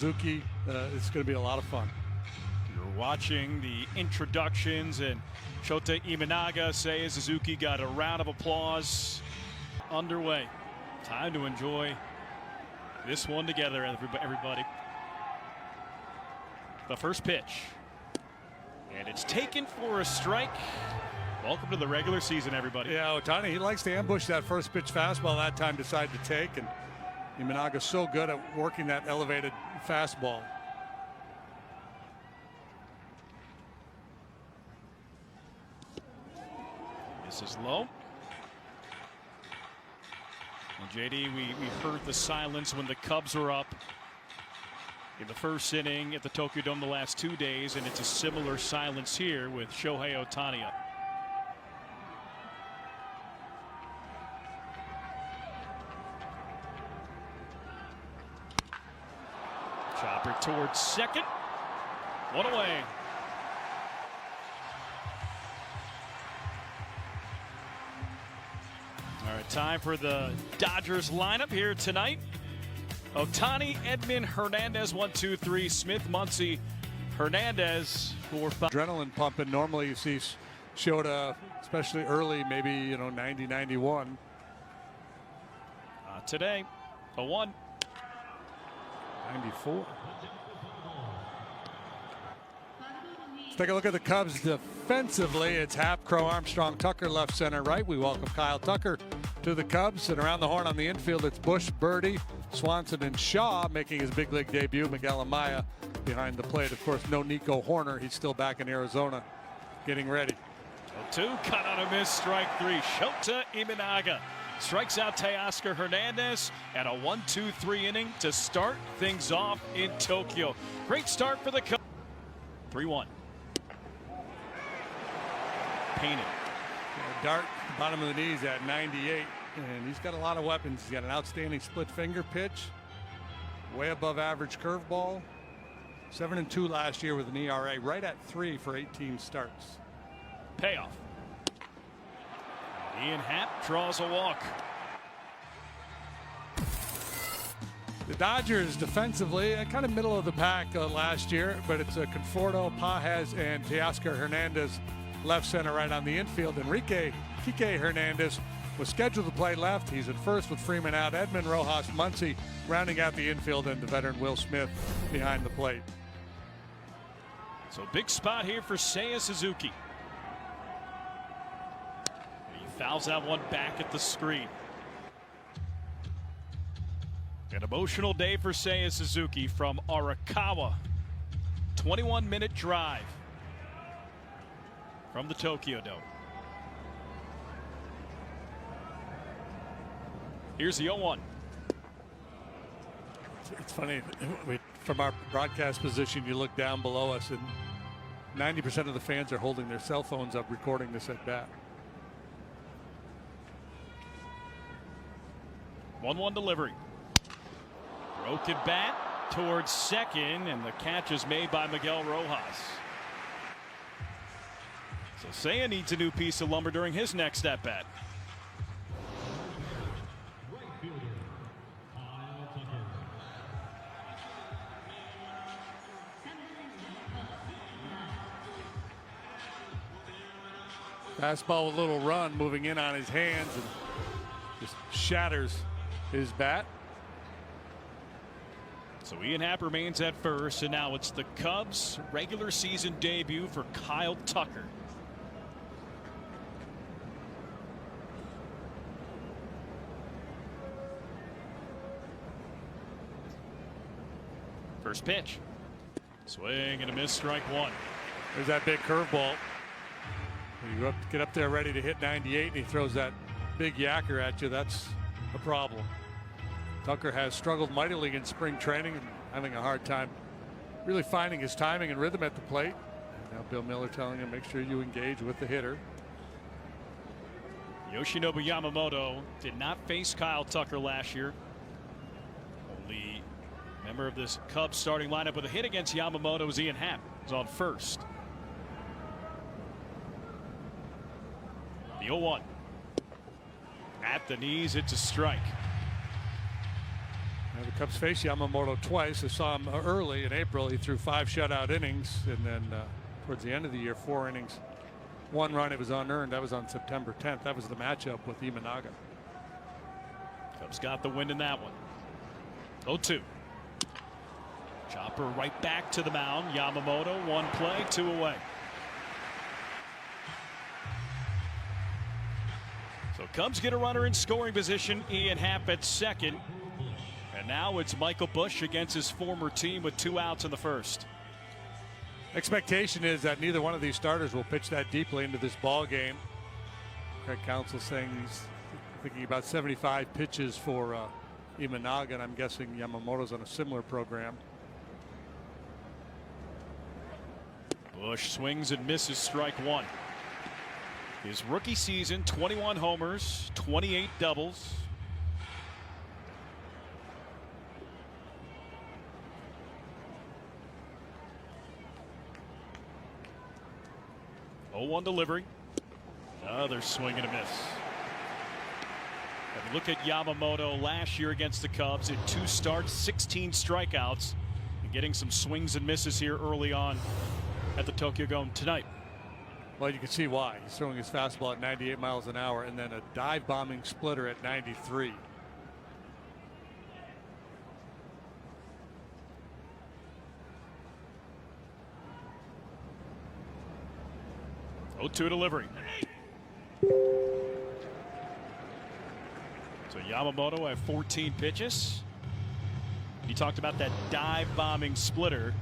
Suzuki, it's going to be a lot of fun. You're watching the introductions, and Shota Imanaga, Seiya Suzuki got a round of applause underway. Time to enjoy this one together, everybody. The first pitch, and it's taken for a strike. Welcome to the regular season, everybody. Yeah, Ohtani, he likes to ambush that first pitch fastball. That time decided to take, and Imanaga's so good at working that elevated fastball. This is low. And JD, we heard the silence when the Cubs were up in the first inning at the Tokyo Dome the last 2 days, and it's a similar silence here with Shohei Ohtani up. Chopper towards second. One away. All right, time for the Dodgers lineup here tonight. Ohtani, Edman, Hernandez, 1, 2, 3. Smith, Muncy, Hernandez, 4, 5. Adrenaline pumping. Normally you see Shota, especially early, maybe 90, 91. Today, a 1. 94. Let's take a look at the Cubs defensively. It's Happ, Crow, Armstrong, Tucker left, center, right. We welcome Kyle Tucker to the Cubs. And around the horn on the infield, it's Bush, Birdie, Swanson, and Shaw making his big league debut. Miguel Amaya behind the plate. Of course, no Nico Horner. He's still back in Arizona getting ready. 0-2, cut on a miss, strike 3. Shota Imanaga strikes out Teoscar Hernandez at a 1-2-3 inning to start things off in Tokyo. Great start for the Cubs. 3-1. Painted. Dart, bottom of the knees at 98, and he's got a lot of weapons. He's got an outstanding split finger pitch, way above average curveball. 7-2 last year with an ERA right at 3 for 18 starts. Payoff. Ian Happ draws a walk. The Dodgers defensively, kind of middle of the pack last year, but it's Conforto, Pages, and Teoscar Hernandez left, center, right on the infield. Enrique Kike Hernandez was scheduled to play left. He's at first with Freeman out. Edman, Rojas, Muncy rounding out the infield, and the veteran Will Smith behind the plate. So big spot here for Seiya Suzuki. He fouls that one back at the screen. An emotional day for Seiya Suzuki from Arakawa. 21-minute drive from the Tokyo Dome. Here's the 0-1. It's funny, from our broadcast position, you look down below us, and 90% of the fans are holding their cell phones up recording this at bat. 1-1 delivery. Broken bat towards second, and the catch is made by Miguel Rojas. So Seiya needs a new piece of lumber during his next at bat. Fastball with a little run moving in on his hands and just shatters his bat. So Ian Happ remains at first, and now it's the Cubs' regular season debut for Kyle Tucker. First pitch. Swing and a miss, strike 1. There's that big curveball. You get up there ready to hit 98, and he throws that big yacker at you. That's a problem. Tucker has struggled mightily in spring training and having a hard time really finding his timing and rhythm at the plate. Now Bill Miller telling him, make sure you engage with the hitter. Yoshinobu Yamamoto did not face Kyle Tucker last year. Only member of this Cubs starting lineup with a hit against Yamamoto was Ian Happ. He's on first. The 0-1. At the knees, it's a strike. The Cubs faced Yamamoto twice. I saw him early in April. He threw 5 shutout innings, and then towards the end of the year, 4 innings, 1 run. It was unearned. That was on September 10th. That was the matchup with Imanaga. Cubs got the win in that one. 0-2. Chopper right back to the mound. Yamamoto, 1 play, 2 away. So Cubs get a runner in scoring position. Ian Happ at second. And now it's Michael Busch against his former team with 2 outs in the first. Expectation is that neither one of these starters will pitch that deeply into this ball game. Craig Counsell saying he's thinking about 75 pitches for Imanaga, and I'm guessing Yamamoto's on a similar program. Busch swings and misses, strike 1. His rookie season, 21 homers, 28 doubles. Oh, 0-1 delivery. Another swing and a miss. And look at Yamamoto last year against the Cubs in 2 starts, 16 strikeouts, and getting some swings and misses here early on at the Tokyo Dome tonight. Well, you can see why. He's throwing his fastball at 98 miles an hour and then a dive bombing splitter at 93. Oh, 2 delivery. So Yamamoto at 14 pitches. He talked about that dive bombing splitter.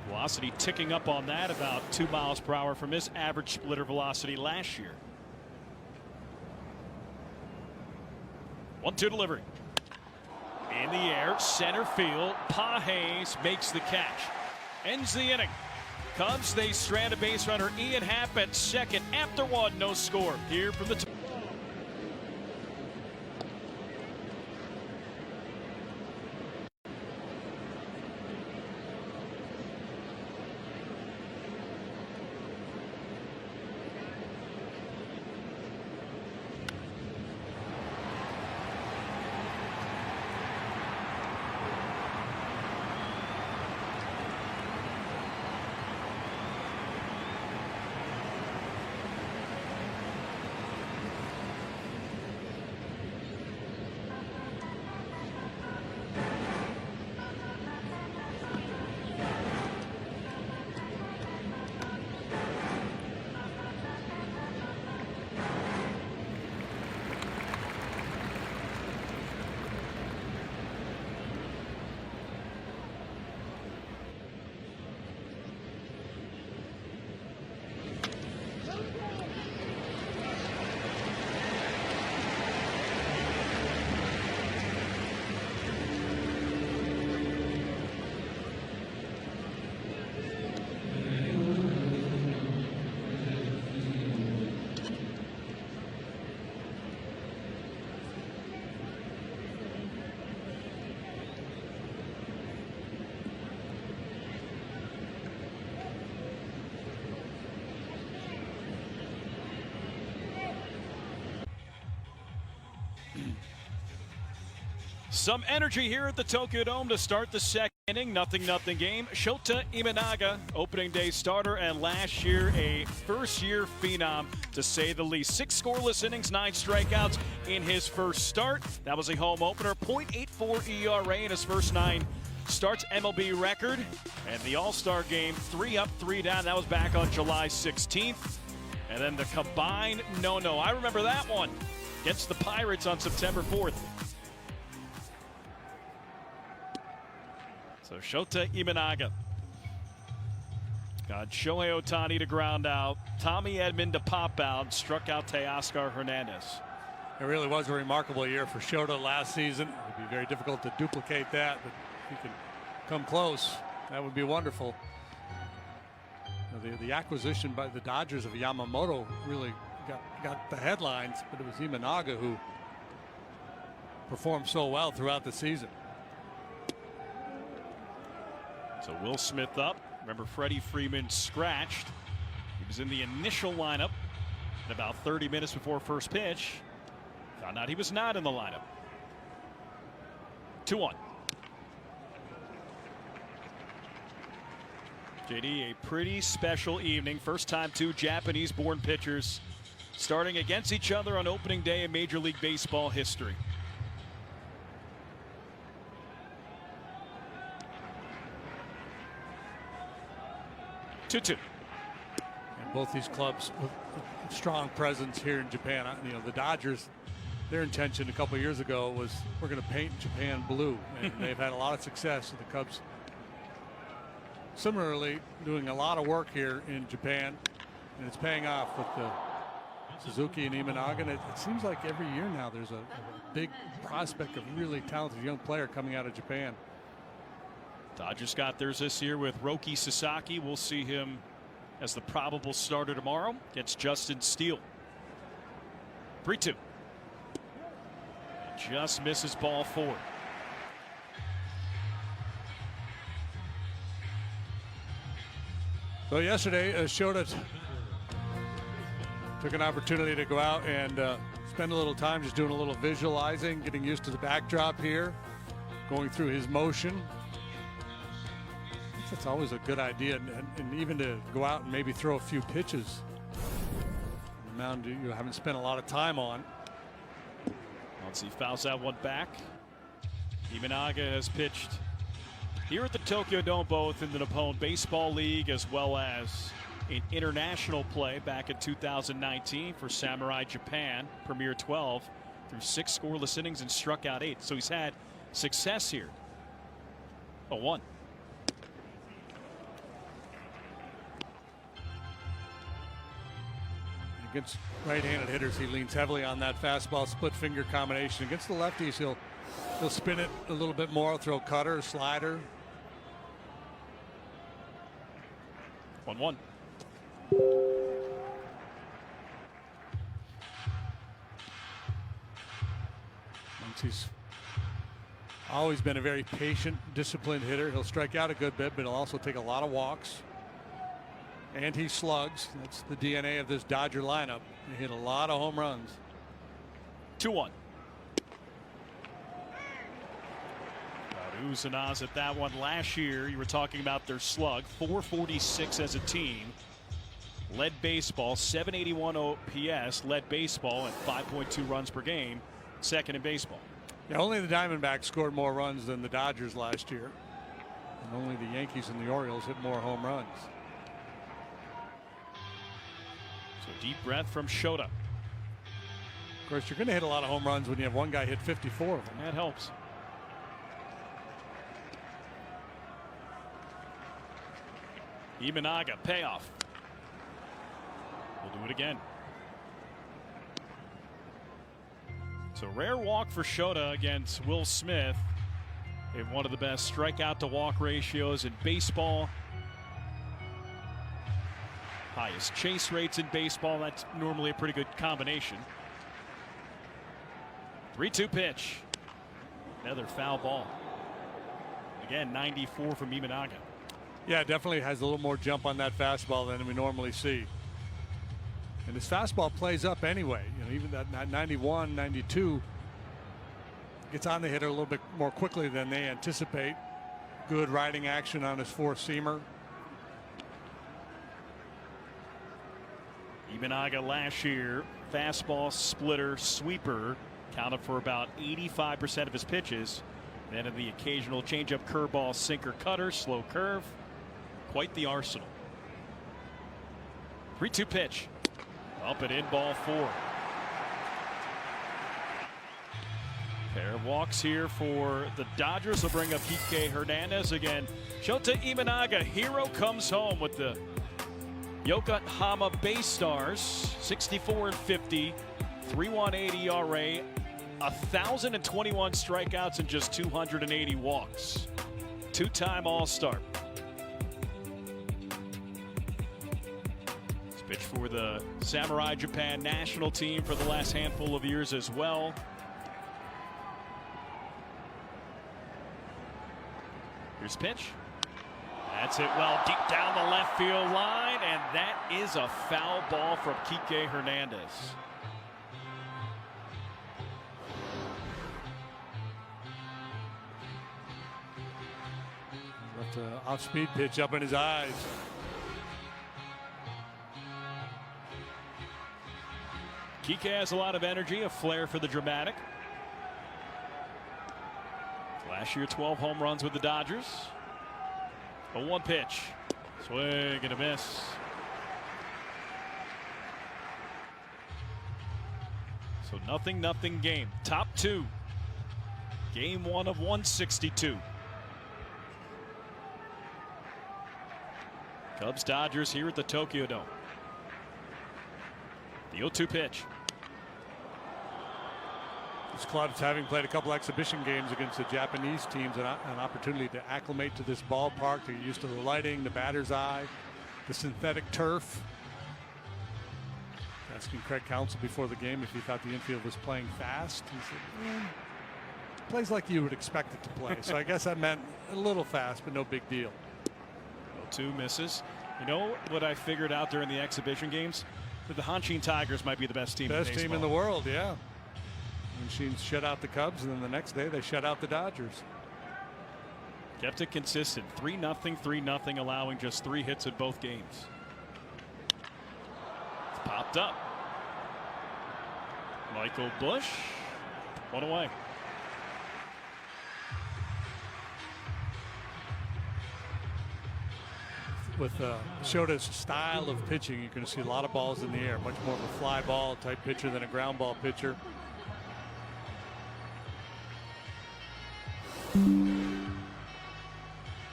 Velocity ticking up on that, about 2 miles per hour from his average splitter velocity last year. 1-2 delivery. In the air, center field. Pages makes the catch. Ends the inning. Cubs, they strand a base runner. Ian Happ at second. After 1, no score. Here from the Some energy here at the Tokyo Dome to start the second inning. 0-0 game. Shota Imanaga, opening day starter, and last year a first-year phenom, to say the least. 6 scoreless innings, 9 strikeouts in his first start. That was a home opener. .84 ERA in his first 9 starts, MLB record. And the All-Star game, 3 up, 3 down. That was back on July 16th. And then the combined no-no. I remember that one against the Pirates on September 4th. So Shota Imanaga got Shohei Ohtani to ground out, Tommy Edman to pop out, struck out Teoscar Hernandez. It really was a remarkable year for Shota last season. It would be very difficult to duplicate that, but if he can come close, that would be wonderful. The acquisition by the Dodgers of Yamamoto really got the headlines, but it was Imanaga who performed so well throughout the season. So Will Smith up. Remember, Freddie Freeman scratched. He was in the initial lineup at about 30 minutes before first pitch. Found out he was not in the lineup. 2-1. JD, a pretty special evening. First time two Japanese-born pitchers starting against each other on opening day in Major League Baseball history. 2-2. And both these clubs with a strong presence here in Japan. You know, the Dodgers, their intention a couple of years ago was we're going to paint Japan blue, and they've had a lot of success. And the Cubs similarly doing a lot of work here in Japan, and it's paying off with the Suzuki and Imanaga. And it seems like every year now there's a big prospect of really talented young player coming out of Japan. Dodgers got theirs this year with Roki Sasaki. We'll see him as the probable starter tomorrow against Justin Steele. 3-2. Just misses ball 4. So yesterday, Shota took an opportunity to go out and spend a little time just doing a little visualizing, getting used to the backdrop here, going through his motion. That's always a good idea, and even to go out and maybe throw a few pitches on the mound you haven't spent a lot of time on. Once he fouls that one back. Imanaga has pitched here at the Tokyo Dome, both in the Nippon Baseball League as well as in international play back in 2019 for Samurai Japan, Premier 12, through 6 scoreless innings and struck out 8. So he's had success here. 0-1. Against right-handed hitters, he leans heavily on that fastball split finger combination. Against the lefties, he'll spin it a little bit more, throw cutter, slider. 1-1. Once he's always been a very patient, disciplined hitter. He'll strike out a good bit, but he'll also take a lot of walks. And he slugs. That's the DNA of this Dodger lineup. They hit a lot of home runs. 2-1. Uzunaz at that one last year. You were talking about their slug, 446 as a team. Led baseball, 781 OPS, led baseball at 5.2 runs per game, second in baseball. Yeah, only the Diamondbacks scored more runs than the Dodgers last year. And only the Yankees and the Orioles hit more home runs. So deep breath from Shota. Of course, you're going to hit a lot of home runs when you have one guy hit 54 of them. That helps. Imanaga, payoff. We'll do it again. So rare walk for Shota against Will Smith in one of the best strikeout to walk ratios in baseball. Highest chase rates in baseball. That's normally a pretty good combination. 3-2 pitch. Another foul ball. Again, 94 from Imanaga. Yeah, definitely has a little more jump on that fastball than we normally see. And his fastball plays up anyway. You know, even that 91, 92 gets on the hitter a little bit more quickly than they anticipate. Good riding action on his 4-seamer. Imanaga last year, fastball, splitter, sweeper, counted for about 85% of his pitches. Then in the occasional changeup, curveball, sinker, cutter, slow curve. Quite the arsenal. 3-2 pitch. Up and in, ball 4. Pair of walks here for the Dodgers will bring up Kike Hernandez again. Shota Imanaga, hero comes home with the Yokohama Bay Stars. 64-50, 3.18 ERA, 1,021 strikeouts and just 280 walks. Two-time All-Star. Pitch for the Samurai Japan national team for the last handful of years as well. Here's pitch. That's it well deep down the left field line, and that is a foul ball from Kike Hernandez. Left an off-speed pitch up in his eyes. Kike has a lot of energy, a flair for the dramatic. Last year, 12 home runs with the Dodgers. A 1 pitch. Swing and a miss. So nothing game. Top 2. Game 1 of 162. Cubs Dodgers here at the Tokyo Dome. The 0-2 pitch. This club's, having played a couple exhibition games against the Japanese teams, an opportunity to acclimate to this ballpark, to get used to the lighting, the batter's eye, the synthetic turf. Asking Craig Counsell before the game if he thought the infield was playing fast. He said, plays like you would expect it to play. So I guess that meant a little fast, but no big deal. 0-2 misses. You know what I figured out during the exhibition games? That the Hanshin Tigers might be the best team in baseball. Best team in the world, yeah. Machines shut out the Cubs, and then the next day they shut out the Dodgers. Kept it consistent. 3-0, 3-0, allowing just 3 hits in both games. It's popped up. Michael Busch, 1 away. With Shota's style of pitching, you're going to see a lot of balls in the air. Much more of a fly ball type pitcher than a ground ball pitcher.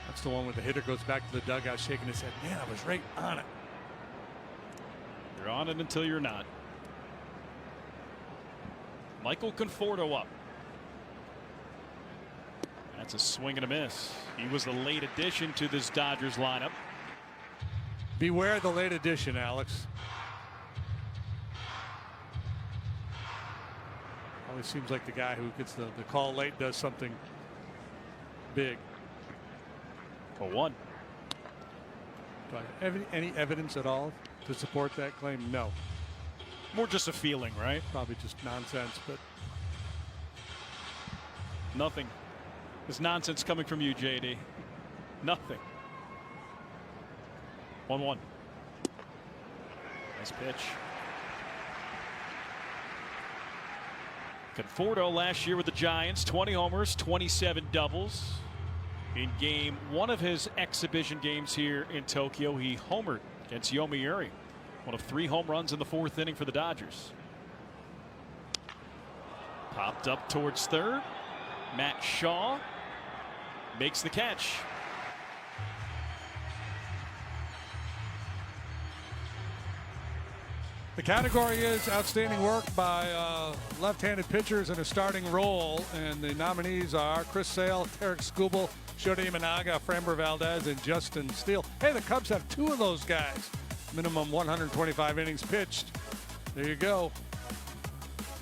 That's the one where the hitter goes back to the dugout shaking his head. Man, I was right on it. You're on it until you're not. Michael Conforto up. That's a swing and a miss. He was the late addition to this Dodgers lineup. Beware the late addition, Alex. Always seems like the guy who gets the call late does something big. 0-1. Do I have any evidence at all to support that claim? No. More just a feeling, right? Probably just nonsense, but nothing. There's nonsense coming from you, JD. Nothing. 1-1. Nice pitch. Conforto last year with the Giants, 20 homers, 27 doubles. In game 1 of his exhibition games here in Tokyo, he homered against Yomiuri. One of 3 home runs in the 4th inning for the Dodgers. Popped up towards third. Matt Shaw makes the catch. the category is outstanding work by left-handed pitchers in a starting role, and the nominees are Chris Sale, Tarek Skubal, Shota Imanaga, Framber Valdez, and Justin Steele. Hey, the Cubs have 2 of those guys. Minimum 125 innings pitched. There you go.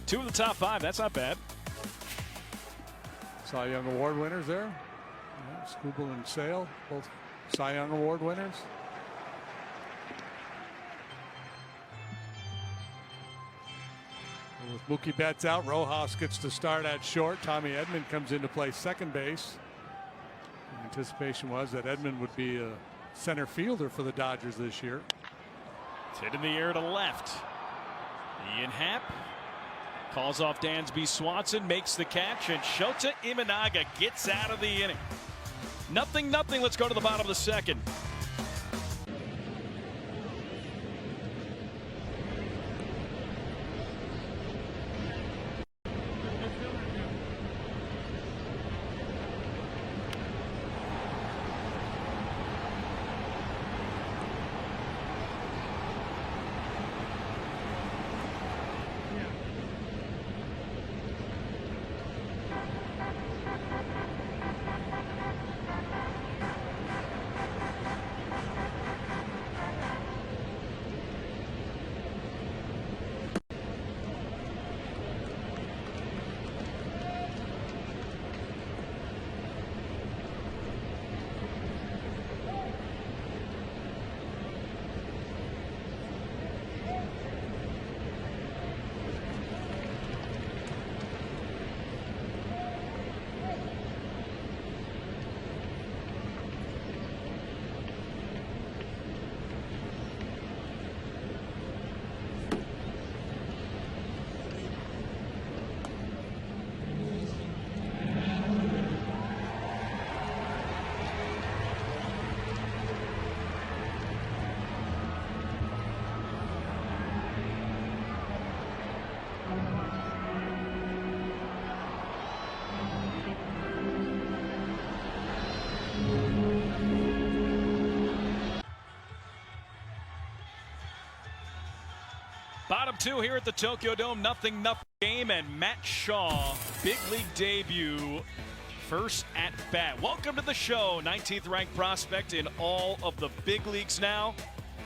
2 of the top 5. That's not bad. Cy Young Award winners there. Yeah, Skubal and Sale, both Cy Young Award winners. And with Mookie Betts out, Rojas gets to start at short. Tommy Edman comes in to play second base. The anticipation was that Edman would be a center fielder for the Dodgers this year. It's hit in the air to left. Ian Happ calls off Dansby Swanson, makes the catch, and Shota Imanaga gets out of the inning. 0-0. Let's go to the bottom of the second. Bottom two here at the Tokyo Dome, nothing game, and Matt Shaw, big league debut, first at bat. Welcome to the show, 19th ranked prospect in all of the big leagues now.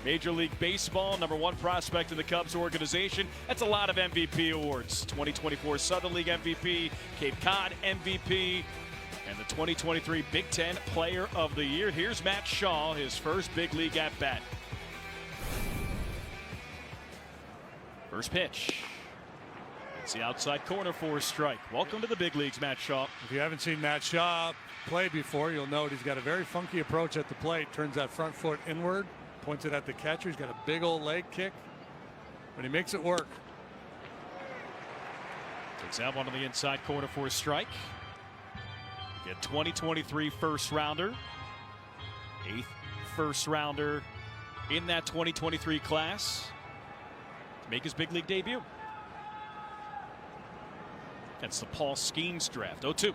Major League Baseball, #1 prospect in the Cubs organization. That's a lot of MVP awards. 2024 Southern League MVP, Cape Cod MVP, and the 2023 Big Ten Player of the Year. Here's Matt Shaw, his first big league at bat. First pitch. It's the outside corner for a strike. Welcome to the big leagues, Matt Shaw. If you haven't seen Matt Shaw play before, you'll note he's got a very funky approach at the plate. Turns that front foot inward, points it at the catcher. He's got a big old leg kick, but he makes it work. Takes that one on the inside corner for a strike. Get 2023 first rounder, 8th first rounder in that 2023 class to make his big league debut. That's the Paul Skeens draft. 0-2.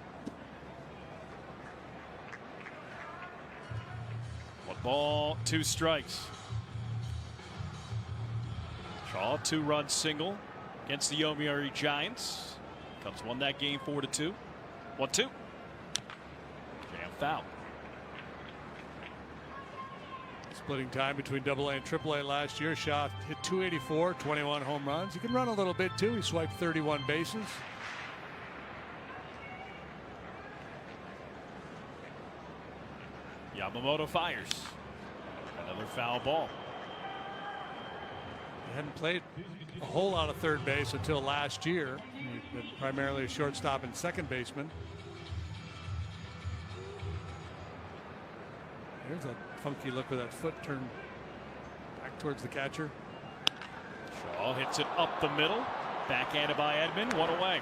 1 ball, 2 strikes. Shaw, 2-run single against the Yomiuri Giants. Cubs won that game 4-2. 1-2. Jam foul. Splitting time between AA and AAA last year. Shaw hit 284, 21 home runs. He can run a little bit too. He swiped 31 bases. Yamamoto fires. Another foul ball. He hadn't played a whole lot of third base until last year. He's been primarily a shortstop and second baseman. There's a funky look with that foot turned back towards the catcher. Shaw hits it up the middle. Backhanded by Edman. 1 away.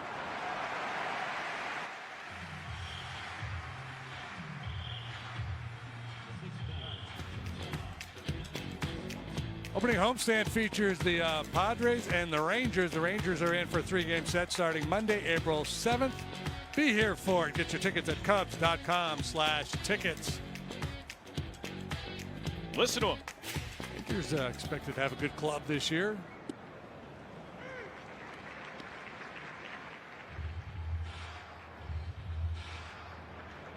Opening homestand features the Padres and the Rangers. The Rangers are in for a 3-game set starting Monday, April 7th. Be here for it. Get your tickets at Cubs.com/tickets. Listen to him. Rangers expected to have a good club this year.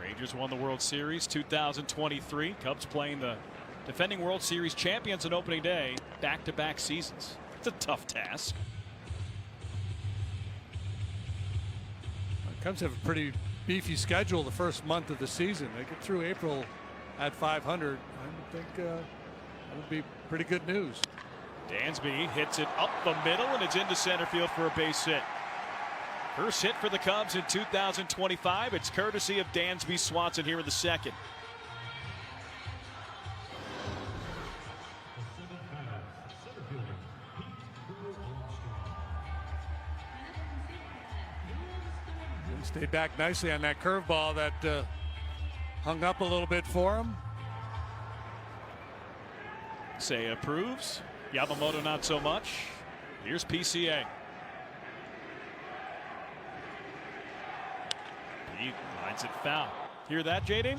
Rangers won the World Series 2023. Cubs playing the defending World Series champions on opening day, back-to-back seasons. It's a tough task. The Cubs have a pretty beefy schedule the first month of the season. They get through April at 500. I think that would be pretty good news. Dansby hits it up the middle, and it's into center field for a base hit. First hit for the Cubs in 2025. It's courtesy of Dansby Swanson here in the second. Stayed back nicely on that curveball that hung up a little bit for him. Say approves. Yamamoto not so much. Here's PCA. He lines it foul. Hear that, JD?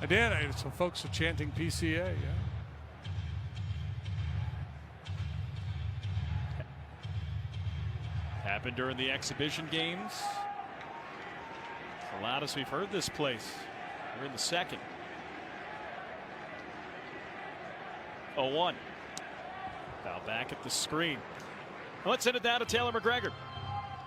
I did. Some folks are chanting PCA. Yeah. Happened during the exhibition games. The loudest we've heard this place. We're in the second. 0-1. Foul back at the screen. Let's send it down to Taylor McGregor.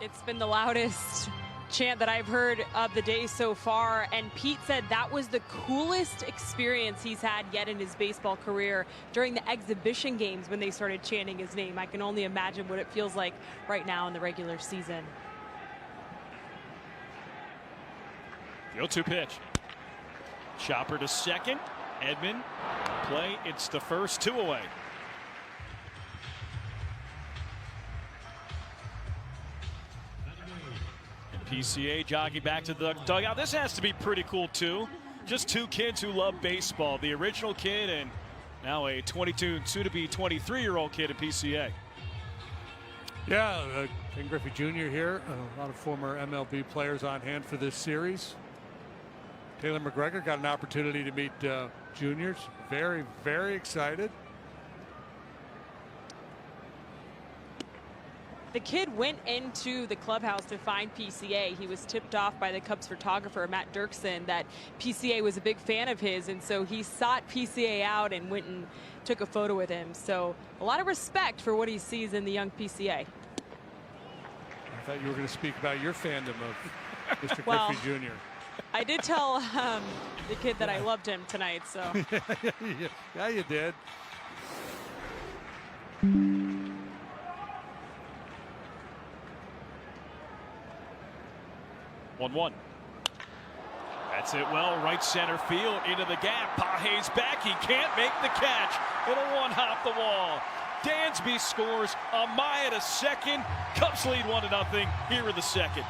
It's been the loudest chant that I've heard of the day so far, and Pete said that was the coolest experience he's had yet in his baseball career during the exhibition games when they started chanting his name. I can only imagine what it feels like right now in the regular season. The 0-2 pitch. Chopper to second. Edman play. It's the first, 2 away. And PCA jogging back to the dugout. This has to be pretty cool too. Just 2 kids who love baseball. The original kid and now a 22, soon to be 23-year-old kid at PCA. Yeah, Ken Griffey Jr. here. A lot of former MLB players on hand for this series. Taylor McGregor got an opportunity to meet juniors. Very, very excited. The kid went into the clubhouse to find PCA. He was tipped off by the Cubs photographer, Matt Dirksen, that PCA was a big fan of his. And so he sought PCA out and went and took a photo with him. So a lot of respect for what he sees in the young PCA. I thought you were going to speak about your fandom of Mr. Well, Griffey Jr. I did tell the kid that I loved him tonight. So Yeah, you did. 1-1. That's it well, right center field, into the gap. Page's back, he can't make the catch. It'll one-hop the wall. Dansby scores, Amaya to second. Cubs lead 1-0 here in the second.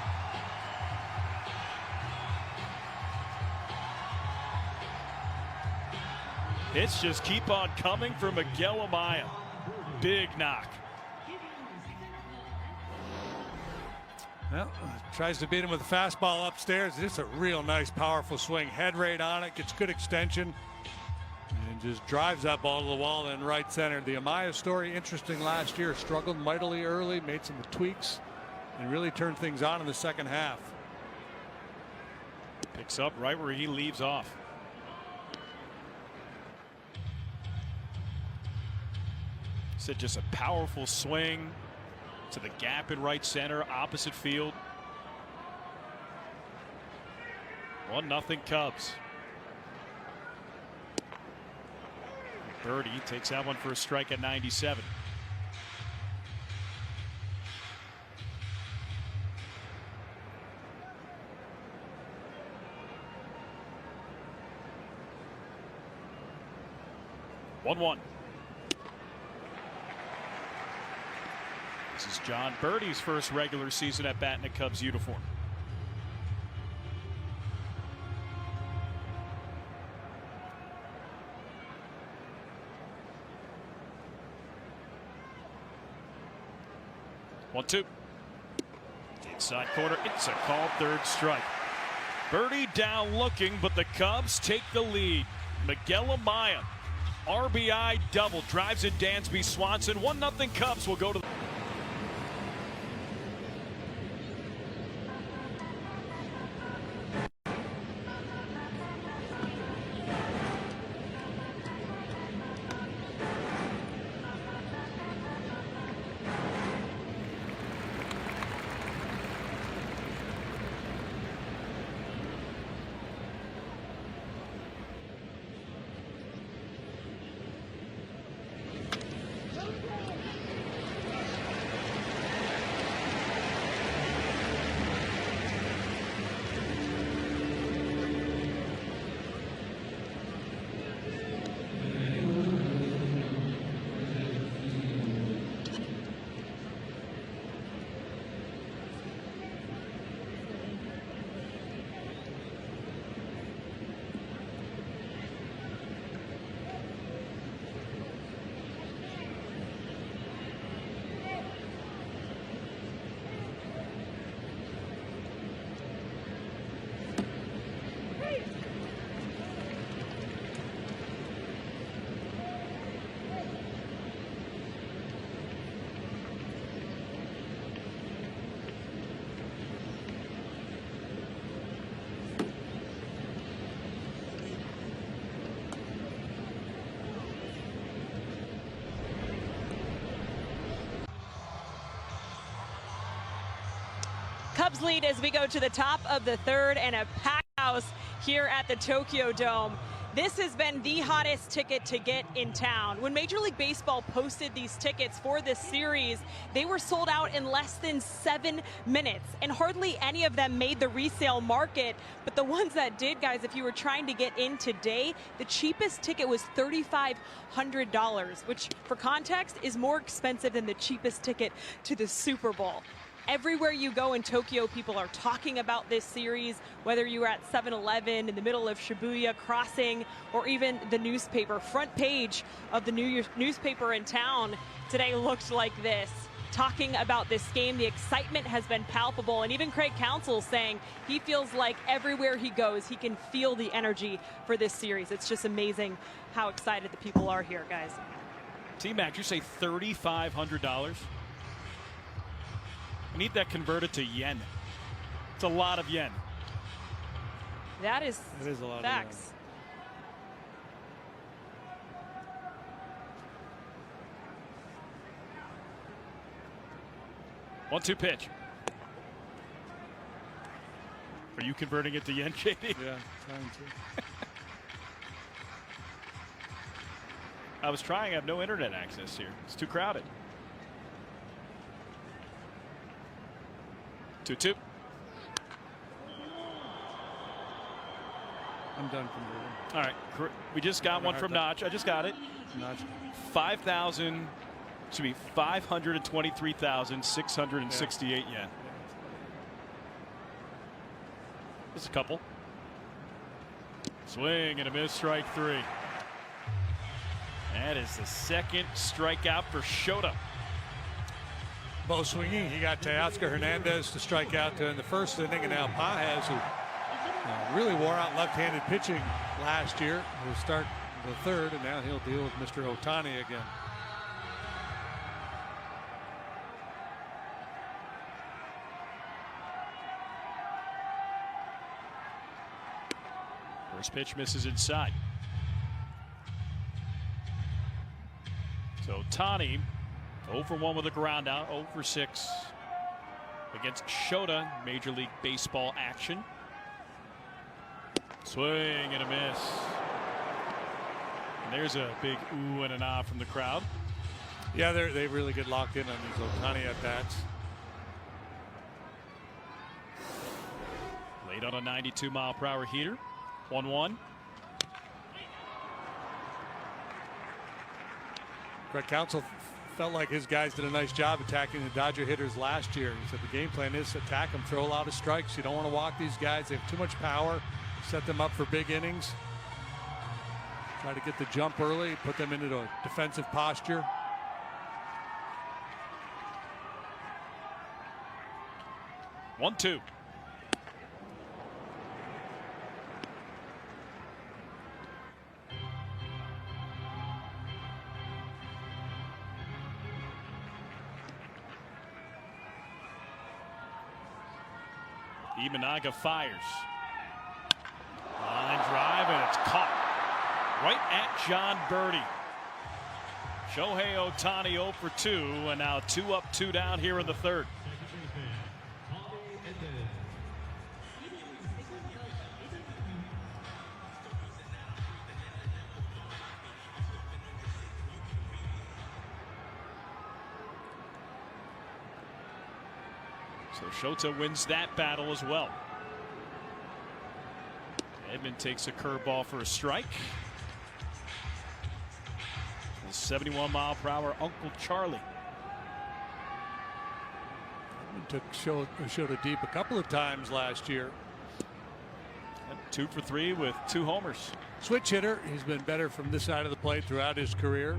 Hits just keep on coming for Miguel Amaya. Big knock. Well, tries to beat him with a fastball upstairs. Just a real nice, powerful swing. Head rate on it, gets good extension, and just drives that ball to the wall in right center. The Amaya story, interesting last year. Struggled mightily early, made some tweaks, and really turned things on in the second half. Picks up right where he leaves off. Said just a powerful swing to the gap in right center, opposite field. 1-0 Cubs. Birdie takes that one for a strike at 97. One. This is John Birdie's first regular season at bat in a Cubs uniform. One-two. Inside corner. It's a called third strike. Birdie down looking, but the Cubs take the lead. Miguel Amaya, RBI double, drives in Dansby Swanson. 1-0 Cubs will go to the Cubs lead as we go to the top of the third, and a packed house here at the Tokyo Dome. This has been the hottest ticket to get in town. When Major League Baseball posted these tickets for this series, they were sold out in less than 7 minutes, and hardly any of them made the resale market. But the ones that did, guys, if you were trying to get in today, the cheapest ticket was $3,500, which for context is more expensive than the cheapest ticket to the Super Bowl. Everywhere you go in Tokyo, people are talking about this series, whether you were at 7-Eleven, in the middle of Shibuya Crossing, or even the newspaper. Front page of the newspaper in town today looked like this, talking about this game. The excitement has been palpable, and even Craig Counsell saying he feels like everywhere he goes, he can feel the energy for this series. It's just amazing how excited the people are here, guys. T-Mac, you say $3,500? I need that converted to yen. It's a lot of yen. That is a lot facts. of 1-2 pitch. Are you converting it to yen, JD? Yeah, trying to. I was trying. I have no internet access here. It's too crowded. 2-2. I'm done converting. All right. We just got one from Notch. I just got it. Notch. 5,000. Should be 523,668 yen. Just a couple. Swing and a miss, strike 3. That is the second strikeout for Shota. Both swinging. He got Teoscar Hernandez to strike out in the first inning, and now Pages, who really wore out left-handed pitching last year, will start the third, and now he'll deal with Mr. Ohtani again. First pitch misses inside. So Ohtani 0 for 1 with a ground out, 0 for 6 against Shota, Major League Baseball action. Swing and a miss. And there's a big ooh and an ah from the crowd. Yeah, they really get locked in on these Ohtani at bats. Late on a 92-mile-per-hour heater. 1-1. Greg Counsell felt like his guys did a nice job attacking the Dodger hitters last year. He said the game plan is to attack them, throw a lot of strikes. You don't want to walk these guys. They have too much power. Set them up for big innings. Try to get the jump early, put them into a defensive posture. 1-2. Imanaga fires. Line drive, and it's caught right at John Birdie. Shohei Ohtani 0 for 2, and now 2 up, 2 down here in the third. So Shota wins that battle as well. Edman takes a curveball for a strike. 71-mile-per-hour Uncle Charlie. Edman took Shota deep a couple of times last year. 2 for 3 with 2 homers. Switch hitter. He's been better from this side of the plate throughout his career.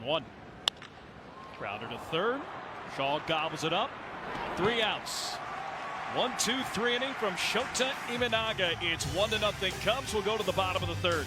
One. Crowder to third. Shaw gobbles it up. 3 outs. 1-2-3 inning from Shota Imanaga. It's 1-0 Cubs. Will go to the bottom of the third.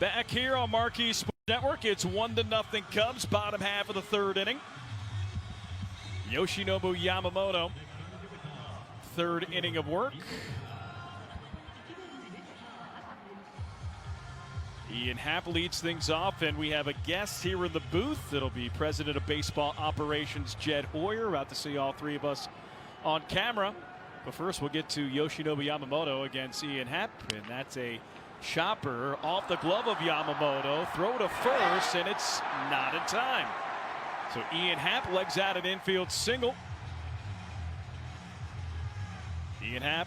Back here on Marquee Sports Network, it's 1-0 Cubs, bottom half of the third inning. Yoshinobu Yamamoto, third inning of work. Ian Happ leads things off, and we have a guest here in the booth. It'll be President of Baseball Operations Jed Hoyer. About to see all three of us on camera. But first, we'll get to Yoshinobu Yamamoto against Ian Happ, and that's a chopper off the glove of Yamamoto. Throw to first, and it's not in time. So Ian Happ legs out an infield single. Ian Happ,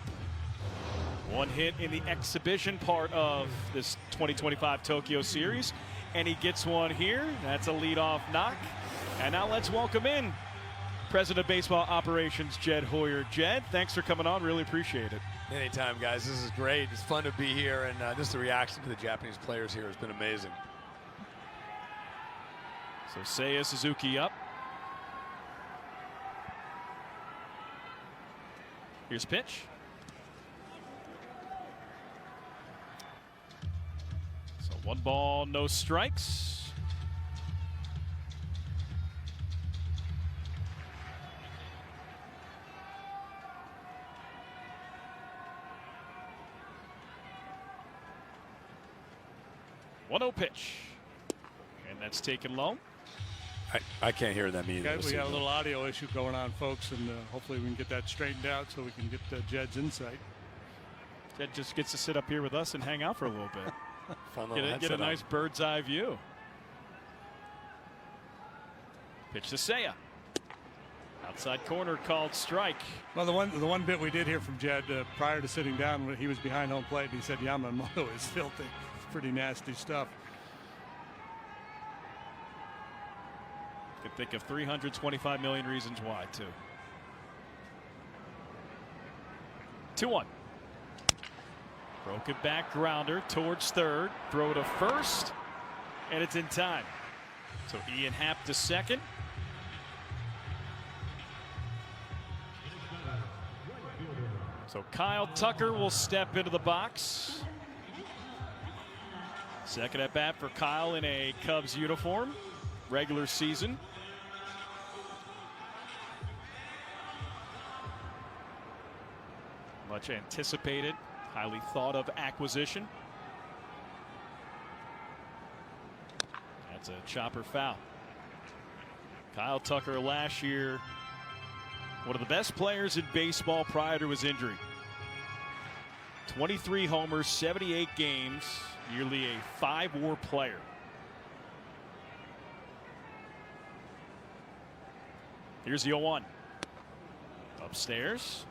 one hit in the exhibition part of this 2025 Tokyo Series, and he gets one here. That's a leadoff knock. And now let's welcome in President of Baseball Operations Jed Hoyer. Jed, thanks for coming on. Really appreciate it. Anytime, guys. This is great. It's fun to be here, and just the reaction to the Japanese players here has been amazing. So Seiya Suzuki up. Here's pitch. So 1 ball, no strikes. One-0 pitch, and that's taken low. I can't hear them either. We got a little audio issue going on, folks, and hopefully we can get that straightened out so we can get Jed's insight. Jed just gets to sit up here with us and hang out for a little bit. Fun little Get a nice bird's eye view. Pitch to Seiya. Outside corner called strike. Well, the one bit we did hear from Jed prior to sitting down when he was behind home plate, he said Yamamoto is filthy. It's pretty nasty stuff. Could think of 325 million reasons why, too. 2-1. Broken back grounder towards third. Throw to first, and it's in time. So Ian Happ to second. So Kyle Tucker will step into the box. Second at bat for Kyle in a Cubs uniform, regular season. Much anticipated, highly thought of acquisition. That's a chopper foul. Kyle Tucker last year, one of the best players in baseball prior to his injury. 23 homers, 78 games, nearly a 5-WAR player. Here's the 0-1. Upstairs.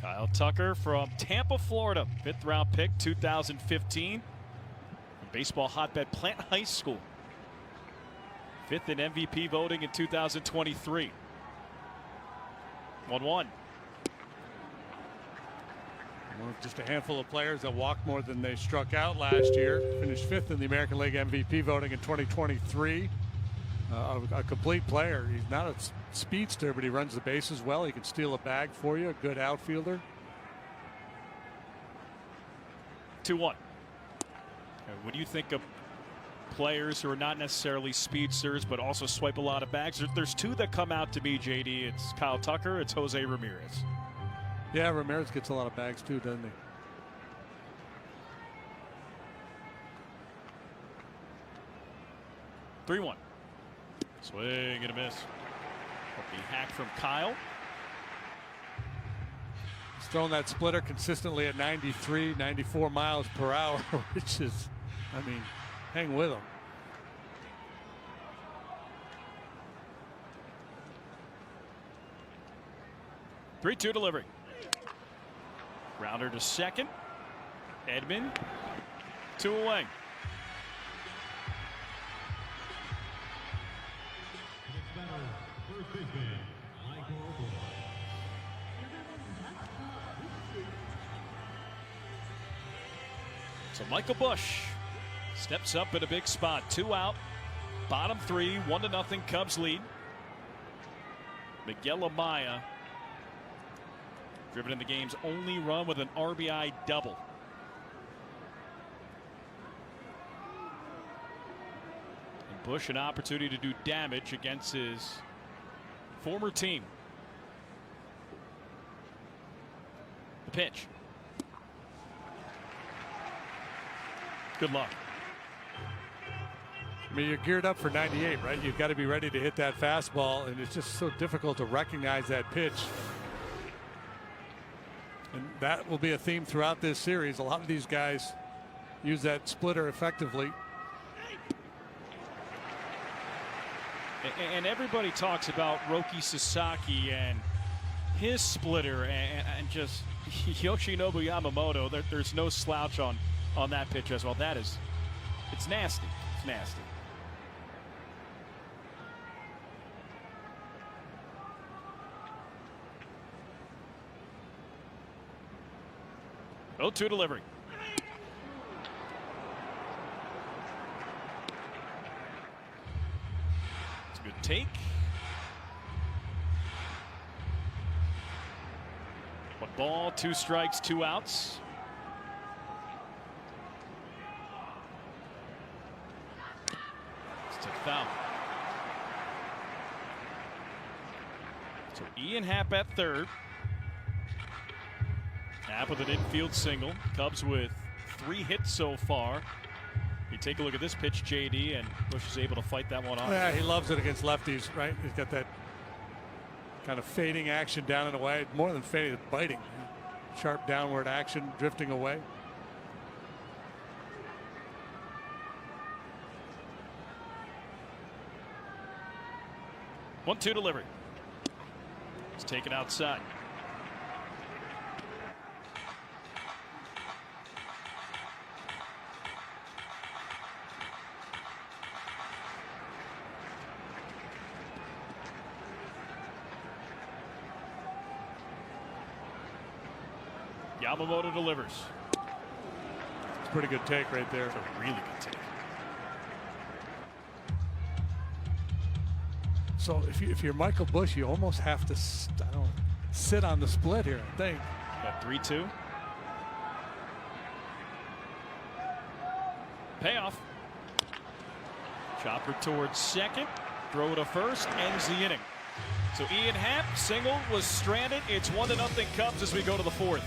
Kyle Tucker from Tampa, Florida. 5th round pick, 2015. From baseball hotbed Plant High School. 5th in MVP voting in 2023. 1-1. Just a handful of players that walked more than they struck out last year. Finished 5th in the American League MVP voting in 2023. A complete player. He's not a speedster, but he runs the bases well. He can steal a bag for you. A good outfielder. 2-1. When you think of players who are not necessarily speedsters but also swipe a lot of bags, there's two that come out to me, JD. It's Kyle Tucker, it's Jose Ramirez. Yeah, Ramirez gets a lot of bags too, doesn't he? Three-1. Swing and a miss. Hope he hacked from Kyle. He's thrown that splitter consistently at 93, 94 miles per hour, which is, I mean, hang with him. Three-two delivery. Grounder to second. Edman, 2 away. So Michael Busch steps up in a big spot. 2 out. Bottom 3, 1-0 Cubs lead. Miguel Amaya Driven in the game's only run with an RBI double. And Bush an opportunity to do damage against his former team. The pitch. Good luck. I mean, you're geared up for 98, right? You've got to be ready to hit that fastball, and it's just so difficult to recognize that pitch. And that will be a theme throughout this series. A lot of these guys use that splitter effectively. And everybody talks about Roki Sasaki and his splitter and just Yoshinobu Yamamoto. There's no slouch on that pitch as well. It's nasty. It's nasty. Oh, 2 delivery. It's a good take. One ball, 2 strikes, 2 outs. It's a foul. So Ian Happ at third. Happ with an infield single. Cubs with 3 hits so far. You take a look at this pitch, JD, and Bush is able to fight that one off. Yeah, he loves it against lefties, right? He's got that kind of fading action down and away. More than fading, it's biting. Sharp downward action, drifting away. One-two delivery. It's taken outside. Yamamoto delivers. It's a pretty good take right there. It's a really good take. So if you're Michael Bush, you almost have to sit on the split here, I think. Got 3-2. Payoff. Chopper towards second. Throw to first. Ends the inning. So Ian Happ, single, was stranded. It's 1-0 Cubs as we go to the 4th.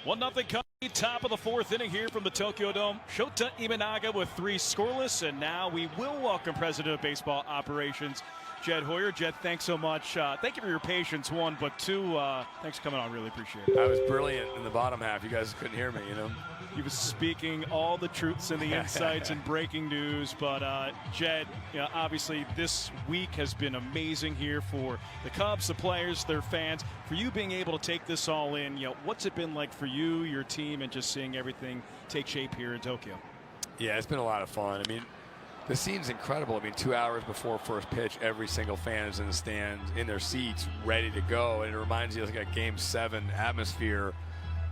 One nothing Cubs, top of the 4th inning here from the Tokyo Dome. Shota Imanaga with 3 scoreless, and now we will welcome President of Baseball Operations, Jed Hoyer. Jed, thanks so much. Thank you for your patience, 1, but 2, thanks for coming on. Really appreciate it. I was brilliant in the bottom half. You guys couldn't hear me, you know. He was speaking all the truths and the insights and breaking news. But Jed, obviously this week has been amazing here for the Cubs, the players, their fans. For you being able to take this all in, what's it been like for you, your team, and just seeing everything take shape here in Tokyo? Yeah, it's been a lot of fun. I mean, the scene's incredible. I mean, 2 hours before first pitch, every single fan is in the stands, in their seats, ready to go. And it reminds you of like a Game 7 atmosphere,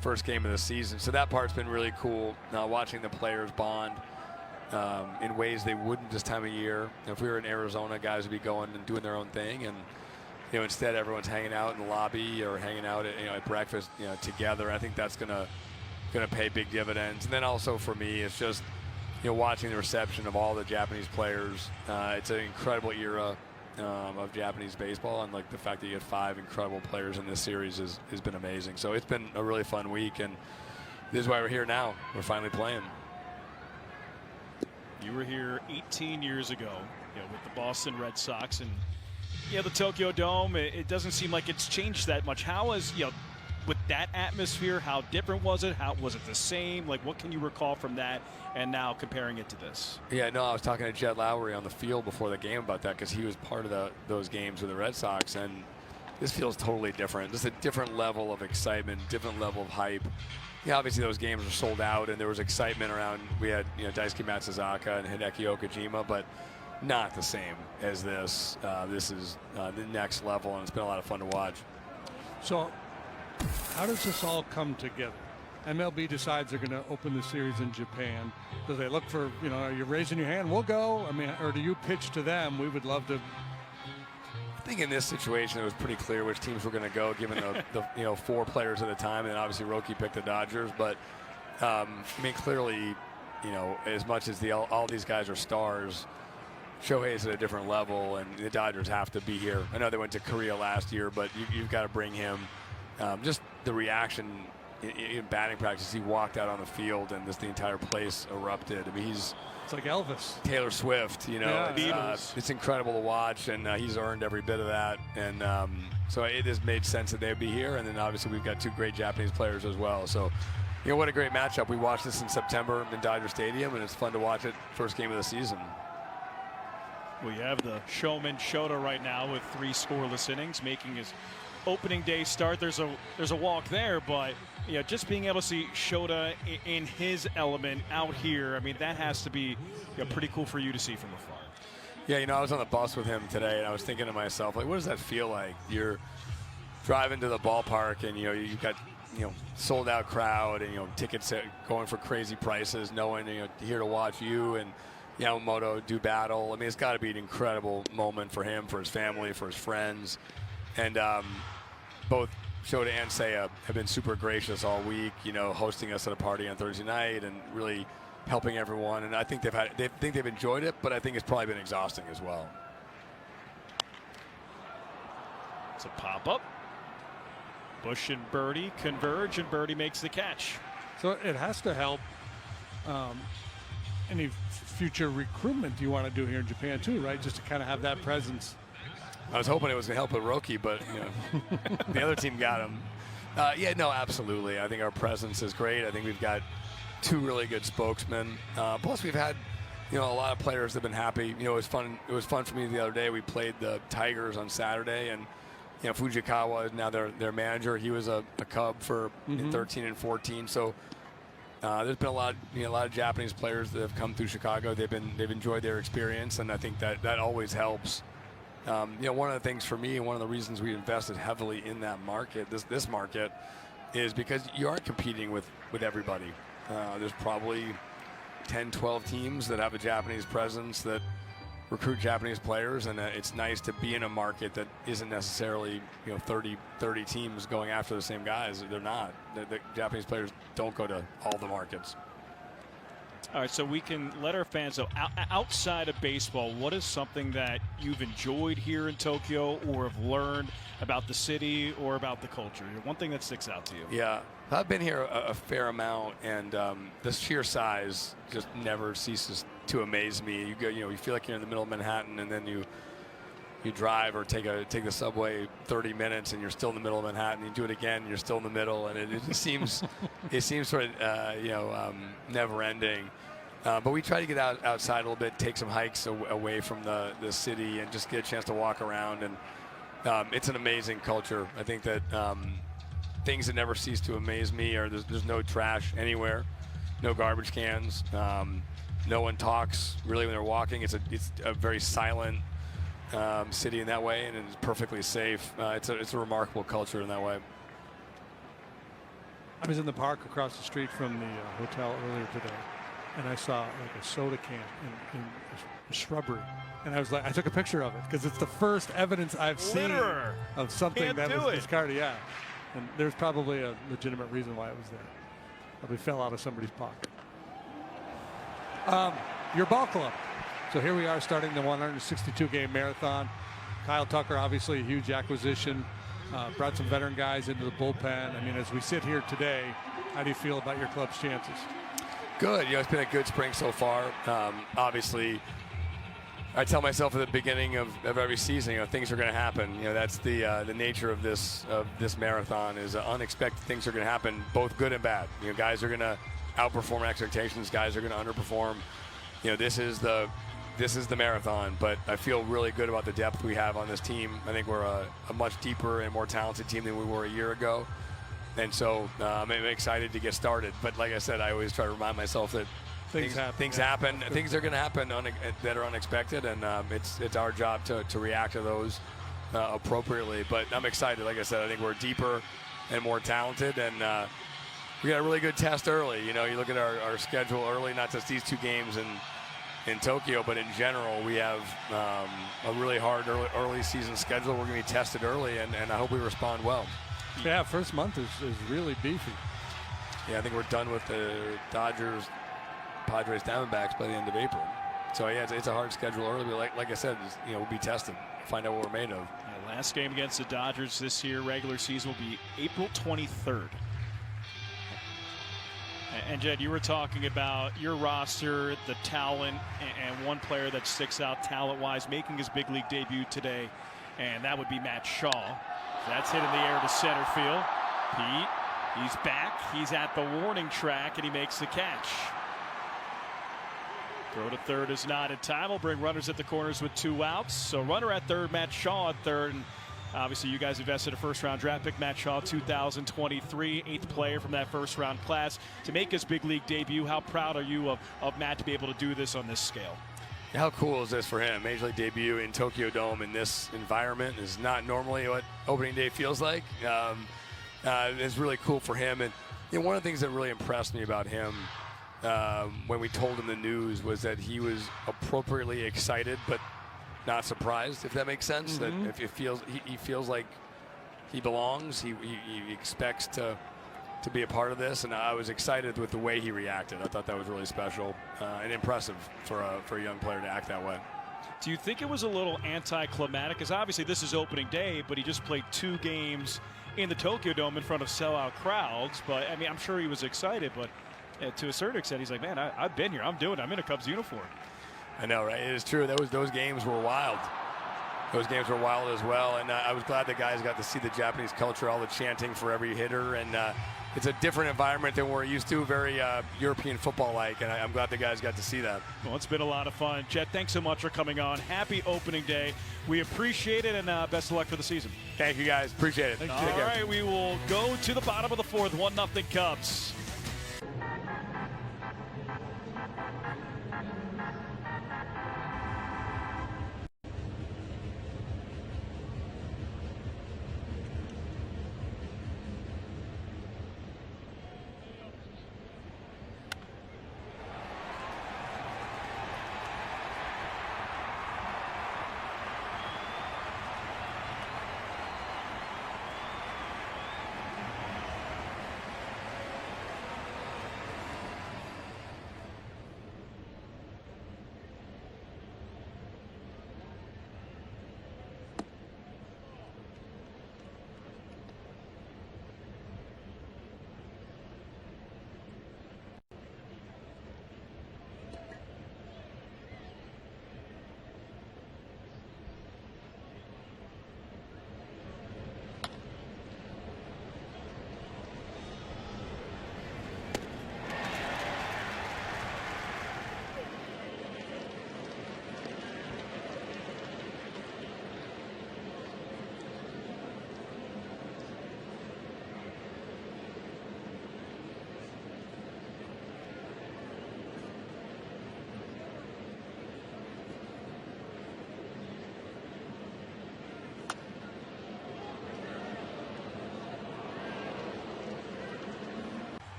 first game of the season. So that part's been really cool. Now watching the players bond in ways they wouldn't this time of year. If we were in Arizona, guys would be going and doing their own thing, and instead everyone's hanging out in the lobby or hanging out at, at breakfast, together. I think that's gonna pay big dividends. And then also for me, it's just watching the reception of all the Japanese players. It's an incredible era of Japanese baseball, and like the fact that you had 5 incredible players in this series has been amazing. So it's been a really fun week, and this is why we're here now. We're finally playing. You were here 18 years ago, with the Boston Red Sox, and the Tokyo Dome. It doesn't seem like it's changed that much. How is with that atmosphere? How different was it? How was it the same? Like, what can you recall from that, and now comparing it to this? Yeah, no, I was talking to Jed Lowry on the field before the game about that, because he was part of those games with the Red Sox, and this feels totally different. Just a different level of excitement, different level of hype. Yeah, obviously those games were sold out, and there was excitement around. We had Daisuke Matsuzaka and Hideki Okajima, but not the same as this. This is the next level, and it's been a lot of fun to watch. So how does this all come together? MLB decides they're going to open the series in Japan. Do they look for, are you raising your hand? We'll go. I mean, or do you pitch to them? We would love to. I think in this situation it was pretty clear which teams were going to go, given the 4 players at the time, and obviously Roki picked the Dodgers. But I mean, clearly, as much as all these guys are stars, Shohei's at a different level, and the Dodgers have to be here. I know they went to Korea last year, but you've got to bring him. Just the reaction in batting practice, he walked out on the field, and the entire place erupted. I mean, it's like Elvis. Taylor Swift, it's incredible to watch, and he's earned every bit of that. And so it has made sense that they'd be here. And then obviously we've got 2 great Japanese players as well. So, what a great matchup. We watched this in September in Dodger Stadium, and it's fun to watch it first game of the season. We have the showman Shota right now with 3 scoreless innings, making his opening day start. There's a walk there, but just being able to see Shota in his element out here, I mean, that has to be pretty cool for you to see from afar. Yeah, I was on the bus with him today, and I was thinking to myself, like, what does that feel like? You're driving to the ballpark, and you've got sold out crowd, and tickets going for crazy prices, knowing here to watch you and Yamamoto do battle. I mean, it's got to be an incredible moment for him, for his family, for his friends. And both Shota and Seiya have been super gracious all week, hosting us at a party on Thursday night and really helping everyone. And I think they've enjoyed it, but I think it's probably been exhausting as well. It's a pop-up. Bush and Birdie converge, and Birdie makes the catch. So it has to help any future recruitment you want to do here in Japan too, right? Just to kind of have that presence. I was hoping it was going to help with Roki, but the other team got him. Yeah, no, absolutely. I think our presence is great. I think we've got 2 really good spokesmen. Plus, we've had a lot of players that have been happy. It was fun. It was fun for me the other day. We played the Tigers on Saturday, and Fujikawa is now their manager. He was a Cub for 13 and 14. So there's been a lot of Japanese players that have come through Chicago. They've enjoyed their experience, and I think that always helps. One of the things for me, and one of the reasons we invested heavily in that market, this market, is because you aren't competing with everybody. There's probably 10, 12 teams that have a Japanese presence that recruit Japanese players, and it's nice to be in a market that isn't necessarily 30 teams going after the same guys. They're not. The Japanese players don't go to all the markets. All right, so we can let our fans know, outside of baseball, what is something that you've enjoyed here in Tokyo or have learned about the city or about the culture? One thing that sticks out to you. Yeah, I've been here a fair amount, and the sheer size just never ceases to amaze me. You go, you feel like you're in the middle of Manhattan, and then you drive or take the subway 30 minutes, and you're still in the middle of Manhattan. You do it again, and you're still in the middle, and it just seems sort of never ending. But we try to get outside a little bit, take some hikes away from the city, and just get a chance to walk around. And it's an amazing culture. I think that things that never cease to amaze me are there's no trash anywhere, no garbage cans. No one talks really when they're walking. It's a very silent city in that way, and it's perfectly safe. It's a remarkable culture in that way. I was in the park across the street from the hotel earlier today, and I saw like a soda can in a shrubbery. And I was like, I took a picture of it because it's the first evidence I've seen of something that was discarded. Yeah, and there's probably a legitimate reason why it was there. Probably fell out of somebody's pocket. Your ball club. So here we are starting the 162-game marathon. Kyle Tucker, obviously a huge acquisition. Brought some veteran guys into the bullpen. I mean, as we sit here today, how do you feel about your club's chances? Good. It's been a good spring so far. Obviously, I tell myself at the beginning of every season, things are going to happen. That's the nature of this marathon is unexpected things are going to happen, both good and bad. Guys are going to outperform expectations. Guys are going to underperform. This is the marathon, but I feel really good about the depth we have on this team. I think we're a much deeper and more talented team than we were a year ago. And so I'm excited to get started. But like I said, I always try to remind myself that things happen. Things are going to happen that are unexpected, and it's our job to react to those appropriately. But I'm excited. Like I said, I think we're deeper and more talented, and we got a really good test early. You look at our schedule early, not just these two games in Tokyo, but in general, we have a really hard early season schedule. We're going to be tested early, and I hope we respond well. Yeah, first month is really beefy. Yeah, I think we're done with the Dodgers, Padres, Diamondbacks by the end of April. So yeah, it's a hard schedule early. But like I said, we'll be tested, find out what we're made of. Yeah, last game against the Dodgers this year, regular season, will be April 23rd. And Jed, you were talking about your roster, the talent, and one player that sticks out talent-wise, making his big league debut today, and that would be Matt Shaw. That's hit in the air to center field. Pete, he's back. He's at the warning track, and he makes the catch. Throw to third is not in time. We'll bring runners at the corners with 2 outs. So runner at third, Matt Shaw at third. And obviously, you guys invested a first-round draft pick. Matt Shaw, 2023, 8th player from that first-round class to make his big league debut. How proud are you of Matt to be able to do this on this scale? How cool is this for him? Major League debut in Tokyo Dome in this environment is not normally what opening day feels like. It's really cool for him. And one of the things that really impressed me about him when we told him the news was that he was appropriately excited, but not surprised, if that makes sense. Mm-hmm. That if he feels like he belongs, he expects to be a part of this, and I was excited with the way he reacted. I thought that was really special and impressive for a young player to act that way. Do you think it was a little anticlimactic? Because obviously this is opening day, but he just played 2 games in the Tokyo Dome in front of sellout crowds. But I mean, I'm sure he was excited, but to a certain extent, he's like, man, I've been here. I'm doing it. I'm in a Cubs uniform. I know, right? It is true. Those games were wild. Those games were wild as well, and I was glad the guys got to see the Japanese culture, all the chanting for every hitter, and it's a different environment than we're used to, very European football-like, and I'm glad the guys got to see that. Well, it's been a lot of fun. Jet, thanks so much for coming on. Happy opening day. We appreciate it, and best of luck for the season. Thank you, guys. Appreciate it. All right, we will go to the bottom of the 4th, 1-0 Cubs.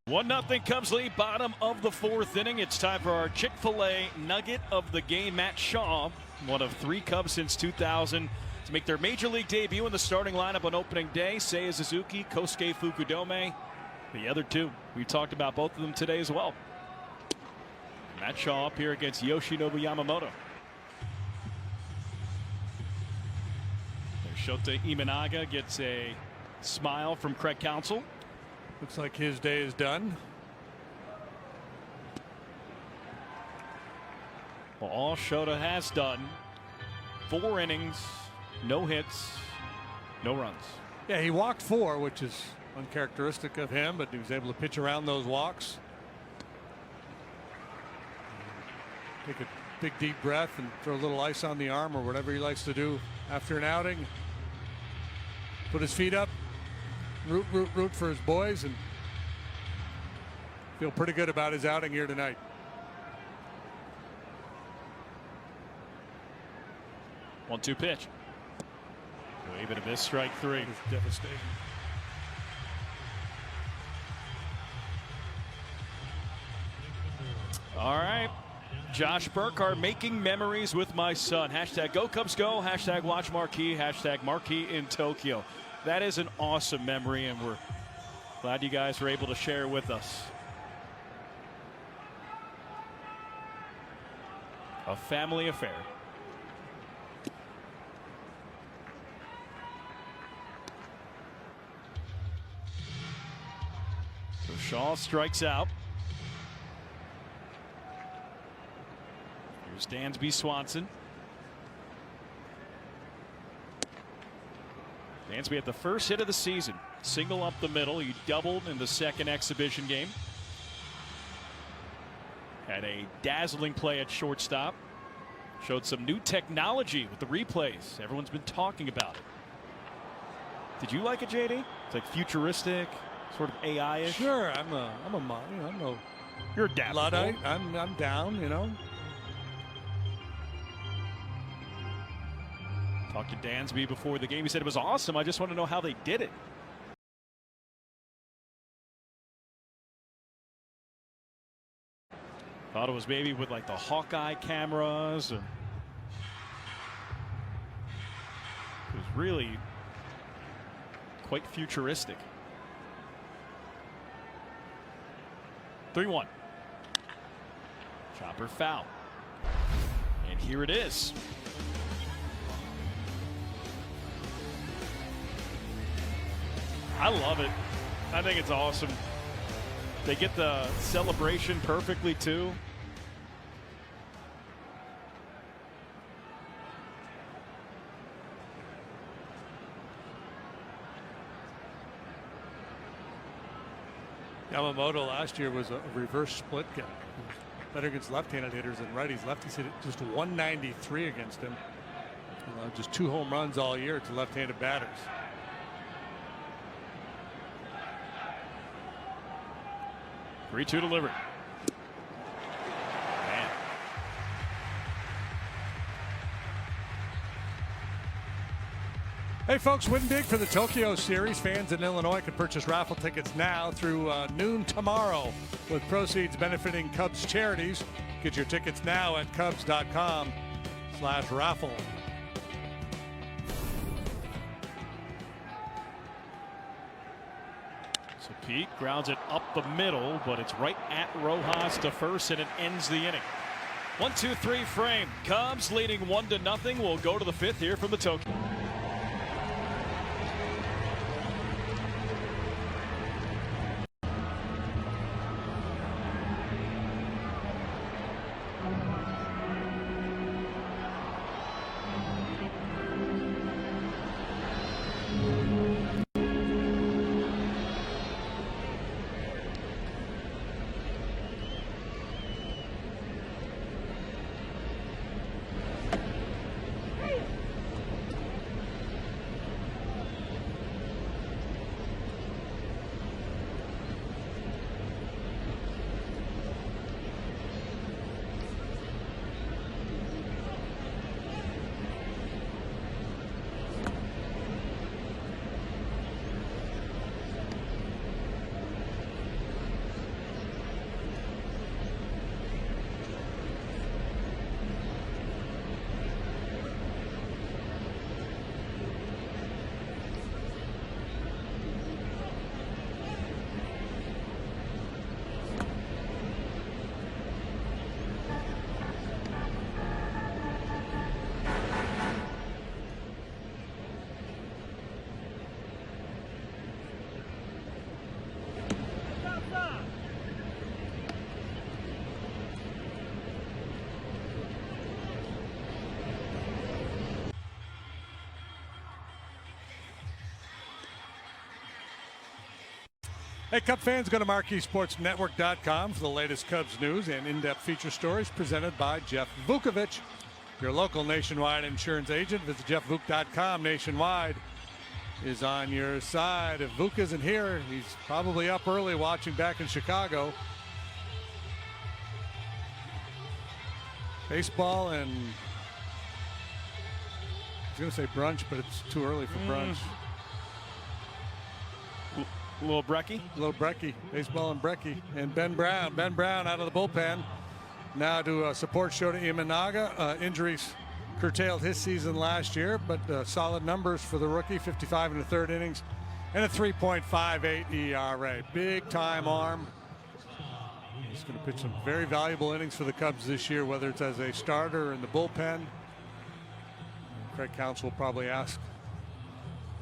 1-0 Cubs lead, bottom of the 4th inning. It's time for our Chick-fil-A nugget of the game. Matt Shaw, one of 3 Cubs since 2000 to make their major league debut in the starting lineup on opening day. Seiya Suzuki, Kosuke Fukudome. The other 2, we talked about both of them today as well. Matt Shaw up here against Yoshinobu Yamamoto. Shota Imanaga gets a smile from Craig Counsell. Looks like his day is done. Well, all Shota has done, 4 innings, no hits, no runs. Yeah, he walked 4, which is uncharacteristic of him, but he was able to pitch around those walks. Take a big deep breath and throw a little ice on the arm or whatever he likes to do after an outing. Put his feet up, root for his boys, and feel pretty good about his outing here tonight. One-two pitch. Wave and a miss, strike 3. It's devastating. All right. Josh Burkhardt making memories with my son. Hashtag Go Cubs Go. Hashtag Watch Marquee. Hashtag Marquee in Tokyo. That is an awesome memory, and we're glad you guys were able to share with us. A family affair. So Shaw strikes out. Here's Dansby Swanson. Dansby had the first hit of the season. Single up the middle. He doubled in the second exhibition game. Had a dazzling play at shortstop. Showed some new technology with the replays. Everyone's been talking about it. Did you like it, JD? It's like futuristic, sort of AI-ish. Sure, I'm no You're adaptable. Luddite. I'm down, you know. Talked to Dansby before the game. He said it was awesome. I just want to know how they did it. Thought it was maybe with like the Hawkeye cameras. And it was really quite futuristic. 3-1. Chopper foul. And here it is. I love it. I think it's awesome. They get the celebration perfectly too. Yamamoto last year was a reverse split guy. Better against left-handed hitters than righties. Lefties hit it just 193 against him. Just 2 home runs all year to left-handed batters. Three-two delivery. Man. Hey folks, win big for the Tokyo Series. Fans in Illinois can purchase raffle tickets now through noon tomorrow, with proceeds benefiting Cubs charities. Get your tickets now at Cubs.com/raffle. So Pete grounds it up the middle, but it's right at Rojas to first, and it ends the inning. 1-2-3 frame. Cubs leading 1-0. We'll go to the 5th here from the Tokyo. Hey, Cub fans, go to MarqueeSportsNetwork.com for the latest Cubs news and in-depth feature stories presented by Jeff Vukovich, your local nationwide insurance agent. Visit JeffVuk.com. Nationwide is on your side. If Vuk isn't here, he's probably up early watching back in Chicago. Baseball and I was going to say brunch, but it's too early for brunch. A little brekkie. A little brekkie. Baseball and brekkie. And Ben Brown. Ben Brown out of the bullpen. Now to a support Shota Imanaga. Injuries curtailed his season last year, but solid numbers for the rookie. 55 in the third innings and a 3.58 ERA. Big time arm. He's going to pitch some very valuable innings for the Cubs this year, whether it's as a starter or in the bullpen. Craig Counsell will probably ask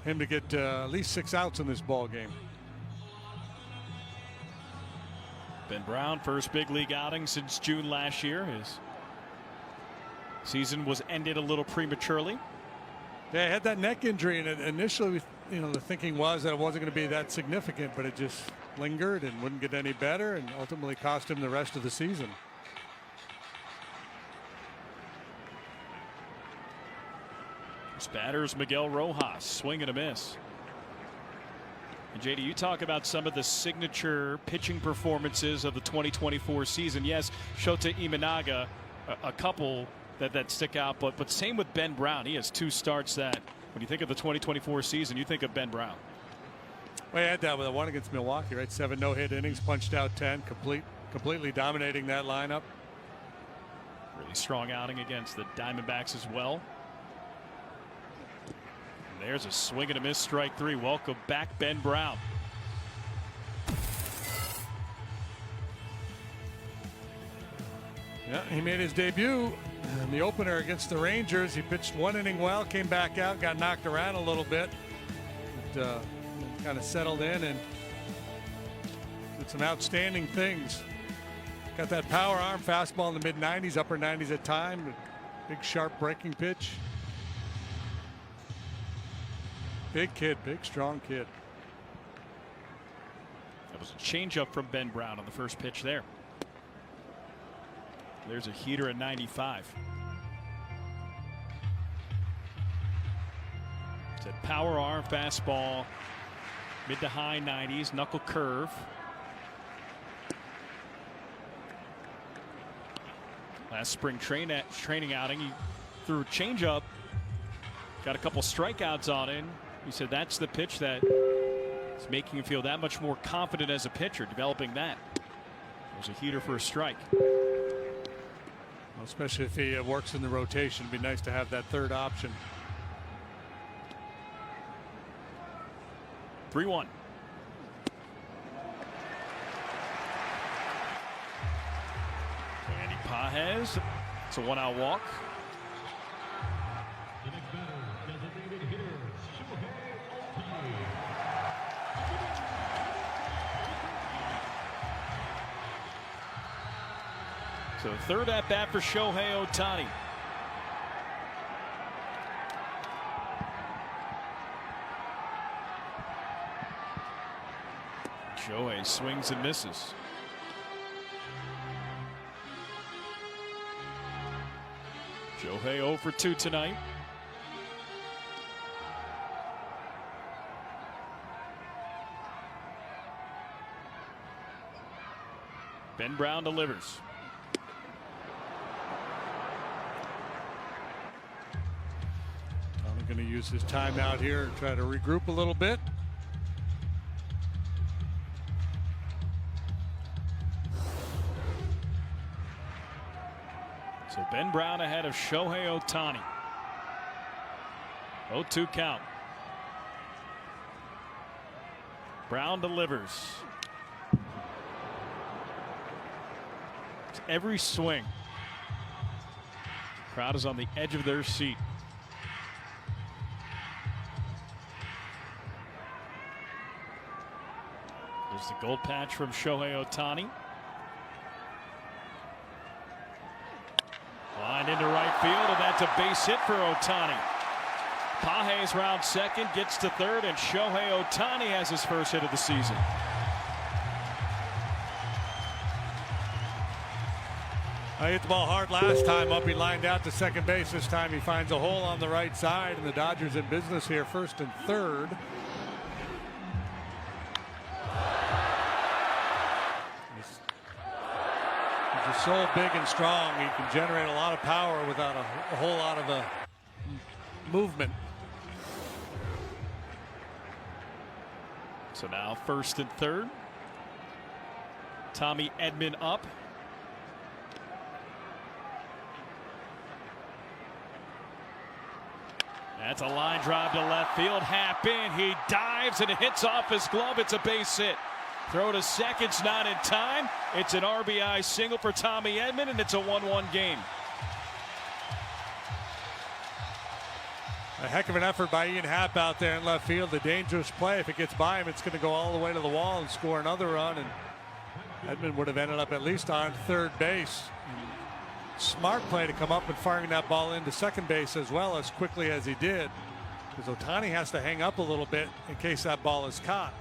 him to get at least 6 outs in this ball game. Ben Brown, first big league outing since June last year. His season was ended a little prematurely. Yeah, he had that neck injury, and initially, the thinking was that it wasn't going to be that significant, but it just lingered and wouldn't get any better, and ultimately cost him the rest of the season. His batters, Miguel Rojas, swing and a miss. And JD, you talk about some of the signature pitching performances of the 2024 season. Yes, Shota Imanaga, a couple that stick out, but same with Ben Brown. He has 2 starts that, when you think of the 2024 season, you think of Ben Brown. Well, he had that with a one against Milwaukee, right? 7 no-hit innings, punched out 10, completely dominating that lineup. Really strong outing against the Diamondbacks as well. There's a swing and a miss, strike 3. Welcome back, Ben Brown. Yeah, he made his debut in the opener against the Rangers. He pitched 1 inning well, came back out, got knocked around a little bit, but kind of settled in and did some outstanding things. Got that power arm fastball in the mid-90s, upper 90s at time. Big sharp breaking pitch. Big kid, big strong kid. That was a changeup from Ben Brown on the first pitch there. There's a heater at 95. It's a power arm fastball, mid to high 90s, knuckle curve. Last spring training outing, he threw a changeup, got a couple strikeouts on it. He said that's the pitch that is making him feel that much more confident as a pitcher, developing that. There's a heater for a strike. Well, especially if he works in the rotation, it'd be nice to have that third option. 3-1. Andy Pages. It's a 1-out walk. So third at bat for Shohei Ohtani. Shohei swings and misses. Shohei 0 for 2 tonight. Ben Brown delivers. Going to use his timeout here and try to regroup a little bit. So Ben Brown ahead of Shohei Ohtani. 0-2 count. Brown delivers. It's every swing. Crowd is on the edge of their seat. There's the gold patch from Shohei Ohtani. Line into right field, and that's a base hit for Ohtani. Pages round second, gets to third, and Shohei Ohtani has his first hit of the season. I hit the ball hard last time up. He lined out to second base. This time he finds a hole on the right side, and the Dodgers in business here, first and third. He's just so big and strong. He can generate a lot of power without a whole lot of movement. So now first and third. Tommy Edman up. That's a line drive to left field. Hap in. He dives and it hits off his glove. It's a base hit. Throw to second's not in time. It's an RBI single for Tommy Edman, and it's a 1-1 game. A heck of an effort by Ian Happ out there in left field. A dangerous play. If it gets by him, it's going to go all the way to the wall and score another run. And Edman would have ended up at least on third base. Smart play to come up and firing that ball into second base as well as quickly as he did, because Ohtani has to hang up a little bit in case that ball is caught.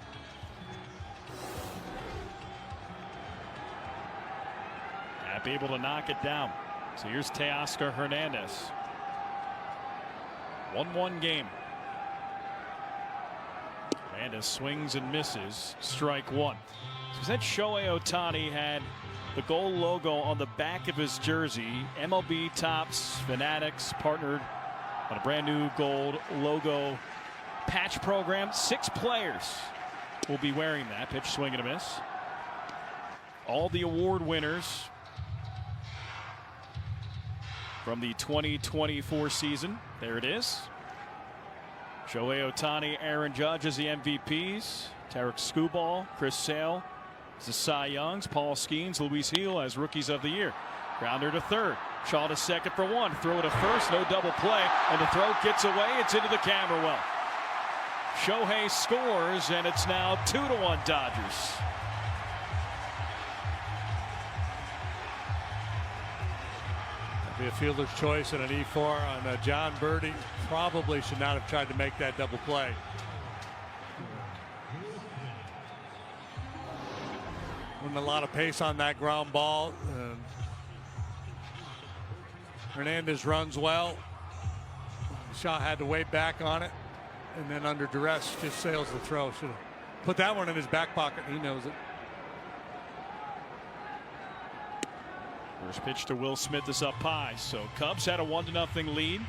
Happ able to knock it down. So here's Teoscar Hernandez. 1-1 game. Hernandez swings and misses. Strike one. So that Shohei Ohtani had the gold logo on the back of his jersey. MLB Topps Fanatics partnered on a brand new gold logo patch program. 6 players will be wearing that. Pitch, swing and a miss. All the award winners from the 2024 season. There it is. Shohei Ohtani, Aaron Judge as the MVPs. Tarek Skubal, Chris Sale as the Cy Youngs. Paul Skeens, Luis Gil as rookies of the year. Grounder to third. Shaw to second for one. Throw to first. No double play. And the throw gets away. It's into the camera well. Shohei scores, and it's now 2-1 Dodgers. Be a fielder's choice and an E4 on John Birdie. Probably should not have tried to make that double play. Wasn't a lot of pace on that ground ball. Hernandez runs well. Shaw had to wait back on it, and then under duress just sails the throw. Should have put that one in his back pocket. He knows it. First pitch to Will Smith is up high. So Cubs had a 1-0 lead.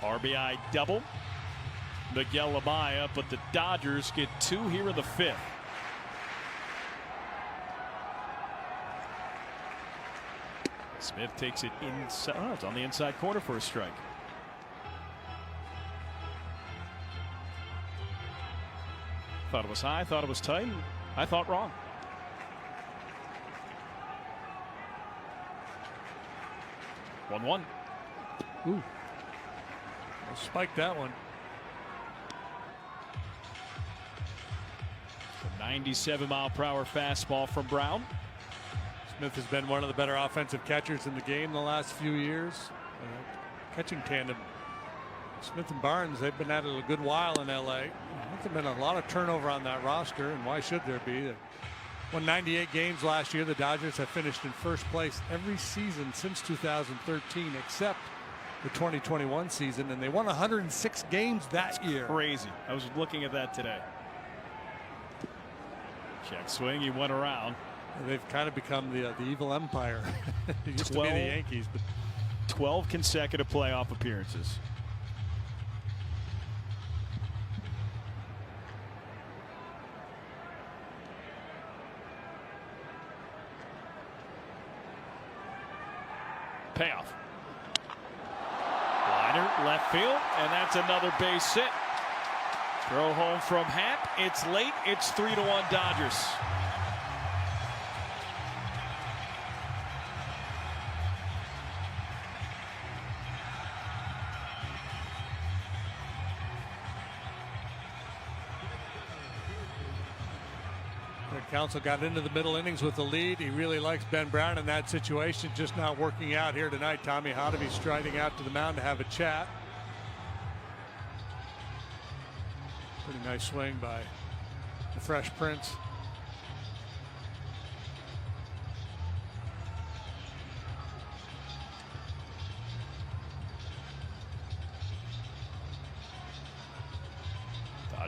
RBI double. Miguel Amaya, but the Dodgers get 2 here in the 5th. Smith takes it inside. Oh, it's on the inside corner for a strike. Thought it was high, thought it was tight. I thought wrong. One. Ooh. We'll spike that one. A 97-mile-per-hour fastball from Brown. Smith has been one of the better offensive catchers in the game the last few years. Catching tandem. Smith and Barnes, they've been at it a good while in LA. There's been a lot of turnover on that roster, and why should there be? Won 98 games last year. The Dodgers have finished in first place every season since 2013 except the 2021 season, and they won 106 games that year. Crazy. I was looking at that today. Check swing. He went around. And they've kind of become the evil empire. It used to be the Yankees, but 12 consecutive playoff appearances. Payoff. Liner left field, and that's another base hit. Throw home from Happ. It's late. It's 3-1 Dodgers. Council got into the middle innings with the lead. He really likes Ben Brown in that situation. Just not working out here tonight. Tommy Hotovy striding out to the mound to have a chat. Pretty nice swing by the Fresh Prince.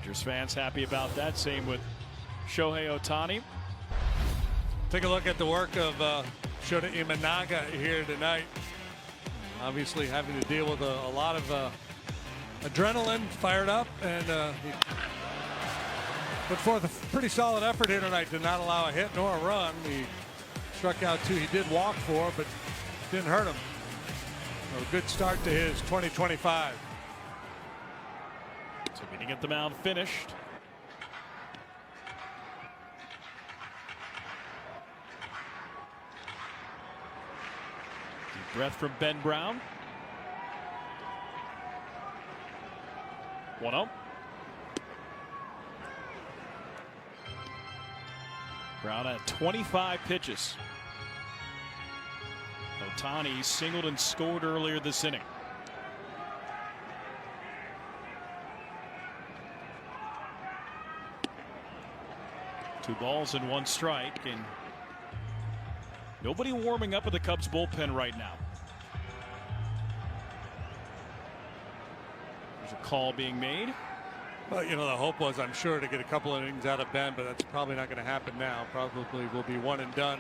Dodgers fans happy about that. Same with Shohei Ohtani. Take a look at the work of Shota Imanaga here tonight. Obviously having to deal with a lot of adrenaline, fired up, and he put forth a pretty solid effort here tonight. Did not allow a hit nor a run. He struck out 2. He did walk 4, but didn't hurt him. So a good start to his 2025. So getting at the mound finished. Deep breath from Ben Brown. 1-0. Brown at 25 pitches. Ohtani singled and scored earlier this inning. Two balls and 1 strike, and nobody warming up with the Cubs bullpen right now. There's a call being made. Well, you know, the hope was, I'm sure, to get a couple of innings out of Ben, but that's probably not going to happen now. Probably will be 1 and done.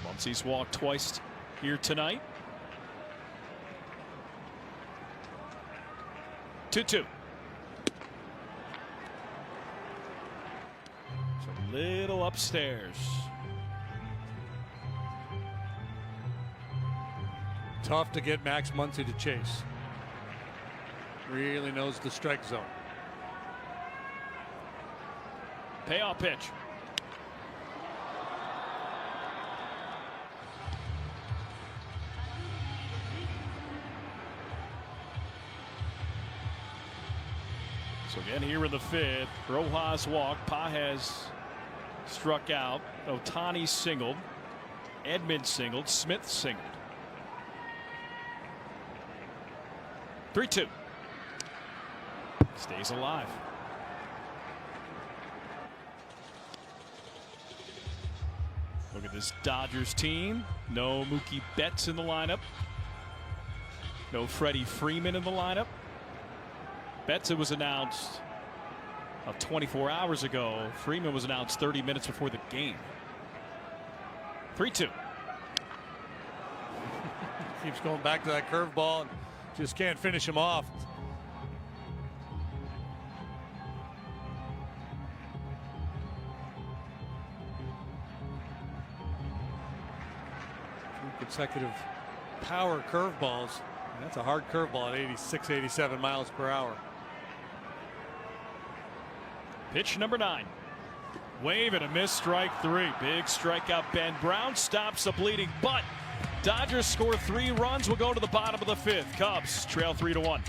Muncy's walked twice here tonight. 2-2. It's a little upstairs. Tough to get Max Muncy to chase. Really knows the strike zone. Payoff pitch. So again here in the 5th, Rojas walked, Pages struck out, Ohtani singled, Edmonds singled, Smith singled. 3-2. Stays alive. Look at this Dodgers team. No Mookie Betts in the lineup. No Freddie Freeman in the lineup. Betts, it was announced 24 hours ago. Freeman was announced 30 minutes before the game. 3-2. Keeps going back to that curveball and just can't finish him off. Consecutive power curveballs. That's a hard curveball at 86, 87 miles per hour. Pitch number 9. Wave and a miss, strike 3. Big strikeout. Ben Brown stops the bleeding butt. Dodgers score 3 runs. We'll go to the bottom of the 5th. Cubs trail 3-1.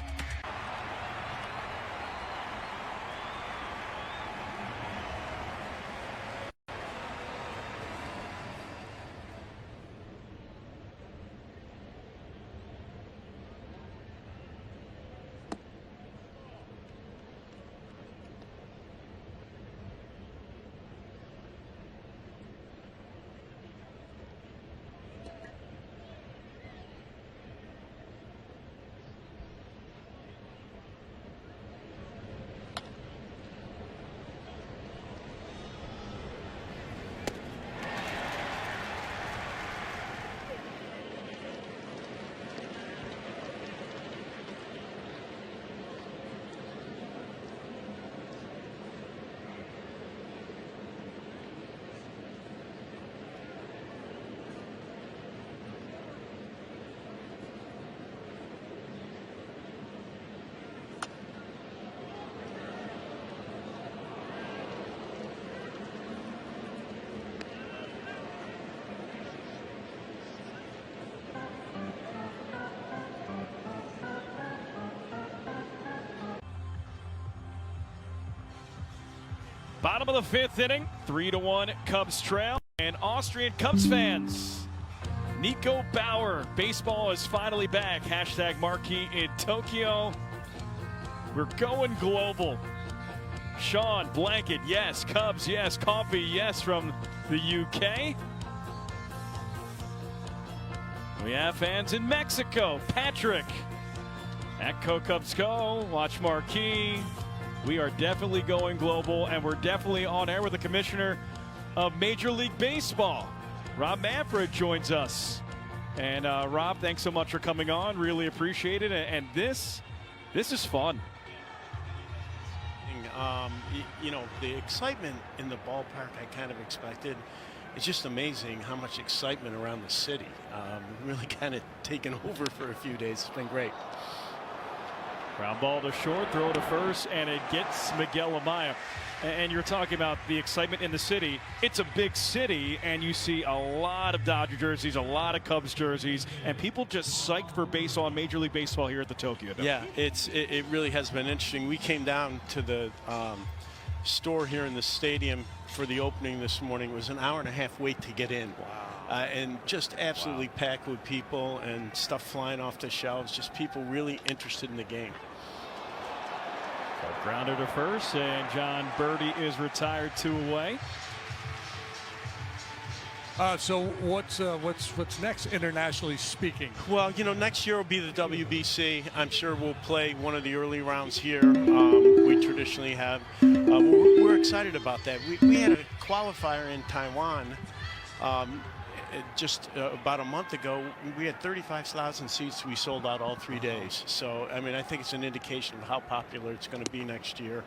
Bottom of the 5th inning, 3-1 Cubs trail. And Austrian Cubs fans, Nico Bauer, baseball is finally back. Hashtag marquee in Tokyo. We're going global. Sean, blanket, yes. Cubs, yes. Coffee, yes, from the UK. We have fans in Mexico. Patrick at Co-Cubs Go. Watch Marquee. We are definitely going global, and we're definitely on air with the commissioner of Major League Baseball. Rob Manfred joins us. And Rob, thanks so much for coming on. Really appreciate it. And this is fun. You know, the excitement in the ballpark I kind of expected. It's just amazing how much excitement around the city. Really kind of taken over for a few days. It's been great. Ground ball to short, throw to first, and it gets Miguel Amaya. And you're talking about the excitement in the city. It's a big city, and you see a lot of Dodger jerseys, a lot of Cubs jerseys, and people just psyched for baseball, Major League Baseball here at the Tokyo Dome. Yeah, it really has been interesting. We came down to the store here in the stadium for the opening this morning. It was an hour-and-a-half wait to get in. Wow. And just absolutely packed with people and stuff flying off the shelves, just people really interested in the game. Grounder to first, and John Birdie is retired, 2 away. So what's next, internationally speaking? Well, you know, next year will be the WBC. I'm sure we'll play one of the early rounds here. We traditionally have. We're excited about that. We had a qualifier in Taiwan just about a month ago. We had 35,000 seats. We sold out all 3 days. So, I mean, I think it's an indication of how popular it's going to be next year.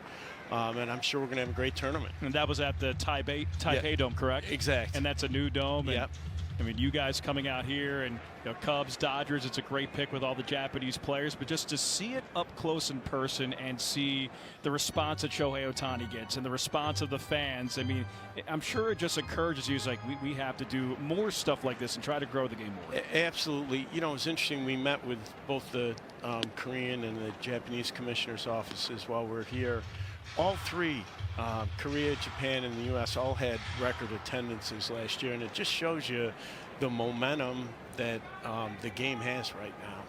And I'm sure we're going to have a great tournament. And that was at the Taipei Dome, correct? Exactly. And that's a new dome. And, yep. I mean, you guys coming out here, and you know, Cubs, Dodgers, it's a great pick with all the Japanese players. But just to see it up close in person and see the response that Shohei Ohtani gets and the response of the fans, I mean, I'm sure it just encourages you. It's like we have to do more stuff like this and try to grow the game more. Absolutely. You know, it's interesting. We met with both the Korean and the Japanese commissioner's offices while we're here. All three, Korea, Japan, and the U.S. all had record attendances last year, and it just shows you the momentum that the game has right now.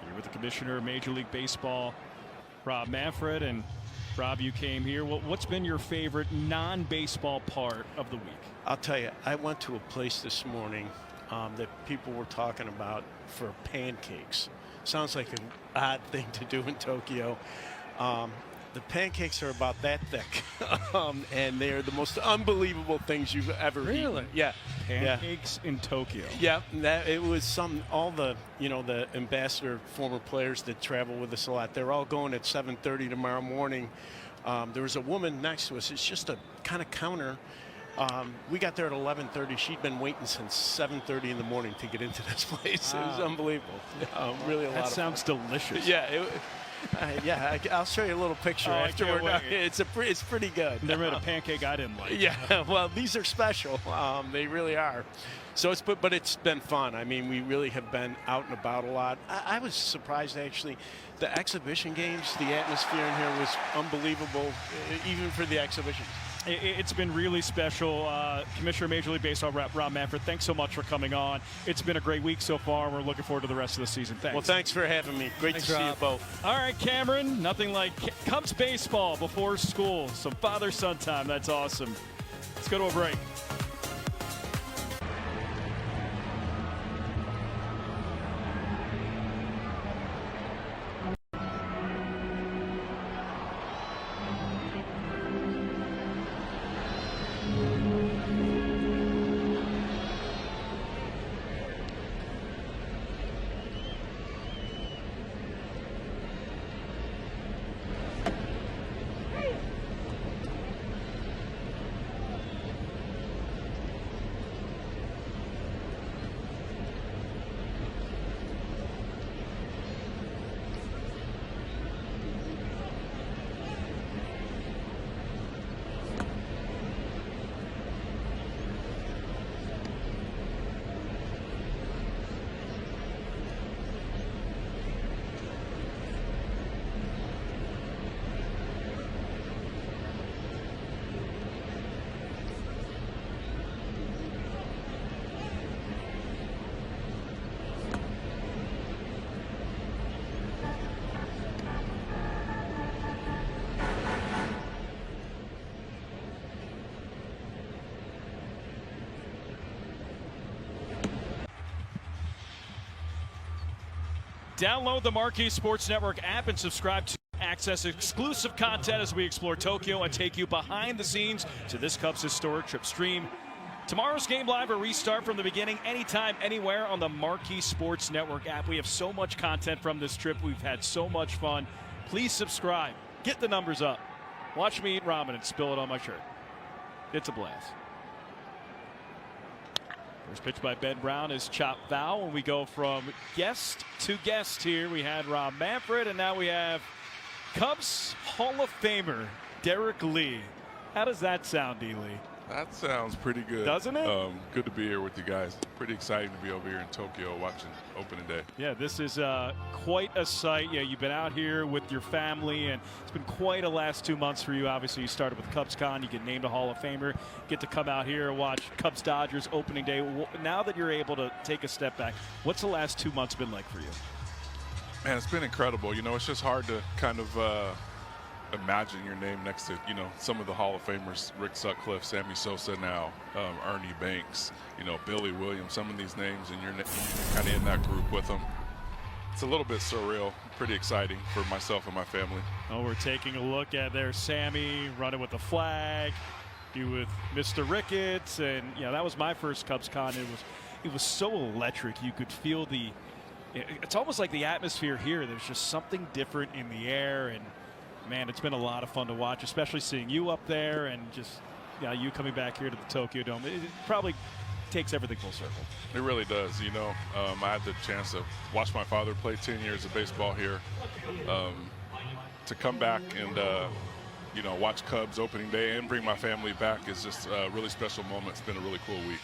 You're with the commissioner of Major League Baseball, Rob Manfred. And Rob, you came here. What's been your favorite non-baseball part of the week? I'll tell you, I went to a place this morning that people were talking about for pancakes. Sounds like an odd thing to do in Tokyo. The pancakes are about that thick, and they're the most unbelievable things you've ever eaten. Yeah, pancakes in Tokyo. Yeah, it was all the the ambassador former players that travel with us a lot. They're all going at 7:30 tomorrow morning. There was a woman next to us. It's just a kind of counter. We got there at 11:30. She'd been waiting since 7:30 in the morning to get into this place. Wow. It was unbelievable. Really a lot. That sounds delicious. Yeah. Yeah, I'll show you a little picture afterward. It's pretty good. Never had a pancake I didn't like. Yeah, well, these are special. They really are. So but it's been fun. I mean, we really have been out and about a lot. I was surprised, actually. The exhibition games, the atmosphere in here was unbelievable, even for the exhibitions. It's been really special. Commissioner of Major League Baseball, Rob Manfred, thanks so much for coming on. It's been a great week so far. We're looking forward to the rest of the season. Thanks. Well, thanks for having me. Great to see you both. All right, Cameron, nothing like Cubs baseball before school. Some father-son time. That's awesome. Let's go to a break. Download the Marquee Sports Network app and subscribe to access exclusive content as we explore Tokyo and take you behind the scenes to this Cubs historic trip. Stream tomorrow's game live or restart from the beginning, anytime, anywhere on the Marquee Sports Network app. We have so much content from this trip. We've had so much fun. Please subscribe. Get the numbers up. Watch me eat ramen and spill it on my shirt. It's a blast. First pitch by Ben Brown is chopped foul, and we go from guest to guest here. We had Rob Manfred, and now we have Cubs Hall of Famer Derek Lee. How does that sound, D. Lee? That sounds pretty good. Doesn't it? Good to be here with you guys. Pretty exciting to be over here in Tokyo watching opening day. Yeah, this is quite a sight. Yeah, you've been out here with your family, and it's been quite a last 2 months for you. Obviously, you started with CubsCon. You get named a Hall of Famer. Get to come out here and watch Cubs-Dodgers opening day. Now that you're able to take a step back, what's the last 2 months been like for you? Man, it's been incredible. You know, it's just hard to kind of imagine your name next to, you know, some of the Hall of Famers, Rick Sutcliffe, Sammy Sosa now, Ernie Banks, you know, Billy Williams, some of these names, and you're kind of in that group with them. It's a little bit surreal, pretty exciting for myself and my family. Oh, we're taking a look at there, Sammy running with the flag, you with Mr. Ricketts, and yeah, that was my first CubsCon. It was so electric. You could feel it's almost like the atmosphere here. There's just something different in the air, and man, it's been a lot of fun to watch, especially seeing you up there and just you coming back here to the Tokyo Dome. It probably takes everything full circle. It really does. You know, I had the chance to watch my father play 10 years of baseball here. To come back and, you know, watch Cubs opening day and bring my family back is just a really special moment. It's been a really cool week.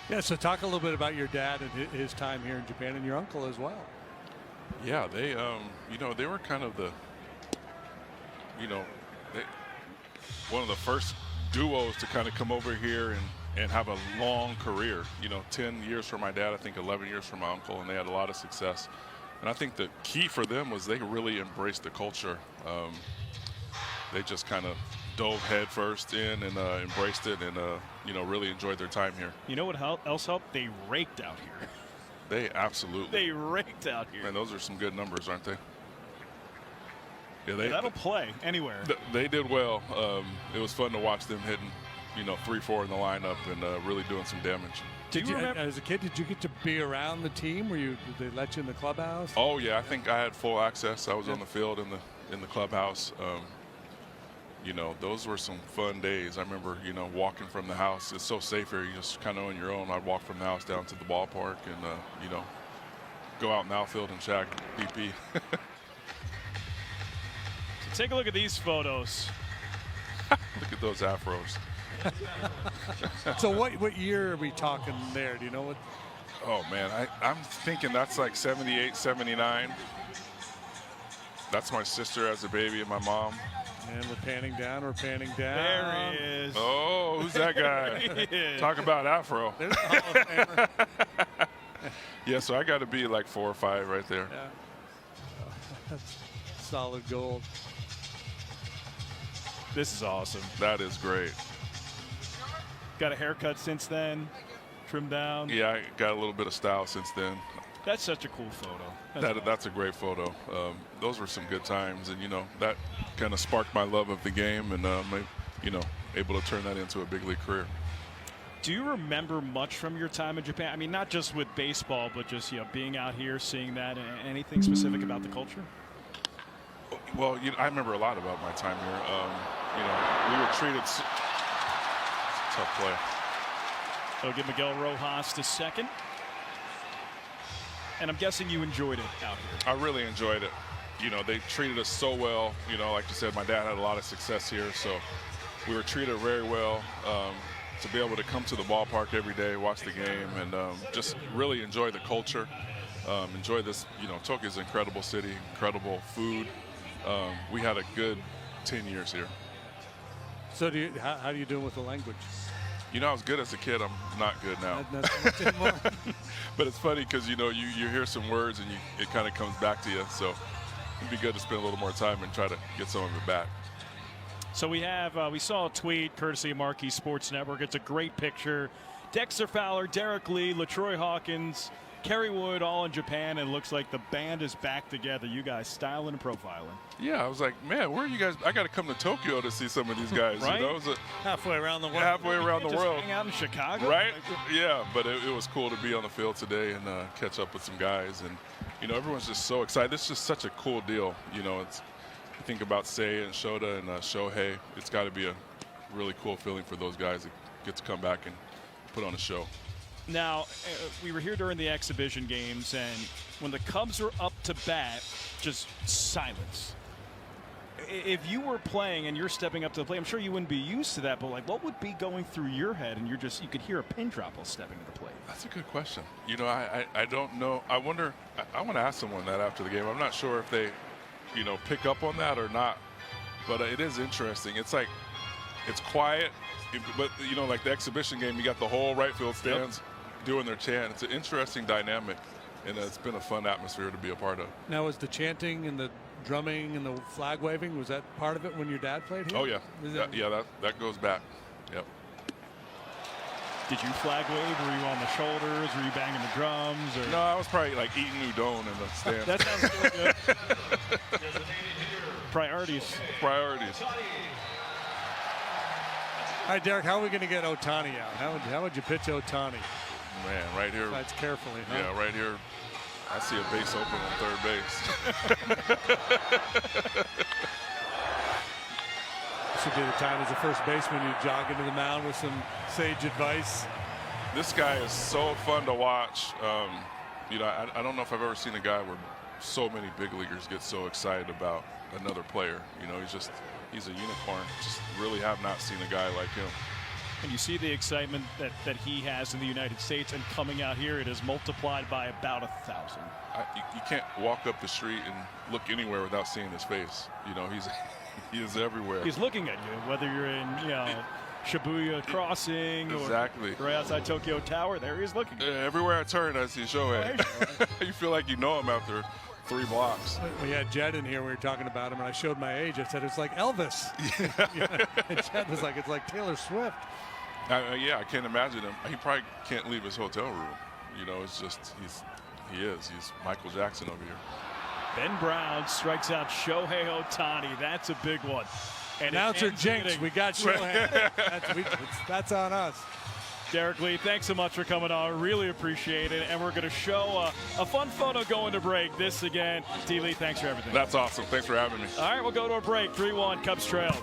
Yeah, so talk a little bit about your dad and his time here in Japan, and your uncle as well. Yeah, they, you know, they were kind of the, you know, one of the first duos to kind of come over here and have a long career. You know, 10 years for my dad, I think 11 years for my uncle, and they had a lot of success. And I think the key for them was they really embraced the culture. They just kind of dove headfirst in and embraced it, and you know, really enjoyed their time here. You know what else helped? They raked out here. They absolutely. They raked out here. Man, those are some good numbers, aren't they? Yeah, that'll play anywhere. They did well. It was fun to watch them hitting, you know, 3-4 in the lineup and really doing some damage. Did you as a kid, did you get to be around the team? Did they let you in the clubhouse? Oh yeah, I think I had full access. I was on the field in the clubhouse. You know, those were some fun days. I remember, you know, walking from the house. It's so safe here. You're just kind of on your own. I'd walk from the house down to the ballpark and, you know, go out in the outfield and shag BP. Take a look at these photos. Look at those afros. So what year are we talking there? Do you know what? Oh, man, I'm thinking that's like 78, 79. That's my sister as a baby and my mom. And we're panning down. We're panning down. There he is. Oh, who's that guy? Talk about afro. There's the Hall of Famer. Yeah, so I got to be like 4 or 5 right there. Yeah. That's solid gold. This is awesome. That is great. Got a haircut since then, trimmed down. Yeah, I got a little bit of style since then. That's such a cool photo. That's a great photo. Those were some good times, and you know, that kind of sparked my love of the game, and you know, able to turn that into a big league career. Do you remember much from your time in Japan? I mean, not just with baseball, but just, you know, being out here, seeing that. Anything specific about the culture? Well, you know, I remember a lot about my time here. You know, we were treated. Tough play. They'll get Miguel Rojas to second. And I'm guessing you enjoyed it out here. I really enjoyed it. You know, they treated us so well. You know, like you said, my dad had a lot of success here, so we were treated very well. To be able to come to the ballpark every day, watch the game, and just really enjoy the culture. Enjoy this. You know, Tokyo's an incredible city, incredible food. We had a good 10 years here. So how do you do with the language? You know, I was good as a kid. I'm not good now. Not so much anymore. But it's funny because, you know, you hear some words and it kind of comes back to you. So it'd be good to spend a little more time and try to get some of it back. So we saw a tweet courtesy of Marquee Sports Network. It's a great picture. Dexter Fowler, Derek Lee, LaTroy Hawkins, Kerry Wood all in Japan, and it looks like the band is back together. You guys styling and profiling. Yeah, I was like, man, where are you guys? I got to come to Tokyo to see some of these guys. Right? You know, it was Halfway around the world. halfway around the Just world. hang out in Chicago, Right? Yeah, but it was cool to be on the field today and catch up with some guys. And, you know, everyone's just so excited. It's just such a cool deal. You know, you think about Seiya and Shota and Shohei. It's got to be a really cool feeling for those guys that get to come back and put on a show. Now, we were here during the exhibition games, and when the Cubs are up to bat, just silence. If you were playing and you're stepping up to the plate, I'm sure you wouldn't be used to that, but like, what would be going through your head? And you could hear a pin drop while stepping to the plate. That's a good question. You know, I don't know. I wonder. I want to ask someone that after the game. I'm not sure if they, you know, pick up on that or not. But it is interesting. It's like, it's quiet, but you know, like the exhibition game, you got the whole right field stands doing their chant. It's an interesting dynamic, and it's been a fun atmosphere to be a part of. Now, was the chanting and the drumming and the flag waving, was that part of it when your dad played here? Oh yeah, that goes back. Yep. Did you flag wave? Were you on the shoulders? Were you banging the drums? Or? No, I was probably like eating udon in the stands. That sounds really good. Priorities. Priorities. All right, Derek, how are we going to get Ohtani out? How would you pitch Ohtani? Man, right here. Besides carefully, huh? Yeah, right here. I see a base open on third base. This would be the time as a first baseman you jog into the mound with some sage advice. This guy is so fun to watch. You know, I don't know if I've ever seen a guy where so many big leaguers get so excited about another player. You know, he's a unicorn. Just really have not seen a guy like him. And you see the excitement that he has in the United States, and coming out here, it is multiplied by about 1,000. You can't walk up the street and look anywhere without seeing his face. You know, he is everywhere. He's looking at you, whether you're in, you know, Shibuya Crossing exactly. or right outside Tokyo Tower. There he is looking. Everywhere I turn, I see Shohei. You feel like you know him after 3 blocks. We had Jed in here. We were talking about him, and I showed my age. I said it's like Elvis. And Jed was like, it's like Taylor Swift. Yeah, I can't imagine him. He probably can't leave his hotel room. You know, it's just he's Michael Jackson over here. Ben Brown strikes out Shohei Ohtani. That's a big one. And announcer jinx. We got Shohei. That's on us. Derek Lee, thanks so much for coming on. Really appreciate it. And we're going to show a fun photo going to break. This again. D. Lee, thanks for everything. That's awesome. Thanks for having me. All right, we'll go to a break. 3-1, Cubs trail.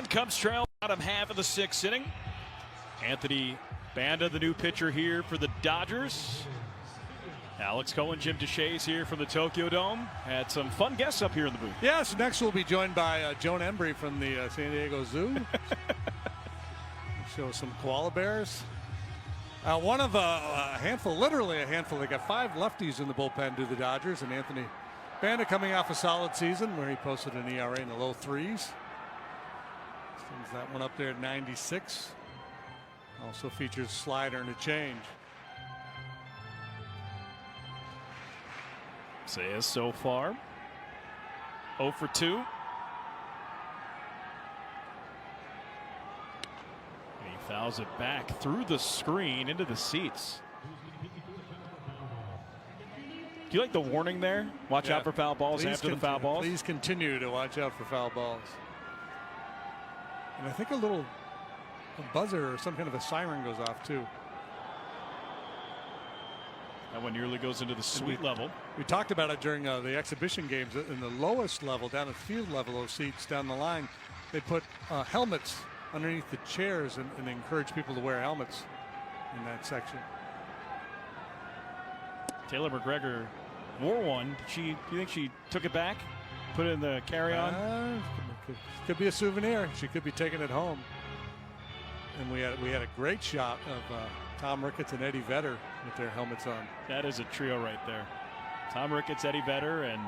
Cubs trail, bottom half of the 6th inning. Anthony Banda, the new pitcher here for the Dodgers. Alex Cohen, Jim Deshaies here from the Tokyo Dome. Had some fun guests up here in the booth. Yes, next we'll be joined by Joan Embry from the San Diego Zoo. Show some koala bears. One of a handful, literally a handful. They got 5 lefties in the bullpen to the Dodgers, and Anthony Banda coming off a solid season where he posted an ERA in the low 3s. Sends that one up there at 96. Also features slider and a change. Says so far 0 for 2. And he fouls it back through the screen into the seats. Do you like the warning there? Watch out for foul balls after the foul balls. Please continue to watch out for foul balls. And I think a buzzer or some kind of a siren goes off too. That one nearly goes into the suite level. We talked about it during the exhibition games. In the lowest level, down at field level, those seats down the line, they put helmets underneath the chairs and they encourage people to wear helmets in that section. Taylor McGregor wore one. Do you think she took it back? Put it in the carry-on? Could be a souvenir. She could be taking it home. And we had a great shot of Tom Ricketts and Eddie Vedder with their helmets on. That is a trio right there. Tom Ricketts, Eddie Vedder, and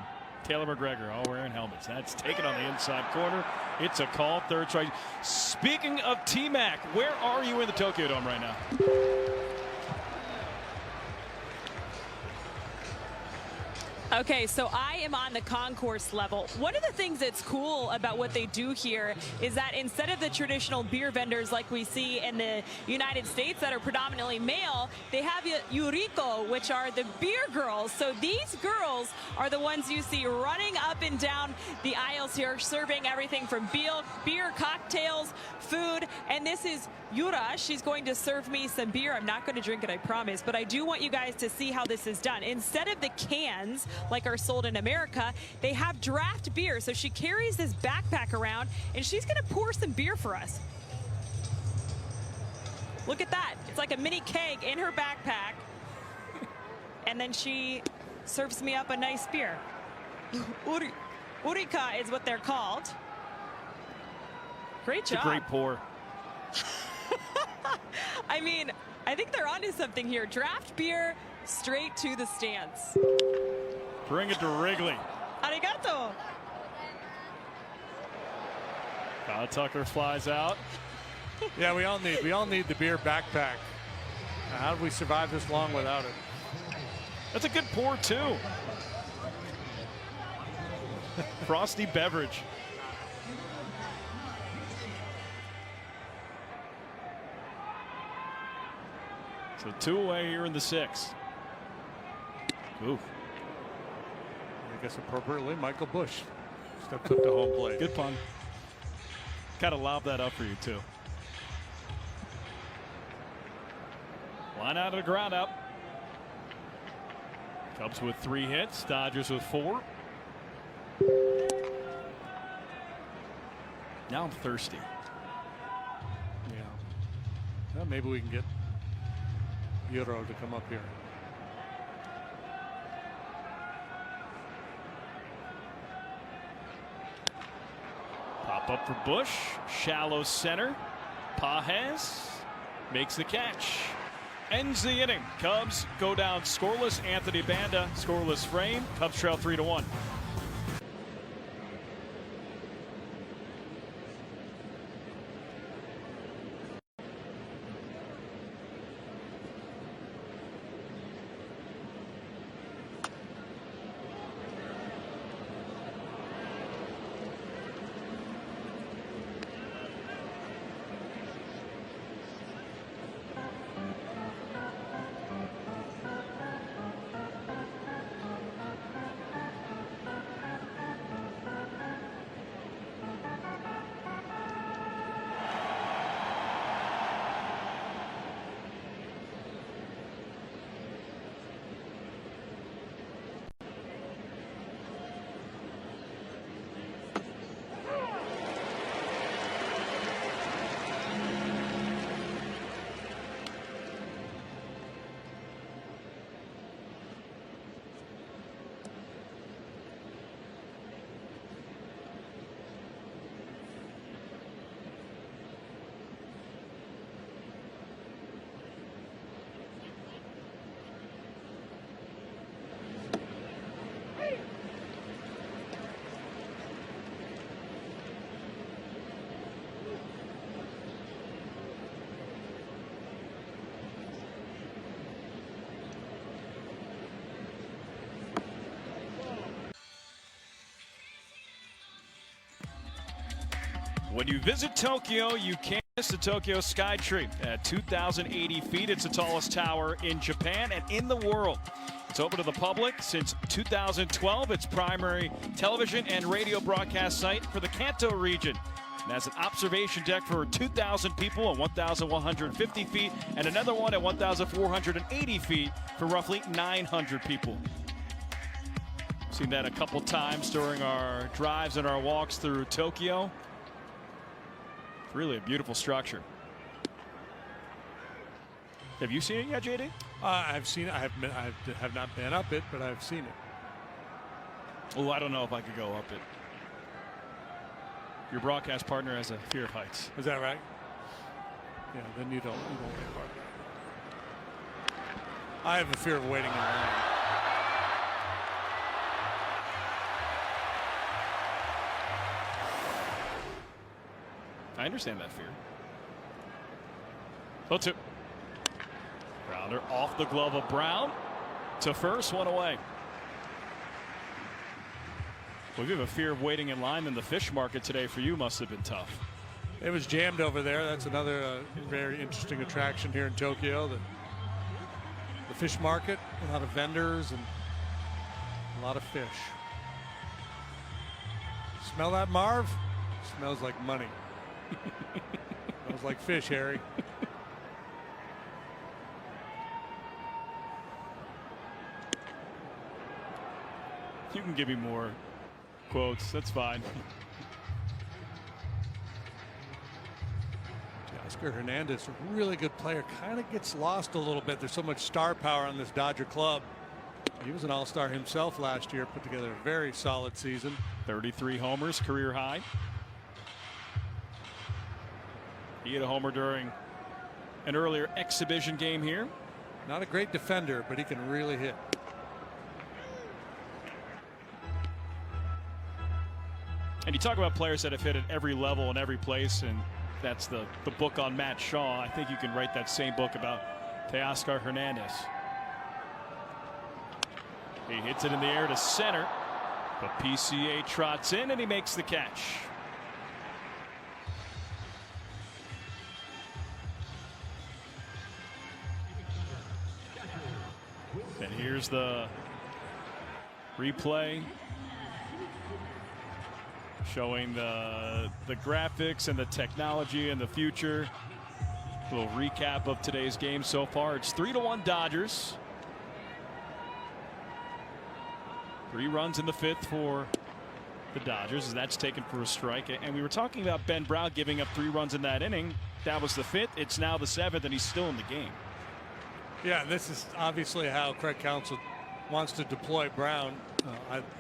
Taylor McGregor all wearing helmets. That's taken on the inside corner. It's a call, third strike. Speaking of T-Mac, where are you in the Tokyo Dome right now? Okay, so I am on the concourse level. One of the things that's cool about what they do here is that instead of the traditional beer vendors like we see in the United States that are predominantly male, they have Yuriko, which are the beer girls. So these girls are the ones you see running up and down the aisles here, serving everything from beer, cocktails, food. And this is Yura. She's going to serve me some beer. I'm not going to drink it, I promise, but I do want you guys to see how this is done. Instead of the cans like are sold in America, they have draft beer. So she carries this backpack around and she's going to pour some beer for us. Look at that. It's like a mini keg in her backpack. And then she serves me up a nice beer. Urika is what they're called. Great job. It's a great pour. I mean, I think they're onto something here. Draft beer straight to the stands. Bring it to Wrigley. Arigato. Kyle Tucker flies out. Yeah, we all need the beer backpack. How do we survive this long without it? That's a good pour too. Frosty beverage. So 2 away here in the 6th. Ooh. I guess appropriately, Michael Busch steps up to home plate. Good pun. Gotta lob that up for you too. Line out of the ground up. Cubs with 3 hits, Dodgers with 4. Now I'm thirsty. Yeah. Well, maybe we can get Euro to come up here. Pop up for Bush. Shallow center. Pages makes the catch. Ends the inning. Cubs go down scoreless. Anthony Banda scoreless frame. Cubs trail 3-1. When you visit Tokyo, you can't miss the Tokyo Sky Tree. At 2,080 feet, it's the tallest tower in Japan and in the world. It's open to the public since 2012. It's primary television and radio broadcast site for the Kanto region. It has an observation deck for 2,000 people at 1,150 feet and another one at 1,480 feet for roughly 900 people. Seen that a couple times during our drives and our walks through Tokyo. Really a beautiful structure. Have you seen it yet, JD? I've seen it. I have not been up it, but I've seen it. Oh, I don't know if I could go up it. Your broadcast partner has a fear of heights. Is that right? Yeah, then you don't worry about it. I have a fear of waiting in line. I understand that fear. 0-2. Grounder off the glove of Brown to first, one away. Well, if you have a fear of waiting in line, then the fish market today for you must have been tough. It was jammed over there. That's another very interesting attraction here in Tokyo. The fish market, a lot of vendors and a lot of fish. Smell that, Marv? Smells like money. Smells like fish, Harry. You can give me more quotes. That's fine. Oscar Hernandez, a really good player, kind of gets lost a little bit. There's so much star power on this Dodger club. He was an all-star himself last year, put together a very solid season. 33 homers, career high. He hit a homer during an earlier exhibition game here. Not a great defender, but he can really hit. And you talk about players that have hit at every level and every place, and that's the book on Matt Shaw. I think you can write that same book about Teoscar Hernandez. He hits it in the air to center, but PCA trots in and he makes the catch. And here's the replay showing the graphics and the technology and the future. A little recap of today's game so far. It's 3-1 Dodgers. 3 runs in the 5th for the Dodgers, and that's taken for a strike. And we were talking about Ben Brown giving up 3 runs in that inning. That was the 5th. It's now the 7th, and he's still in the game. Yeah, this is obviously how Craig Counsell wants to deploy Brown.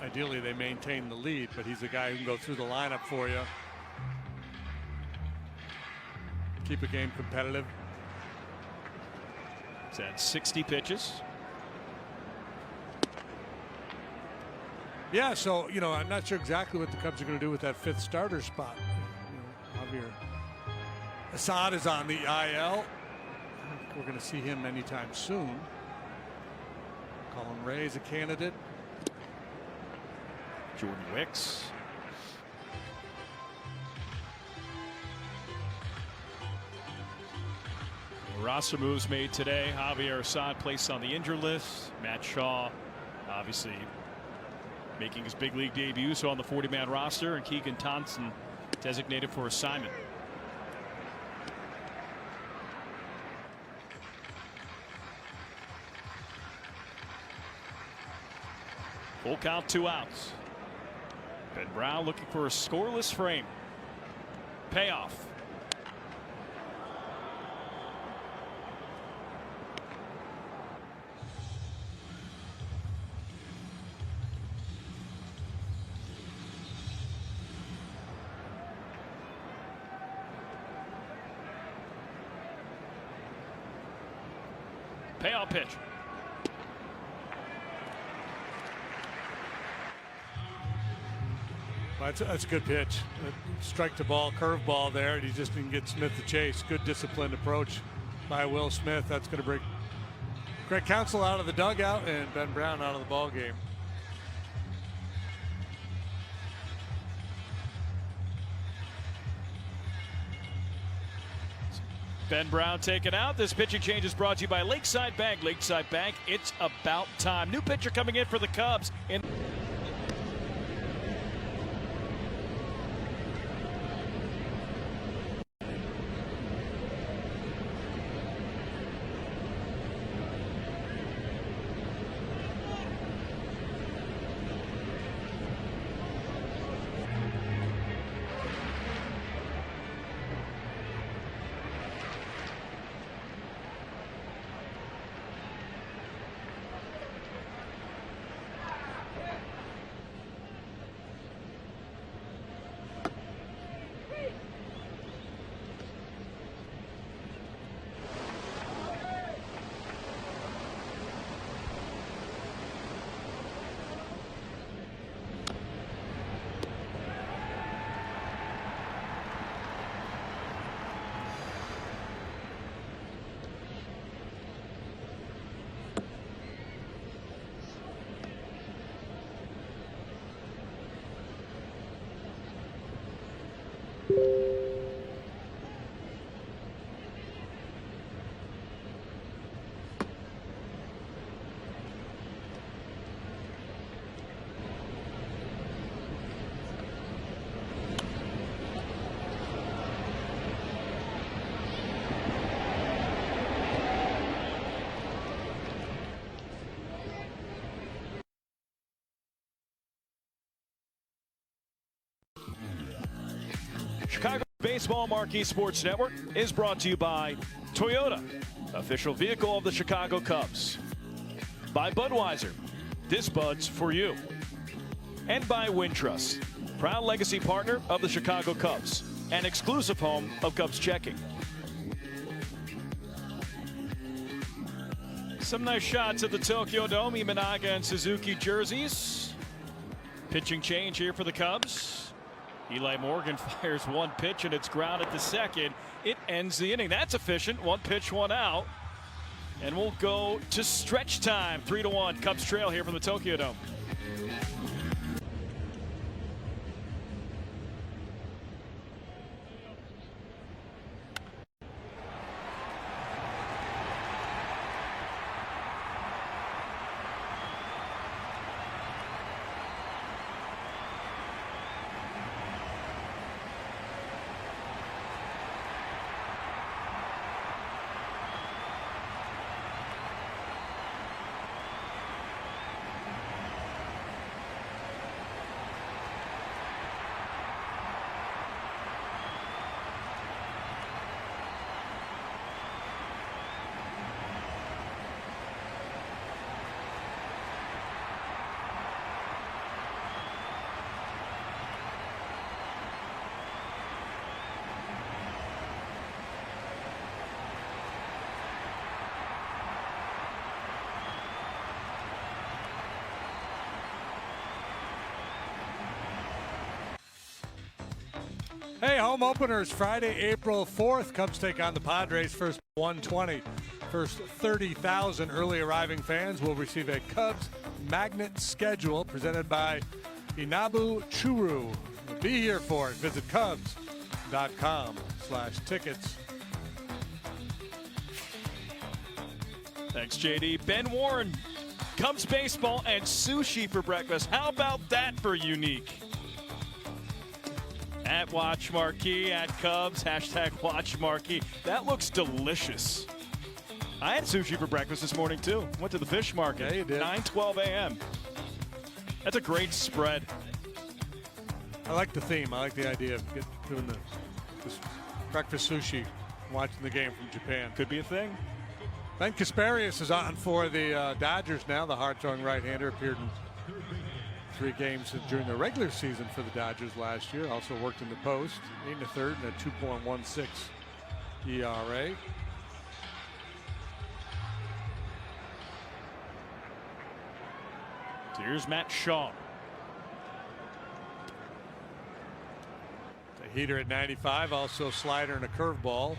Ideally, they maintain the lead, but he's a guy who can go through the lineup for you. Keep a game competitive. He's had 60 pitches. Yeah, so, I'm not sure exactly what the Cubs are going to do with that 5th starter spot. Javier Assad is on the IL. I don't think we're going to see him anytime soon. Colin Ray is a candidate. Jordan Wicks. Roster moves made today. Javier Assad placed on the injured list. Matt Shaw obviously making his big league debut, so on the 40-man roster, and Keegan Thompson designated for assignment. Full count, 2 outs. Ben Brown looking for a scoreless frame. Payoff. Payoff pitch. That's a good pitch. Strike to ball, curve ball there, and he just didn't get Smith to chase. Good disciplined approach by Will Smith. That's going to bring Craig Counsell out of the dugout and Ben Brown out of the ball game. Ben Brown taken out. This pitching change is brought to you by Lakeside Bank. Lakeside Bank, it's about time. New pitcher coming in for the Cubs. Chicago Baseball Marquee Sports Network is brought to you by Toyota, official vehicle of the Chicago Cubs. By Budweiser, this Bud's for you. And by Wintrust, proud legacy partner of the Chicago Cubs and exclusive home of Cubs checking. Some nice shots at the Tokyo Dome. Imanaga and Suzuki jerseys. Pitching change here for the Cubs. Eli Morgan fires one pitch and it's grounded to second. It ends the inning. That's efficient. One pitch, one out. And we'll go to stretch time. 3-1. Cubs trail here from the Tokyo Dome. Hey, home openers Friday, April 4th. Cubs take on the Padres. First 120. First 30,000 early arriving fans will receive a Cubs magnet schedule presented by Inabu Churu. Be here for it. Visit Cubs.com/tickets. Thanks, JD. Ben Warren, Cubs baseball and sushi for breakfast. How about that for unique? At Watch Marquee, at Cubs, #Watch Marquee. That looks delicious. I had sushi for breakfast this morning, too. Went to the fish market. Yeah, you did. 9:12 a.m. That's a great spread. I like the theme. I like the idea of doing this breakfast sushi, watching the game from Japan. Could be a thing. Ben Kasparius is on for the Dodgers now. The hard-throwing right-hander appeared in 3 games during the regular season for the Dodgers last year. Also worked in the post, 8 1/3 and a 2.16 ERA. So here's Matt Shaw. A heater at 95, also a slider and a curveball.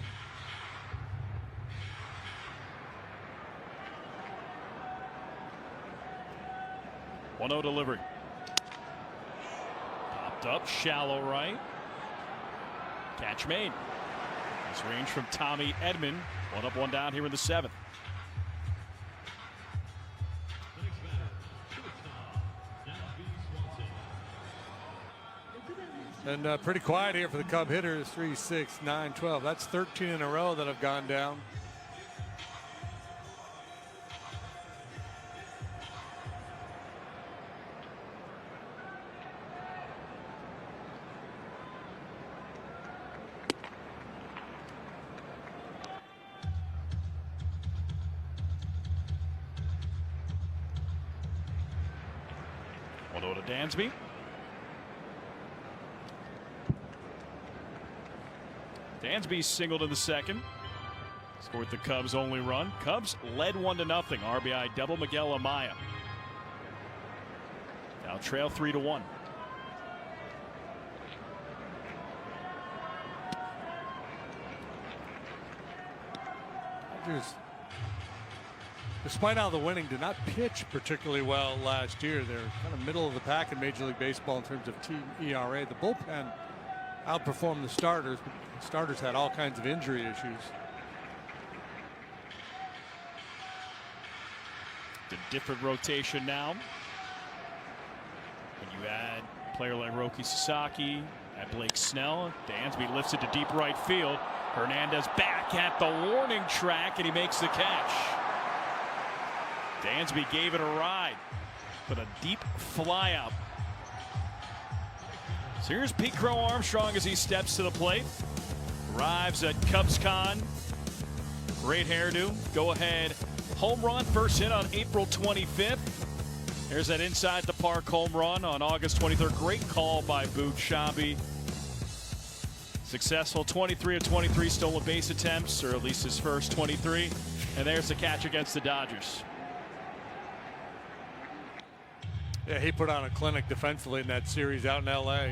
One-0 delivery. Popped up, shallow right. Catch made. Nice range from Tommy Edman. 1 up, 1 down here in the 7th. And pretty quiet here for the Cub hitters. 3, 6, 9, 12. That's 13 in a row that have gone down. One over to Dansby. Dansby singled in the 2nd. Scored the Cubs' only run. Cubs led 1-0. RBI double Miguel Amaya. Now trail 3-1. Dodgers, despite all the winning, did not pitch particularly well last year. They're kind of middle of the pack in Major League Baseball in terms of team ERA. The bullpen outperformed the starters, but the starters had all kinds of injury issues. The different rotation now. When you add a player like Roki Sasaki, add Blake Snell, Dansby lifts it to deep right field. Hernandez back at the warning track, and he makes the catch. Dansby gave it a ride, but a deep fly out. So here's Pete Crow Armstrong as he steps to the plate. Arrives at CubsCon. Great hairdo. Go ahead. Home run, first hit on April 25th. There's that inside the park home run on August 23rd. Great call by Boog Sciambi. Successful 23 of 23 stolen base attempts, or at least his first 23. And there's the catch against the Dodgers. Yeah, he put on a clinic defensively in that series out in LA.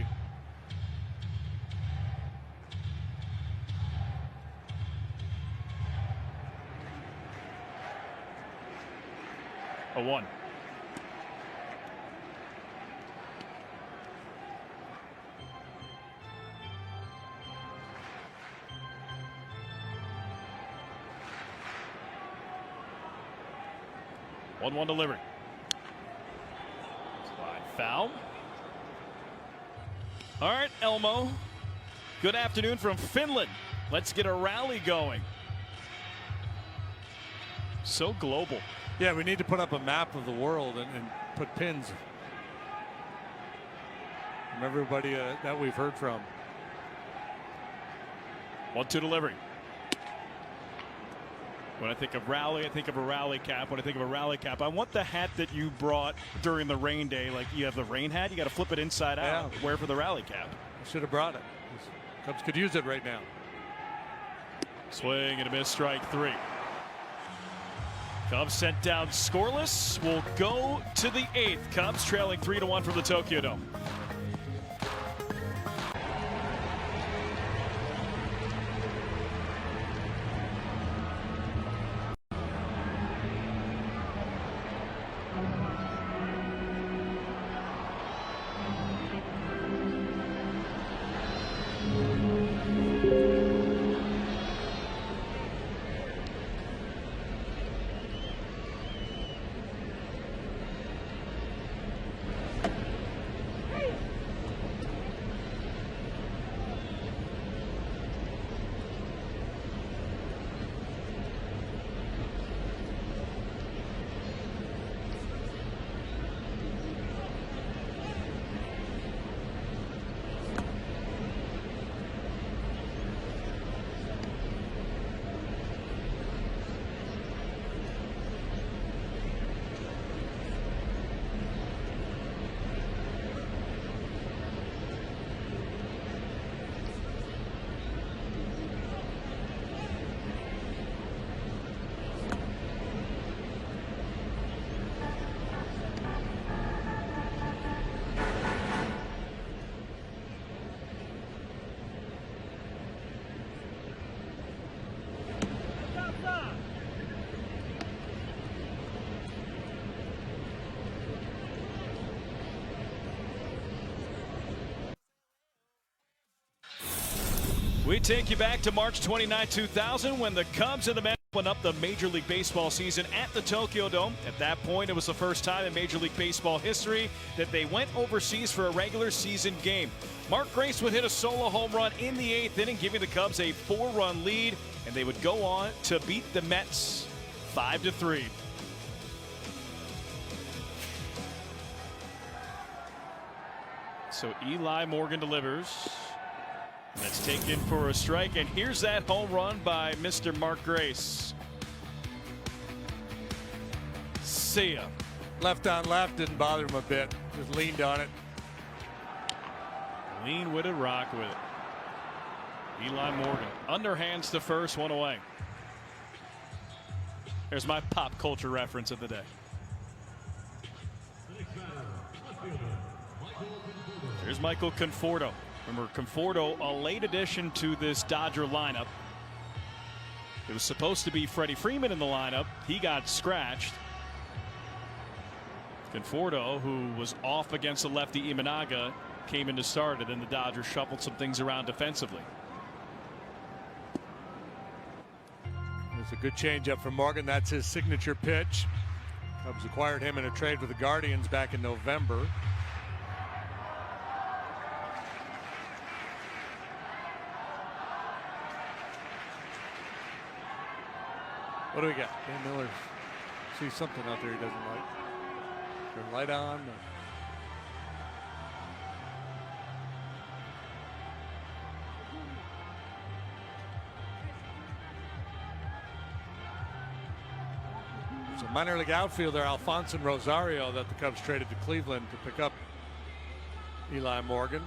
A 1. One delivery. Slide foul. All right, Elmo. Good afternoon from Finland. Let's get a rally going. So global. Yeah, we need to put up a map of the world and put pins from everybody that we've heard from. 1-2 delivery. When I think of rally, I think of a rally cap. When I think of a rally cap, I want the hat that you brought during the rain day. Like you have the rain hat, you got to flip it inside out. Wear for the rally cap. Should have brought it. Cubs could use it right now. Swing and a miss, strike 3. Cubs sent down scoreless. Will go to the 8th. Cubs trailing 3-1 from the Tokyo Dome. We take you back to March 29, 2000, when the Cubs and the Mets opened up the Major League Baseball season at the Tokyo Dome. At that point, it was the first time in Major League Baseball history that they went overseas for a regular season game. Mark Grace would hit a solo home run in the 8th inning, giving the Cubs a 4-run lead, and they would go on to beat the Mets 5-3. So Eli Morgan delivers. That's taken for a strike, and here's that home run by Mr. Mark Grace. See ya. Left on left didn't bother him a bit. Just leaned on it. Lean with it, rock with it. Eli Morgan underhands the first, one away. There's my pop culture reference of the day. Here's Michael Conforto. Remember, Conforto, a late addition to this Dodger lineup. It was supposed to be Freddie Freeman in the lineup. He got scratched. Conforto, who was off against the lefty Imanaga, came in to start it, and the Dodgers shuffled some things around defensively. It's a good changeup from Morgan. That's his signature pitch. Cubs acquired him in a trade with the Guardians back in November. What do we got? Dan Miller sees something out there he doesn't like. Turn the light on. There's a minor league outfielder, Alfonso Rosario, that the Cubs traded to Cleveland to pick up Eli Morgan.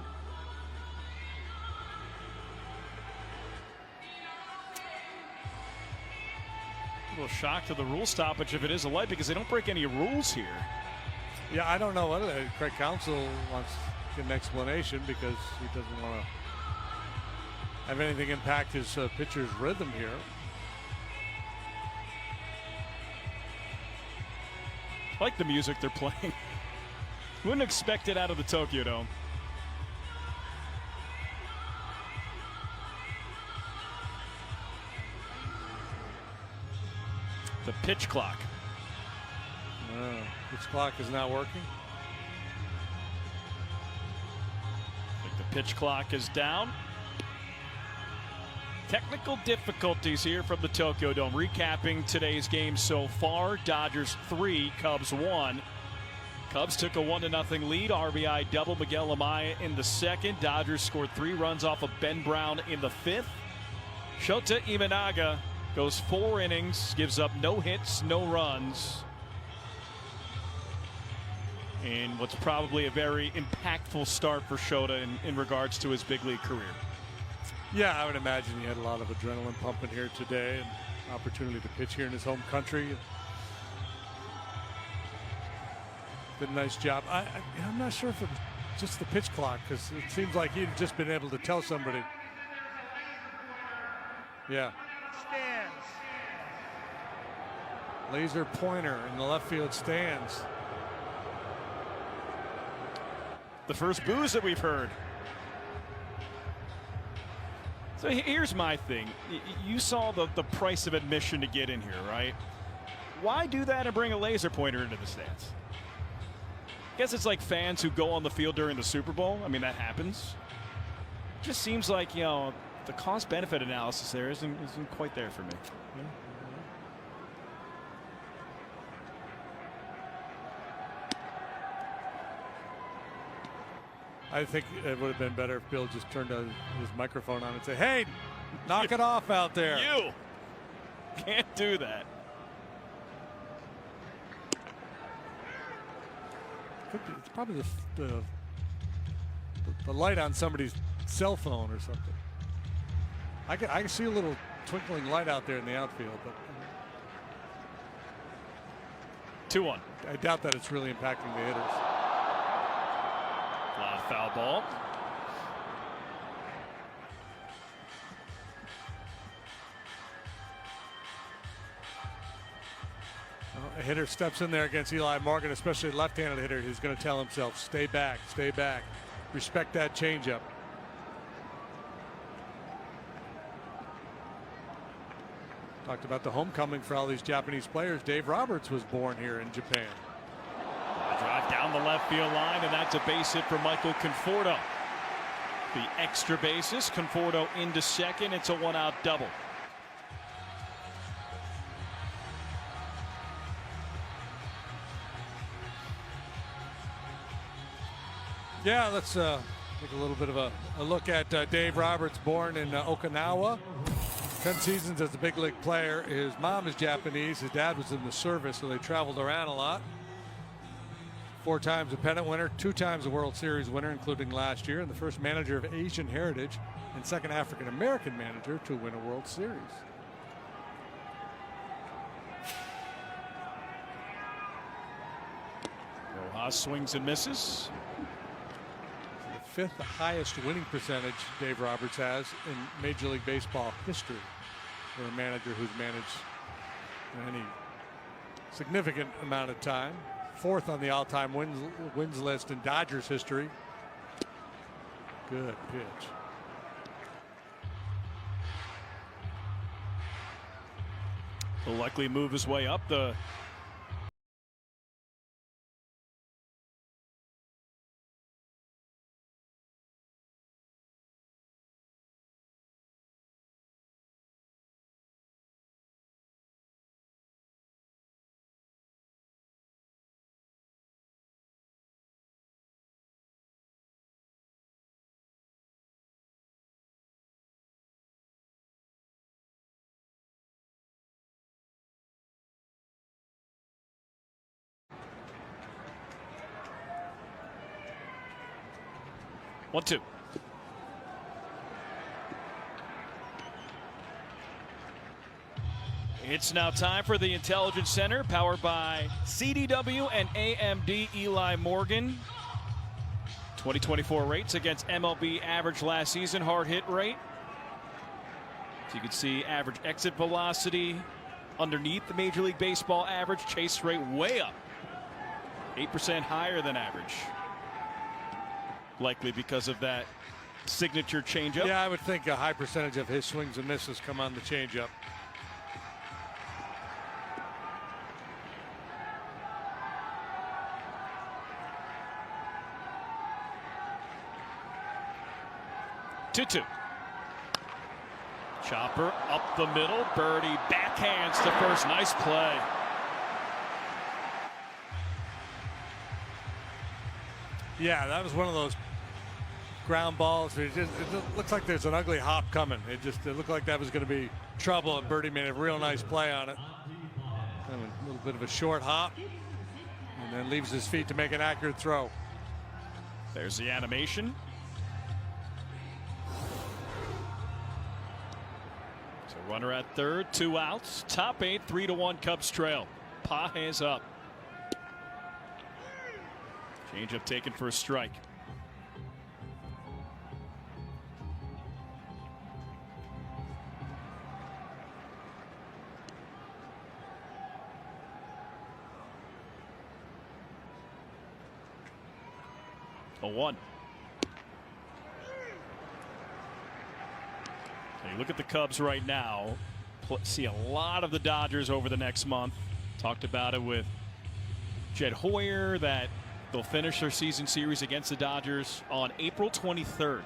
A little shock to the rule stoppage if it is a light, because they don't break any rules here. Yeah, I don't know what Craig Counsell wants to get an explanation, because he doesn't want to have anything impact his pitcher's rhythm here. I like the music they're playing. Wouldn't expect it out of the Tokyo Dome. The pitch clock. Pitch clock is not working. I think the pitch clock is down. Technical difficulties here from the Tokyo Dome. Recapping today's game so far: Dodgers 3, Cubs 1. Cubs took a 1-0 lead. RBI double Miguel Amaya in the second. Dodgers scored 3 runs off of Ben Brown in the 5th. Shota Imanaga goes 4 innings, gives up no hits, no runs, and what's probably a very impactful start for Shota in regards to his big league career. Yeah, I would imagine he had a lot of adrenaline pumping here today, and opportunity to pitch here in his home country. Did a nice job. I'm not sure if it's just the pitch clock, because it seems like he'd just been able to tell somebody. Yeah. Stands. Laser pointer in the left field stands. The first boos that we've heard. So here's my thing. You saw the price of admission to get in here, right? Why do that and bring a laser pointer into the stands? I guess it's like fans who go on the field during the Super Bowl. I mean, that happens. It just seems like, you know, the cost-benefit analysis there isn't quite there for me. I think it would have been better if Bill just turned his microphone on and said, "Hey, knock it off out there." You can't do that. It's probably the light on somebody's cell phone or something. I can see a little twinkling light out there in the outfield, but 2-1. I doubt that it's really impacting the hitters. Loud foul ball. A hitter steps in there against Eli Morgan, especially a left-handed hitter, who's going to tell himself, stay back, respect that changeup. Talked about the homecoming for all these Japanese players. Dave Roberts was born here in Japan. A drive down the left field line, and that's a base hit for Michael Conforto. The extra bases, Conforto into second. It's a one-out double. Yeah, let's take a little bit of a look at Dave Roberts, born in Okinawa. 10 seasons as a big league player. His mom is Japanese. His dad was in the service, so they traveled around a lot. 4 times a pennant winner, 2 times a World Series winner, including last year, and the first manager of Asian heritage and second African-American manager to win a World Series. Rojas swings and misses. The 5th highest winning percentage Dave Roberts has in Major League Baseball history for a manager who's managed any significant amount of time. 4th on the all-time wins list in Dodgers history. Good pitch. Will likely move his way up the one-two. It's now time for the Intelligence Center, powered by CDW and AMD Eli Morgan. 2024 rates against MLB average last season, hard hit rate. So you can see average exit velocity underneath the Major League Baseball average, chase rate way up, 8% higher than average. Likely because of that signature changeup. Yeah, I would think a high percentage of his swings and misses come on the changeup. Two-two. Chopper up the middle. Birdie backhands to first. Nice play. Yeah, that was one of those ground balls. It looks like there's an ugly hop coming. It looked like that was going to be trouble, and Birdie made a real nice play on it. Kind of a little bit of a short hop, and then leaves his feet to make an accurate throw. There's the animation. So runner at third, 2 outs. Top 8, 3-1 Cubs trail. Pages up. Changeup taken for a strike. A 1. So you look at the Cubs right now. See a lot of the Dodgers over the next month. Talked about it with Jed Hoyer that they'll finish their season series against the Dodgers on April 23rd.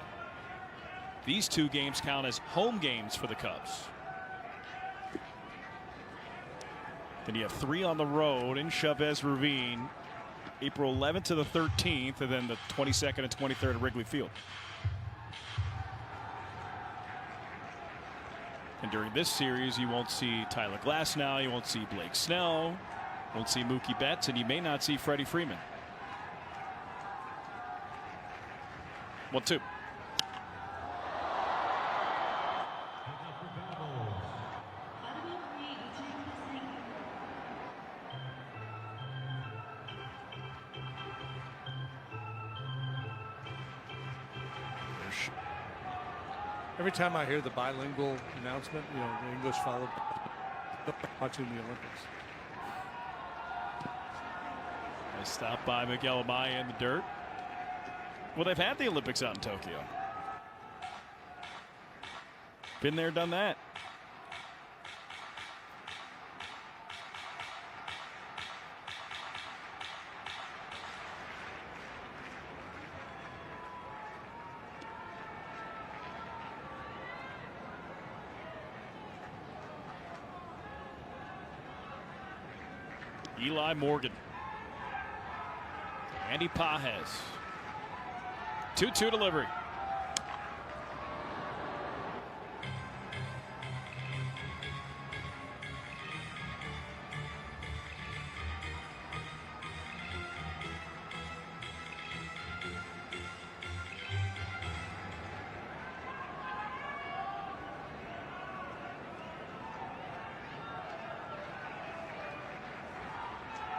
These 2 games count as home games for the Cubs. Then you have 3 on the road in Chavez Ravine, April 11th to the 13th, and then the 22nd and 23rd at Wrigley Field. And during this series, you won't see Tyler Glasnow, you won't see Blake Snell, you won't see Mookie Betts, and you may not see Freddie Freeman. 1-2. Every time I hear the bilingual announcement, you know, the English followed watching the Olympics. Nice stop by Miguel Amaya in the dirt. Well, they've had the Olympics out in Tokyo. Been there, done that. Eli Morgan. Andy Pages. 2-2 delivery.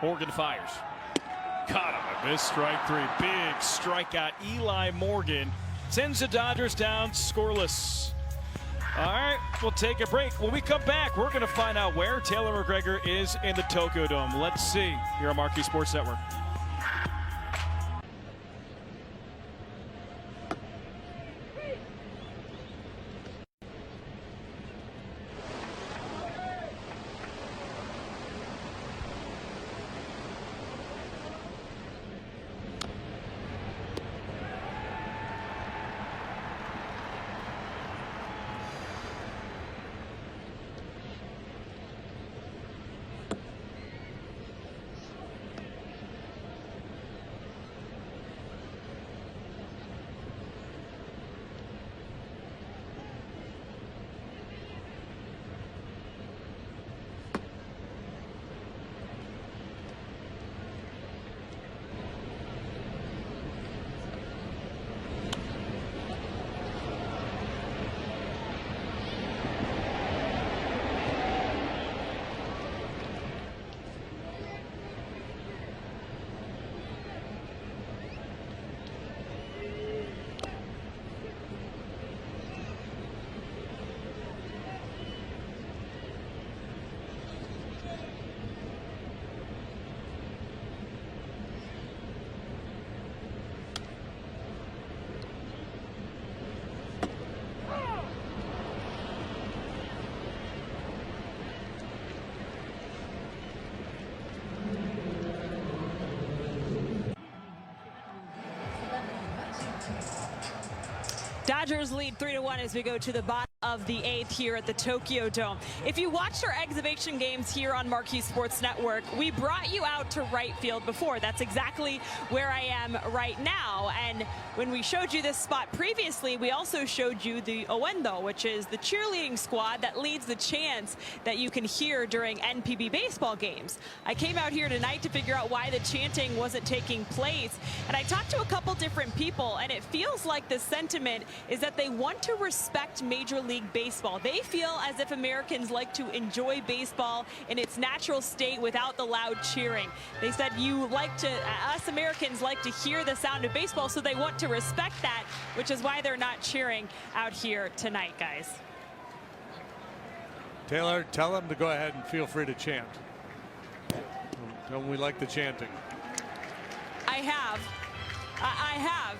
Morgan fires. Caught him. A missed strike three. Big strikeout. Eli Morgan sends the Dodgers down scoreless. All right, we'll take a break. When we come back, we're going to find out where Taylor McGregor is in the Tokyo Dome. Let's see here on Marquee Sports Network. Dodgers lead 3-1 as we go to the bottom of the 8th here at the Tokyo Dome. If you watched our exhibition games here on Marquee Sports Network, we brought you out to right field before. That's exactly where I am right now. And when we showed you this spot previously, we also showed you the Owendo, which is the cheerleading squad that leads the chants that you can hear during NPB baseball games. I came out here tonight to figure out why the chanting wasn't taking place. And I talked to a couple different people, and it feels like the sentiment is that they want to respect Major League Baseball. They feel as if Americans like to enjoy baseball in its natural state without the loud cheering. They said us Americans like to hear the sound of baseball, so they want to respect that, which is why they're not cheering out here tonight, guys. Taylor, tell them to go ahead and feel free to chant. Tell them we like the chanting. I have,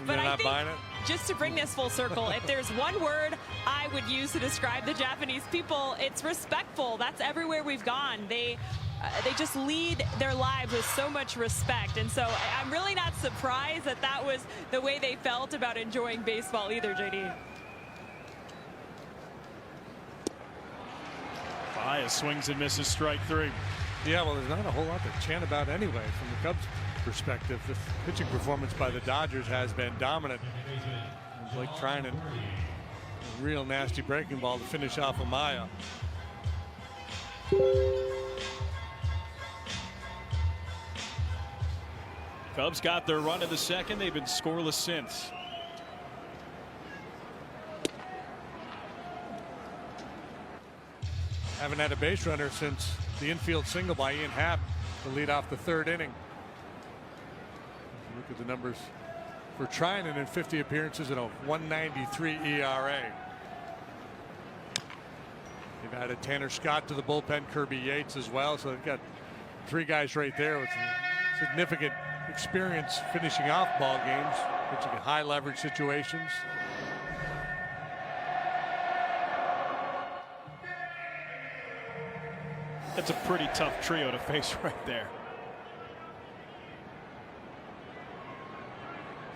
but You're I not think buying it? just to bring this full circle, if there's one word I would use to describe the Japanese people, it's respectful. That's everywhere we've gone. They just lead their lives with so much respect. And so I'm really not surprised that that was the way they felt about enjoying baseball either, JD. Baez swings and misses strike three. Yeah, well, there's not a whole lot to chant about anyway from the Cubs' perspective. The pitching performance by the Dodgers has been dominant. Blake Treinen, a real nasty breaking ball to finish off Amaya. Cubs got their run in the second. They've been scoreless since. Haven't had a base runner since the infield single by Ian Happ to lead off the third inning. Look at the numbers for Treinen in 50 appearances and a 1.93 ERA. They've added Tanner Scott to the bullpen, Kirby Yates as well. So they've got three guys right there with significant experience finishing off ball games, pitching in high leverage situations. That's a pretty tough trio to face right there.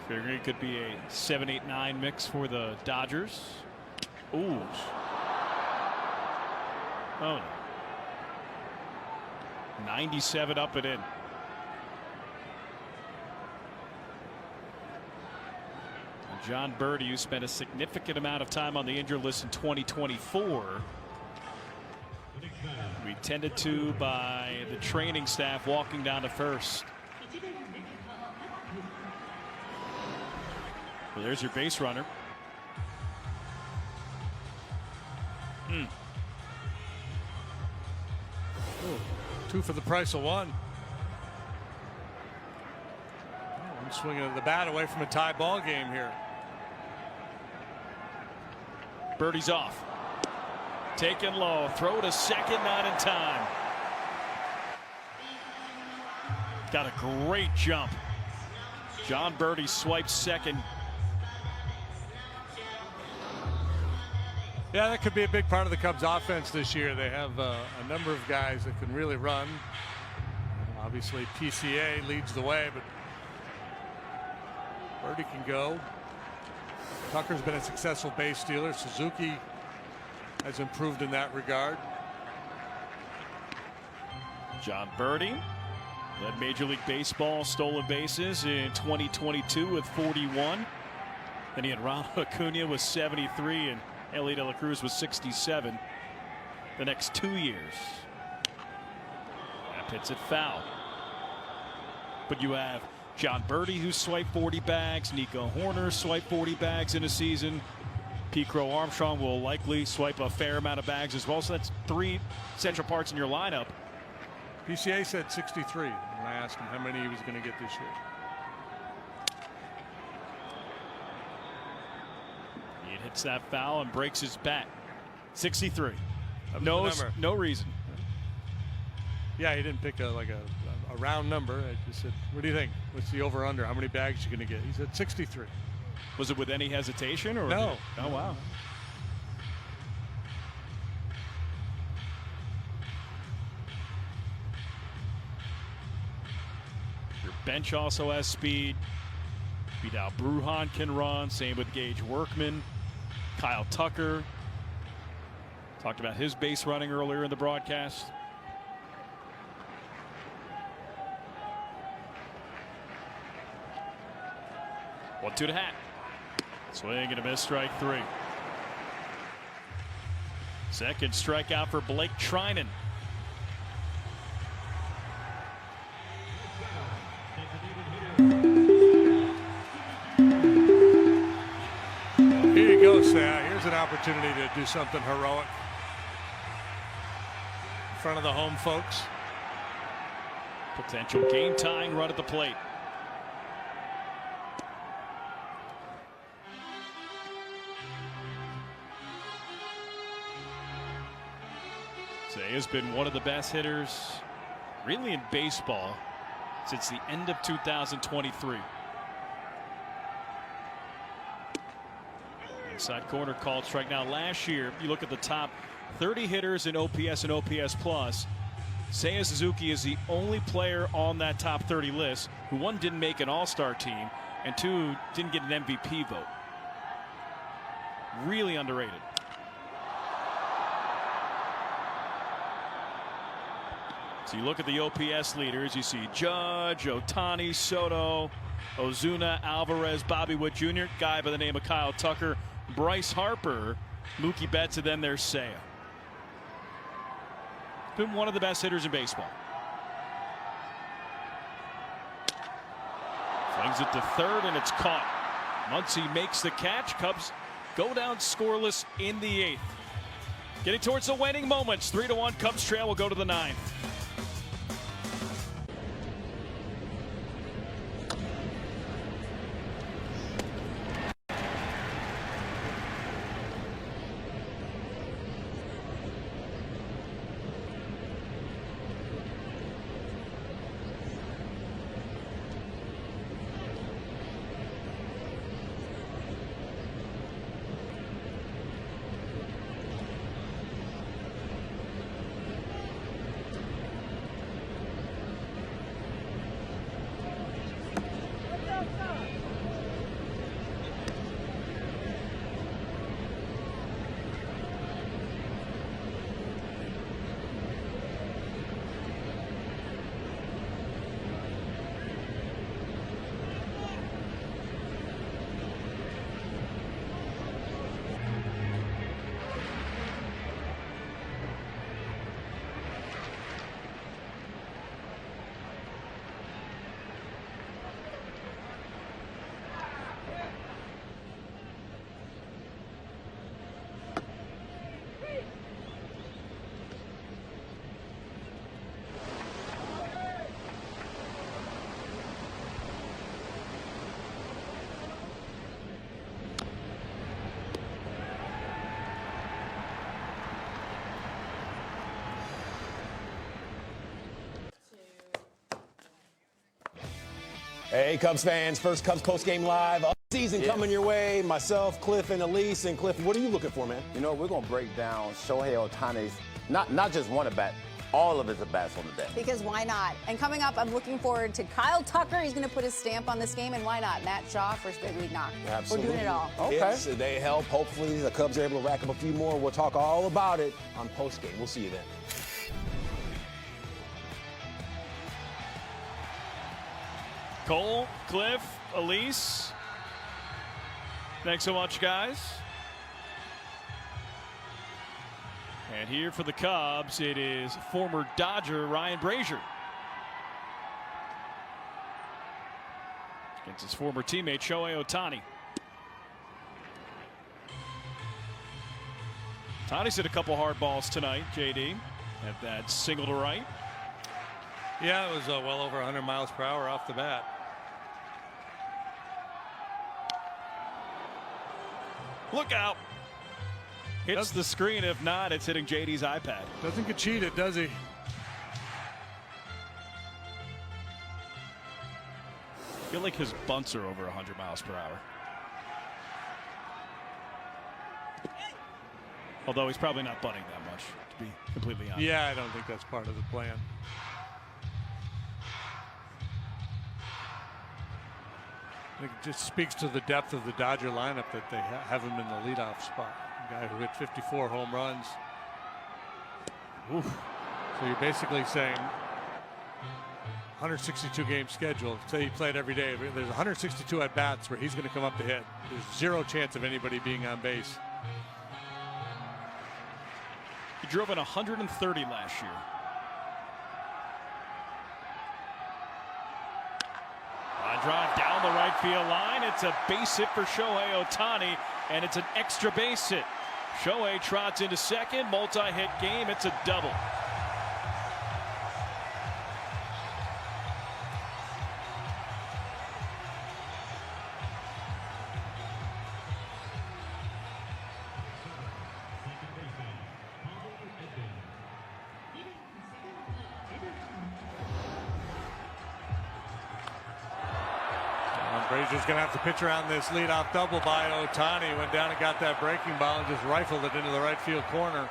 Figuring it could be a 7-8-9 mix for the Dodgers. Ooh. Oh no. 97 up and in. John Birdie, who spent a significant amount of time on the injured list in 2024, we tended to by the training staff walking down to first. Well, there's your base runner. Ooh, 2 for the price of 1. I'm swinging the bat away from a tie ball game here. Birdie's off. Taken low. Throw to second, not in time. Got a great jump. John Birdie swipes second. Yeah, that could be a big part of the Cubs offense this year. They have a number of guys that can really run. Obviously PCA leads the way, but Birdie can go. Tucker's been a successful base stealer. Suzuki has improved in that regard. John Birdie led Major League Baseball stolen bases in 2022 with 41. Then he had Ronald Acuna with 73 and Ellie De La Cruz with 67 the next 2 years. That hits it foul. But you have John Birdie, who swiped 40 bags. Nico Horner swiped 40 bags in a season. P. Crow Armstrong will likely swipe a fair amount of bags as well. So that's 3 central parts in your lineup. PCA said 63 when I asked him how many he was going to get this year. He hits that foul and breaks his bat. 63. Number. No reason. Yeah, he didn't pick a round number. I just said, what do you think? What's the over under? How many bags you going to get? He said 63. Was it with any hesitation or no? Oh wow. Your bench also has speed. Vidal Brujan can run. Same with Gage Workman. Kyle Tucker. Talked about his base running earlier in the broadcast. One, two to hat. Swing and a miss, strike 3. Second strikeout for Blake Trinan. Here you go, Sam. Here's an opportunity to do something heroic in front of the home folks. Potential game-tying run at the plate. Say has been one of the best hitters really in baseball since the end of 2023. Inside corner called strike. Now last year you look at the top 30 hitters in OPS and OPS plus. Seiya Suzuki is the only player on that top 30 list who, 1, didn't make an all-star team and 2, didn't get an MVP vote. Really underrated. So you look at the OPS leaders, you see Judge, Ohtani, Soto, Ozuna, Alvarez, Bobby Witt Jr., guy by the name of Kyle Tucker, Bryce Harper, Mookie Betts, and then there's Seiya. Been one of the best hitters in baseball. Flings it to third, and it's caught. Muncy makes the catch. Cubs go down scoreless in the 8th. Getting towards the waning moments. 3-1 Cubs trail will go to the 9th. Hey, Cubs fans, first Cubs post-game live. Season coming your way. Myself, Cliff, and Elise. And Cliff, what are you looking for, man? You know, we're going to break down Shohei Ohtani's, not just one at-bat, all of his at-bats on the day. Because why not? And coming up, I'm looking forward to Kyle Tucker. He's going to put his stamp on this game. And why not? Matt Shaw, first big league knock. Absolutely. We're doing it all. Okay. Yes, they help. Hopefully, the Cubs are able to rack up a few more. We'll talk all about it on post-game. We'll see you then. Cole, Cliff, Elise, thanks so much, guys. And here for the Cubs, it is former Dodger Ryan Brazier against his former teammate Shohei Ohtani. Ohtani's hit a couple hard balls tonight, JD, at that single to right. Yeah, it was well over 100 miles per hour off the bat. Look out. Hits the screen. If not, it's hitting JD's iPad. Doesn't get cheated, does he? I feel like his bunts are over 100 miles per hour. Although he's probably not bunting that much, to be completely honest. Yeah, I don't think that's part of the plan. I think it just speaks to the depth of the Dodger lineup that they have him in the leadoff spot. A guy who hit 54 home runs. Oof. So you're basically saying 162 game schedule. Say he played every day. There's 162 at bats where he's going to come up to hit. There's zero chance of anybody being on base. He drove in 130 last year. Drive down the right field line. It's a base hit for Shohei Ohtani, and it's an extra base hit. Shohei trots into second, multi-hit game. It's a double. Brazier's going to have to pitch around this leadoff double by Ohtani. Went down and got that breaking ball and just rifled it into the right field corner.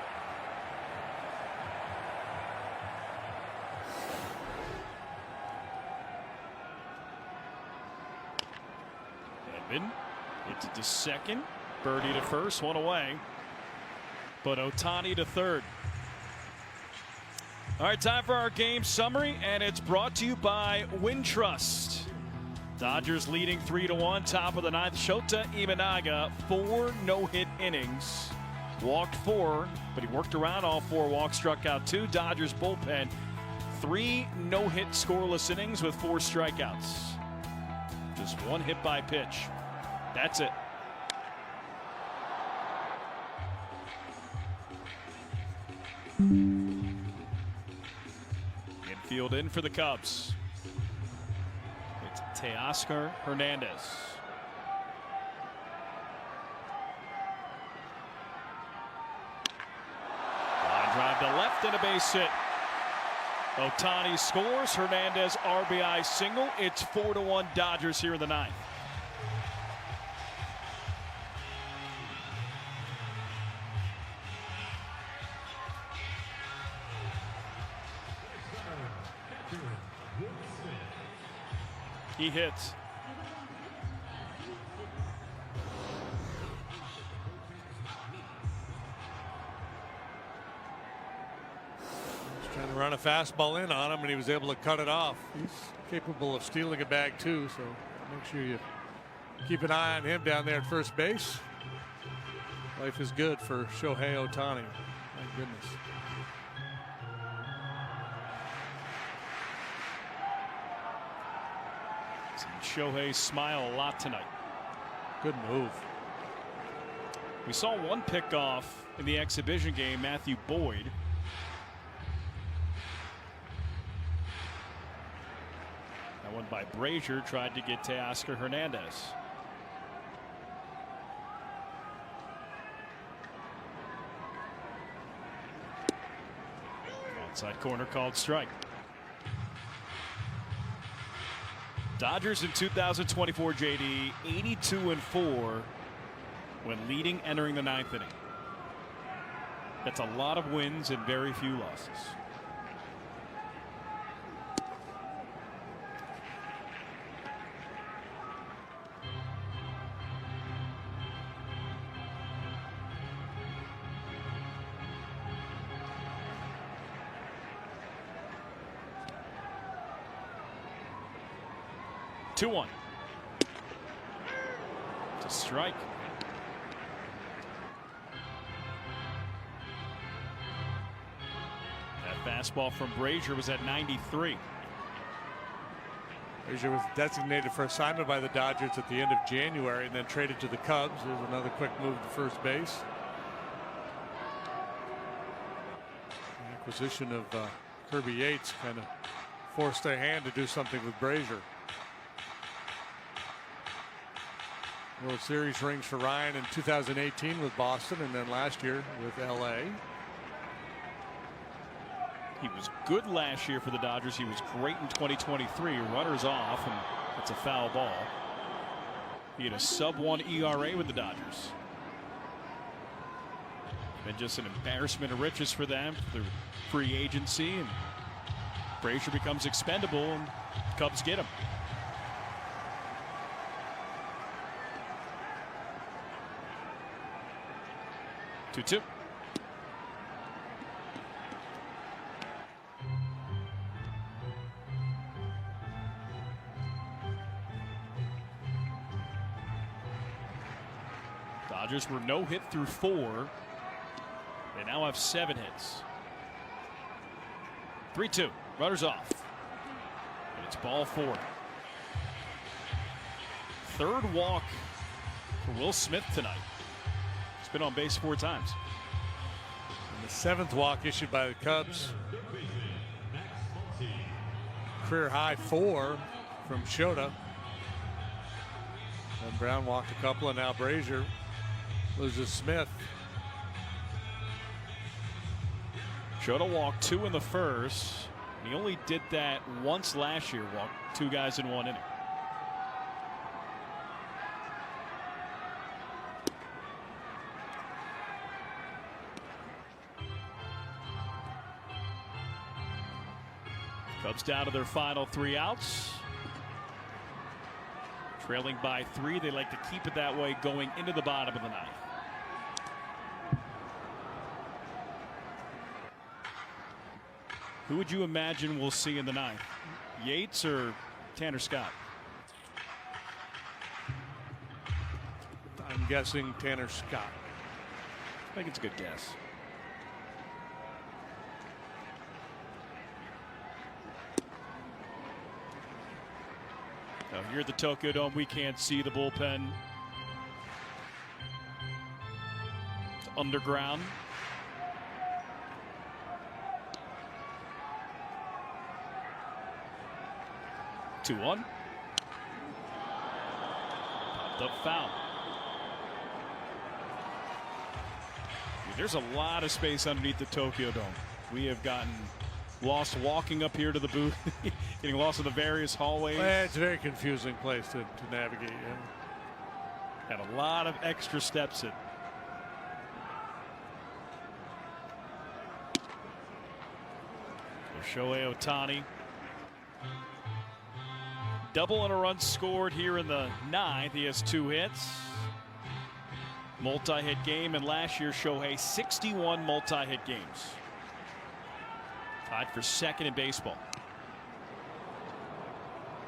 Edman hits it to second. Birdie to first, one away. But Ohtani to third. All right, time for our game summary, and it's brought to you by Wintrust. Dodgers leading 3-1, top of the ninth. Shota Imanaga, 4 no-hit innings. Walked 4, but he worked around all 4 walks, struck out 2. Dodgers bullpen, 3 no-hit scoreless innings with 4 strikeouts. Just 1 hit by pitch. That's it. Infield in for the Cubs. Teoscar Hernandez. Line drive to left and a base hit. Ohtani scores. Hernandez RBI single. It's 4-1 Dodgers here in the ninth. He hits. He's trying to run a fastball in on him, and he was able to cut it off. He's capable of stealing a bag too, so make sure you keep an eye on him down there at first base. Life is good for Shohei Ohtani. My goodness. Shohei smile a lot tonight. Good move. We saw one pickoff in the exhibition game, Matthew Boyd. That one by Brazier tried to get Teoscar Hernandez. Outside corner called strike. Dodgers in 2024, JD, 82-4 when leading entering the 9th inning. That's a lot of wins and very few losses. Two one. It's a strike. That fastball from Brazier was at 93. Brazier was designated for assignment by the Dodgers at the end of January and then traded to the Cubs. There's another quick move to first base. The acquisition of Kirby Yates kind of forced their hand to do something with Brazier. World Series rings for Ryan in 2018 with Boston and then last year with LA. He was good last year for the Dodgers. He was great in 2023. Runners off, and it's a foul ball. He had a sub-1 ERA with the Dodgers. Been just an embarrassment of riches for them through free agency, and Brazier becomes expendable, and Cubs get him. 2-2. Dodgers were no hit through 4. They now have 7 hits. 3-2. Runners off. And it's ball 4. Third walk for Will Smith tonight. He's been on base 4 times. And the 7th walk issued by the Cubs. Career high 4 from Shota. And Brown walked a couple, and now Brazier loses Smith. Shota walked 2 in the first. He only did that once last year, walked 2 guys in 1 inning. Cubs down to their final 3 outs. Trailing by 3. They like to keep it that way going into the bottom of the 9th. Who would you imagine we'll see in the 9th? Yates or Tanner Scott? I'm guessing Tanner Scott. I think it's a good guess. Now here at the Tokyo Dome, we can't see the bullpen. It's underground. Two one. Popped up foul. There's a lot of space underneath the Tokyo Dome. We have gotten lost walking up here to the booth, getting lost in the various hallways. Well, it's a very confusing place to navigate. Yeah. Had a lot of extra steps in. So Shohei Ohtani. Double and a run scored here in the 9th. He has 2 hits. Multi-hit game, and last year Shohei 61 multi-hit games. Tied for 2nd in baseball.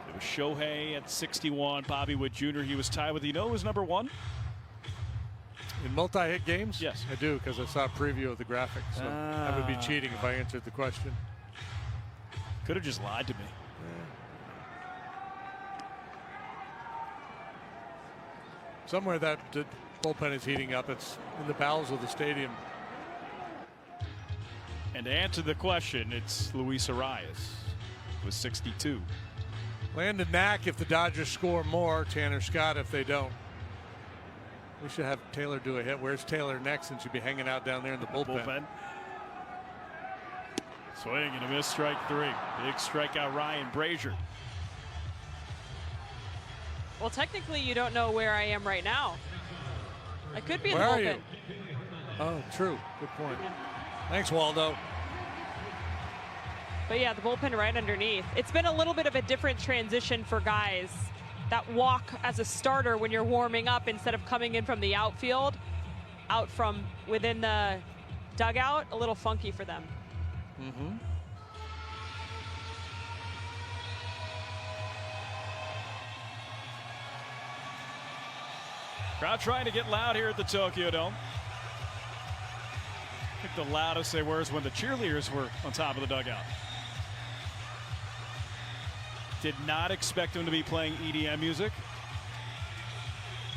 It was Shohei at 61. Bobby Witt Jr. he was tied with, you know, who was number 1? In multi-hit games? Yes. I do, because I saw a preview of the graphics. So that would be cheating if I answered the question. Could have just lied to me. Somewhere that the bullpen is heating up. It's in the bowels of the stadium. And to answer the question, it's Luis Arias with 62. Landon Knack if the Dodgers score more. Tanner Scott if they don't. We should have Taylor do a hit. Where's Taylor next? And should be hanging out down there in the bullpen. Swing and a miss, strike 3. Big strikeout Ryan Brazier. Well, technically, you don't know where I am right now. I could be in the Where are bullpen. you? Oh, true. Good point. Thanks, Waldo. But yeah, the bullpen right underneath. It's been a little bit of a different transition for guys that walk as a starter when you're warming up instead of coming in from the outfield, out from within the dugout. A little funky for them. Mm-hmm. Crowd trying to get loud here at the Tokyo Dome. I think the loudest they were is when the cheerleaders were on top of the dugout. Did not expect them to be playing EDM music.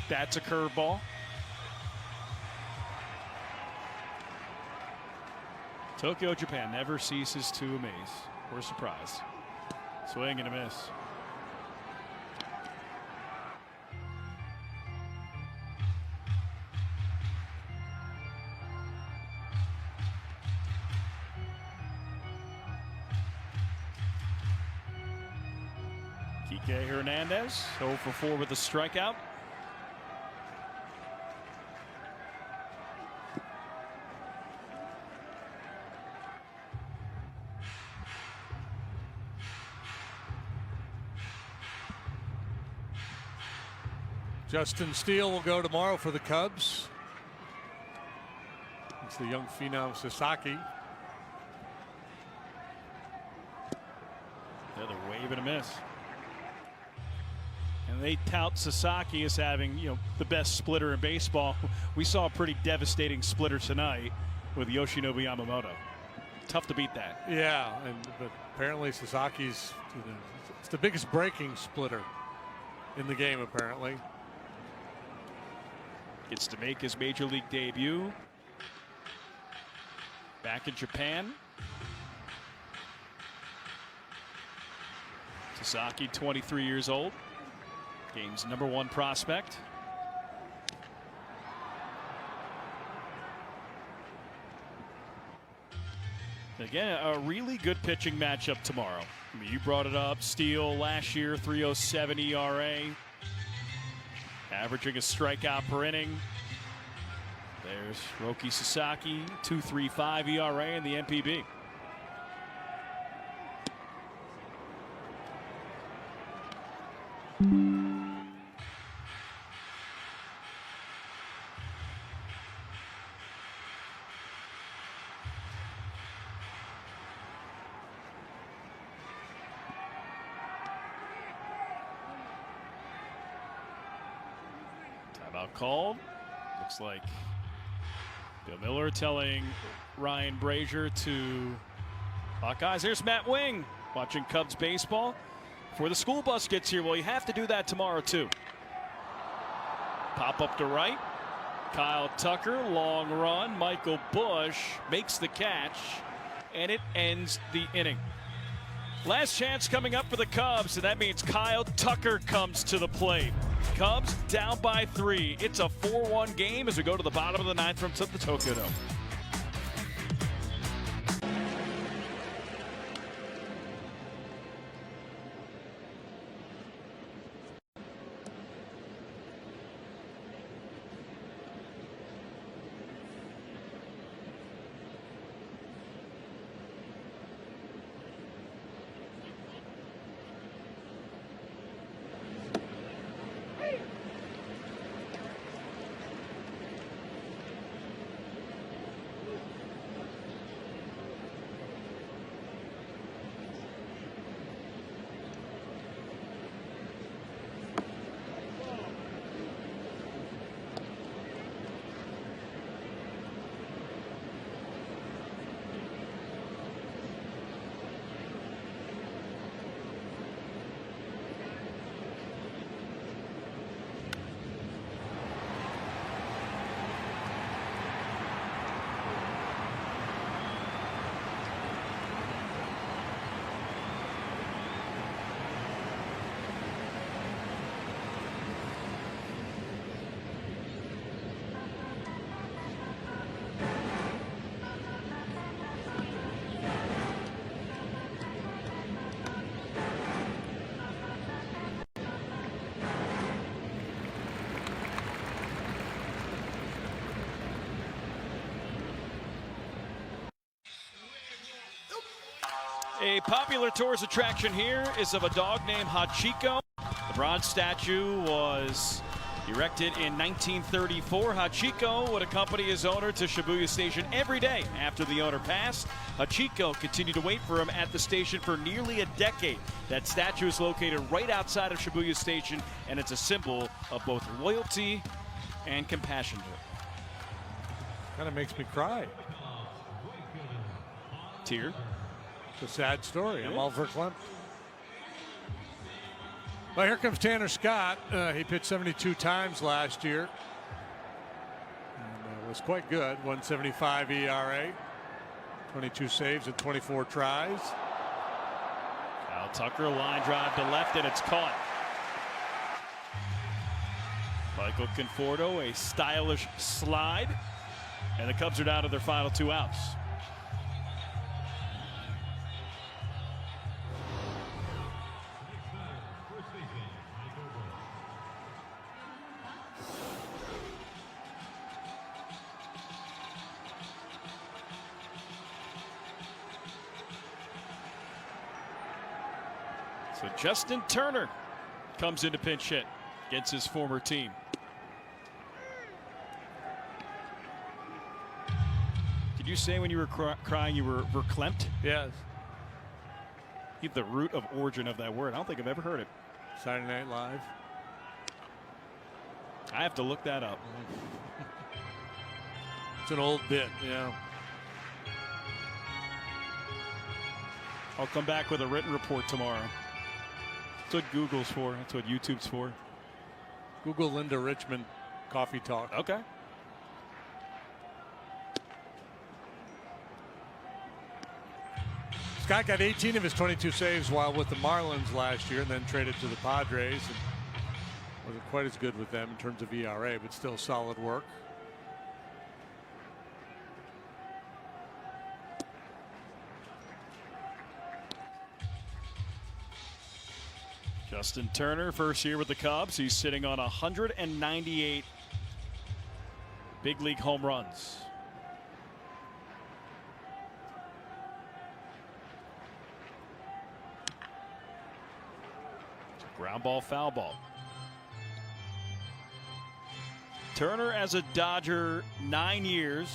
That's a curveball. Tokyo, Japan never ceases to amaze. We're surprised. Swing and a miss. Kike Hernandez 0 for 4 with a strikeout. Justin Steele will go tomorrow for the Cubs. It's the young phenom Sasaki. Another wave and a miss. And they tout Sasaki as having, the best splitter in baseball. We saw a pretty devastating splitter tonight with Yoshinobu Yamamoto. Tough to beat that. Yeah, but apparently Sasaki's it's the biggest breaking splitter in the game, apparently. Gets to make his major league debut back in Japan. Sasaki, 23 years old. Game's #1 prospect. Again, a really good pitching matchup tomorrow. I mean, you brought it up. Steele last year, 3.07 ERA. Averaging a strikeout per inning. There's Roki Sasaki, 2.35 ERA in the NPB. Timeout called. Looks like Bill Miller telling Ryan Brazier to Buckeyes. There's Matt Wing watching Cubs baseball. Before the school bus gets here, well, you have to do that tomorrow too. Pop up to right. Kyle Tucker, long run. Michael Bush makes the catch, and it ends the inning. Last chance coming up for the Cubs, and that means Kyle Tucker comes to the plate. Cubs down by 3. It's a 4-1 game as we go to the bottom of the 9th from the Tokyo Dome. A popular tourist attraction here is of a dog named Hachiko. The bronze statue was erected in 1934. Hachiko would accompany his owner to Shibuya Station every day after the owner passed. Hachiko continued to wait for him at the station for nearly a decade. That statue is located right outside of Shibuya Station, and it's a symbol of both loyalty and compassion. Kind of makes me cry. Tear. It's a sad story. I'm all verklempt. Well, here comes Tanner Scott. He pitched 72 times last year. And, was quite good. 1.75 ERA. 22 saves and 24 tries. Kyle Tucker, line drive to left, and it's caught. Michael Conforto, a stylish slide. And the Cubs are down to their final 2 outs. So Justin Turner comes in to pinch hit against his former team. Did you say when you were crying you were verklempt? Yes. He's the root of origin of that word. I don't think I've ever heard it. Saturday Night Live. I have to look that up. It's an old bit, yeah. I'll come back with a written report tomorrow. That's what Google's for. That's what YouTube's for. Google Linda Richmond coffee talk. Okay. Scott got 18 of his 22 saves while with the Marlins last year and then traded to the Padres. And wasn't quite as good with them in terms of ERA, but still solid work. Justin Turner, first year with the Cubs. He's sitting on 198 big league home runs. Ground ball, foul ball. Turner as a Dodger, 9 years,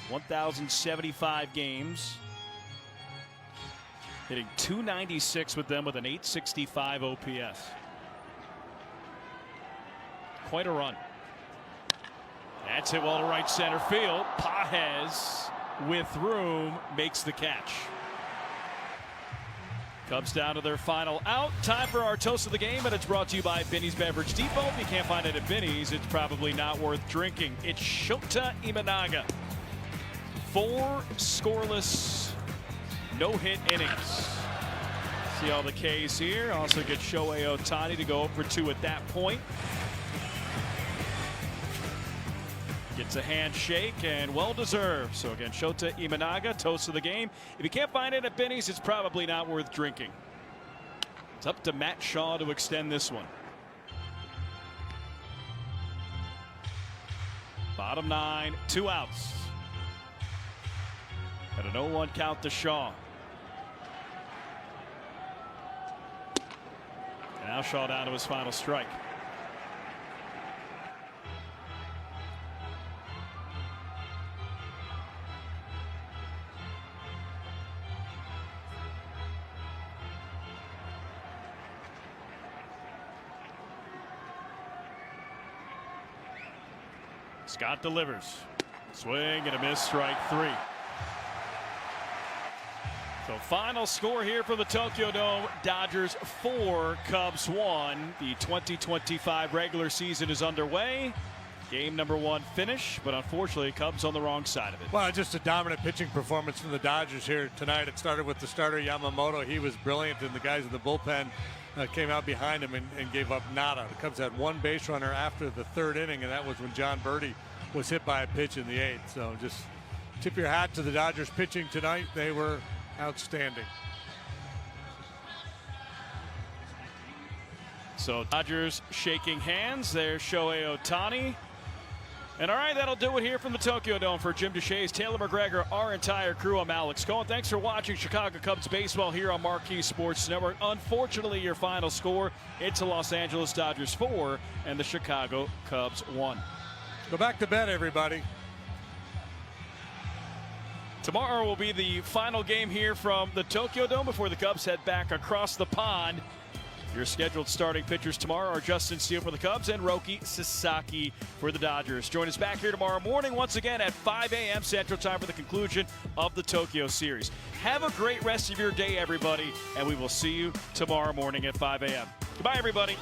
1,075 games. Hitting .296 with them with an .865 OPS. Quite a run. That's hit well to right center field. Pages with room makes the catch. Cubs down to their final out. Time for our toast of the game, and it's brought to you by Binny's Beverage Depot. If you can't find it at Binny's, it's probably not worth drinking. It's Shota Imanaga. 4 scoreless, no-hit innings. See all the K's here. Also get Shohei Ohtani to go 0-for-2 at that point. Gets a handshake, and well-deserved. So again, Shota Imanaga, toast of the game. If you can't find it at Binny's, it's probably not worth drinking. It's up to Matt Shaw to extend this one. Bottom 9, 2 outs. At an 0-1 count to Shaw. Now Shaw down to his final strike. Scott delivers. Swing and a miss, strike 3. So final score here for the Tokyo Dome. Dodgers 4, Cubs 1. The 2025 regular season is underway. Game number 1 finish, but unfortunately Cubs on the wrong side of it. Well, just a dominant pitching performance from the Dodgers here tonight. It started with the starter Yamamoto. He was brilliant, and the guys in the bullpen came out behind him and gave up nada. The Cubs had 1 base runner after the 3rd inning, and that was when John Birdie was hit by a pitch in the 8th. So just tip your hat to the Dodgers pitching tonight. They were outstanding. So Dodgers shaking hands. There's Shohei Ohtani. And all right, that'll do it here from the Tokyo Dome. For Jim Deshaies, Taylor McGregor, our entire crew, I'm Alex Cohen. Thanks for watching Chicago Cubs baseball here on Marquee Sports Network. Unfortunately, your final score, it's the Los Angeles Dodgers 4 and the Chicago Cubs 1. Go back to bed, everybody. Tomorrow will be the final game here from the Tokyo Dome before the Cubs head back across the pond. Your scheduled starting pitchers tomorrow are Justin Steele for the Cubs and Roki Sasaki for the Dodgers. Join us back here tomorrow morning once again at 5 a.m. Central Time for the conclusion of the Tokyo Series. Have a great rest of your day, everybody, and we will see you tomorrow morning at 5 a.m. Goodbye, everybody.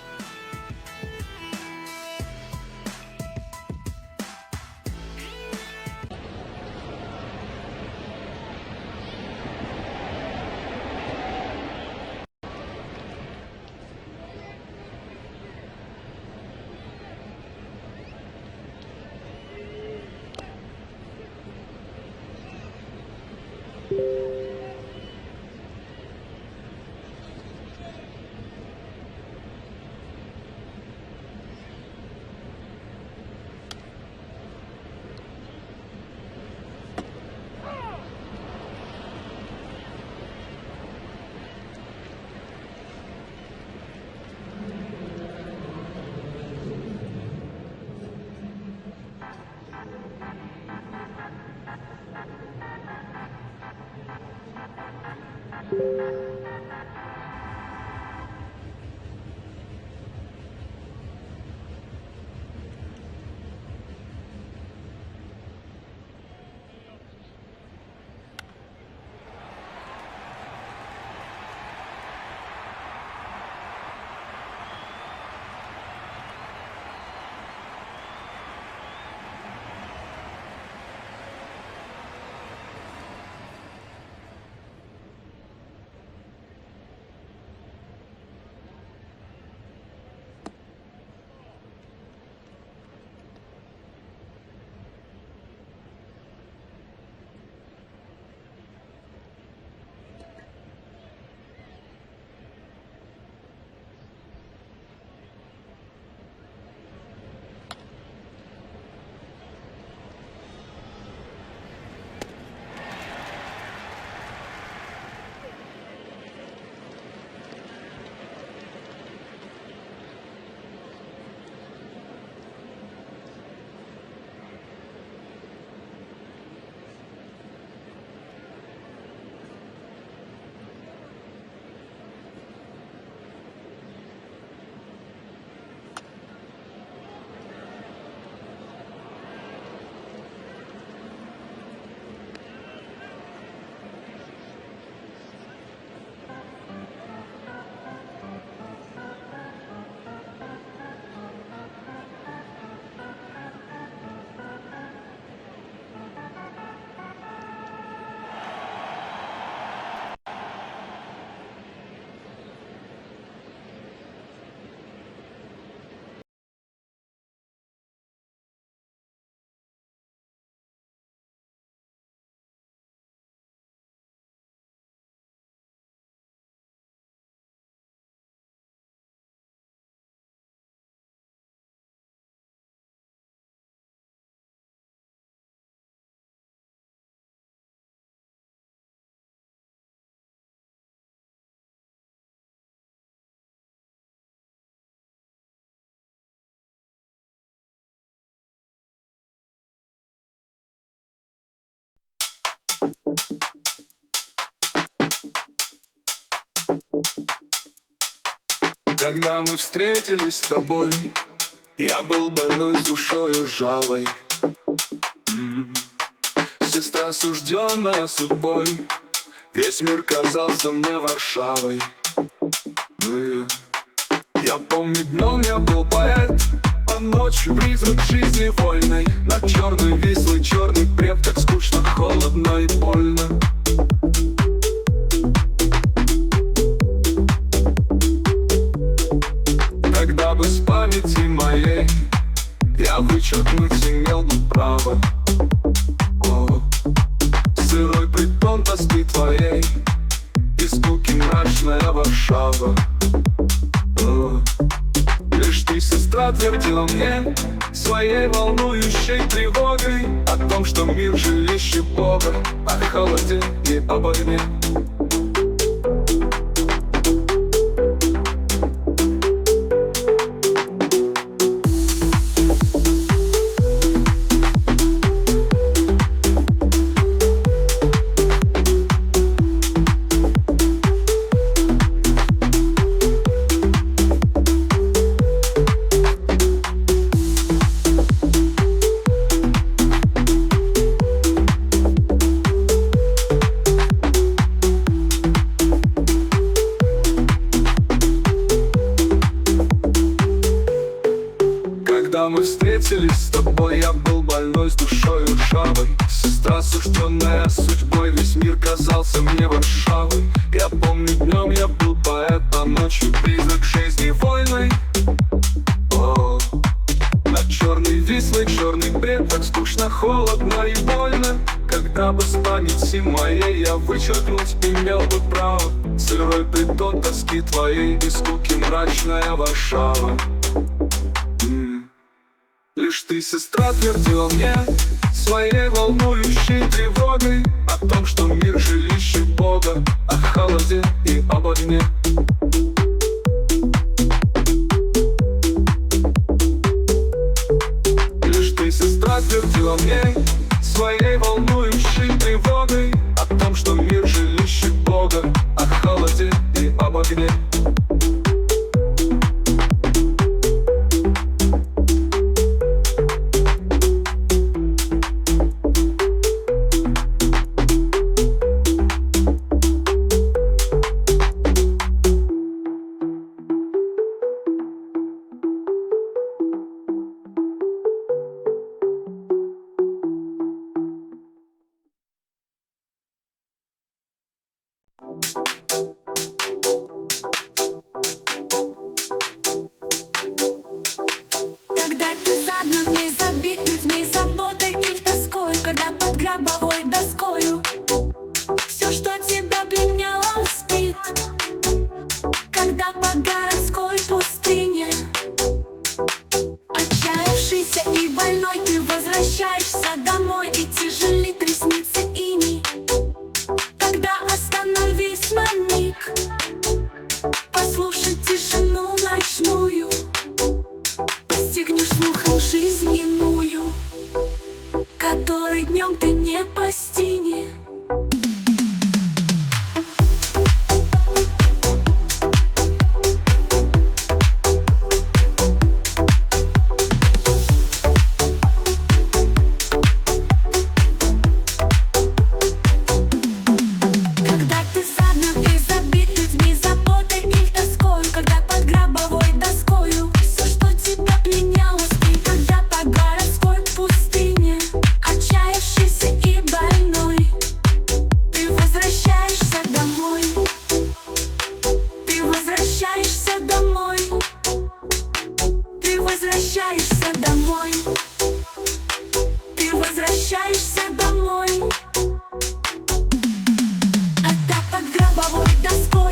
Когда мы встретились с тобой, я был больной с душою жалой. Сестра, осужденная судьбой, весь мир казался мне Варшавой. Я помню, днем я был поэт, а ночью призрак жизни вольной. Над черной вислый черный преп, так скучно, холодно и больно. Тогда бы с памяти моей я вычеркнуть имел бы право. Сырой притон тоски твоей и скуки мрачная Варшава. Лишь ты, сестра, твердила мне, своей волнующей тревогой о том, что мир жилище Бога, о холоде и об огне. Когда мы встретились с тобой, я был больной с душой ржавой. Сестра, сужденная судьбой, весь мир казался мне Варшавой. Я помню, днем я был поэт, а ночью призрак жизни вольной. О, над черной Вислой черный бред, так скучно, холодно и больно. Когда бы с памяти моей я вычеркнуть имел бы право сырой притон тоски твоей и скуки мрачная Варшава. Лишь ты, сестра, твердила мне своей волнующей тревогой о том, что мир жилище Бога, о холоде и об огне. Лишь ты, сестра, твердила мне своей волнующей тревогой о том, что мир жилище Бога, о холоде и об огне. Когда ты загнанный, забитый в ней заботой и тоской, когда под гробовой доскою все, что тебя пленяло, спит. Когда по городской пустыне отчаявшийся и больной, ты возвращаешься домой, и тяжелит ресницы иней. Тогда остановись на миг, послушай тишину ночную, постигнешь слухом жизнь иную, которой днем ты не постигнешь. Когда ты загнан и забитый в ней заботой и тоскою, когда под гробовой доскою все, что тебя пленяло, спит. Когда по городской пустыне отчаявшийся и больной, ты возвращаешься домой. Ты возвращаешься домой. Ты возвращаешься домой. Ты возвращаешься домой. Когда под гробовой доской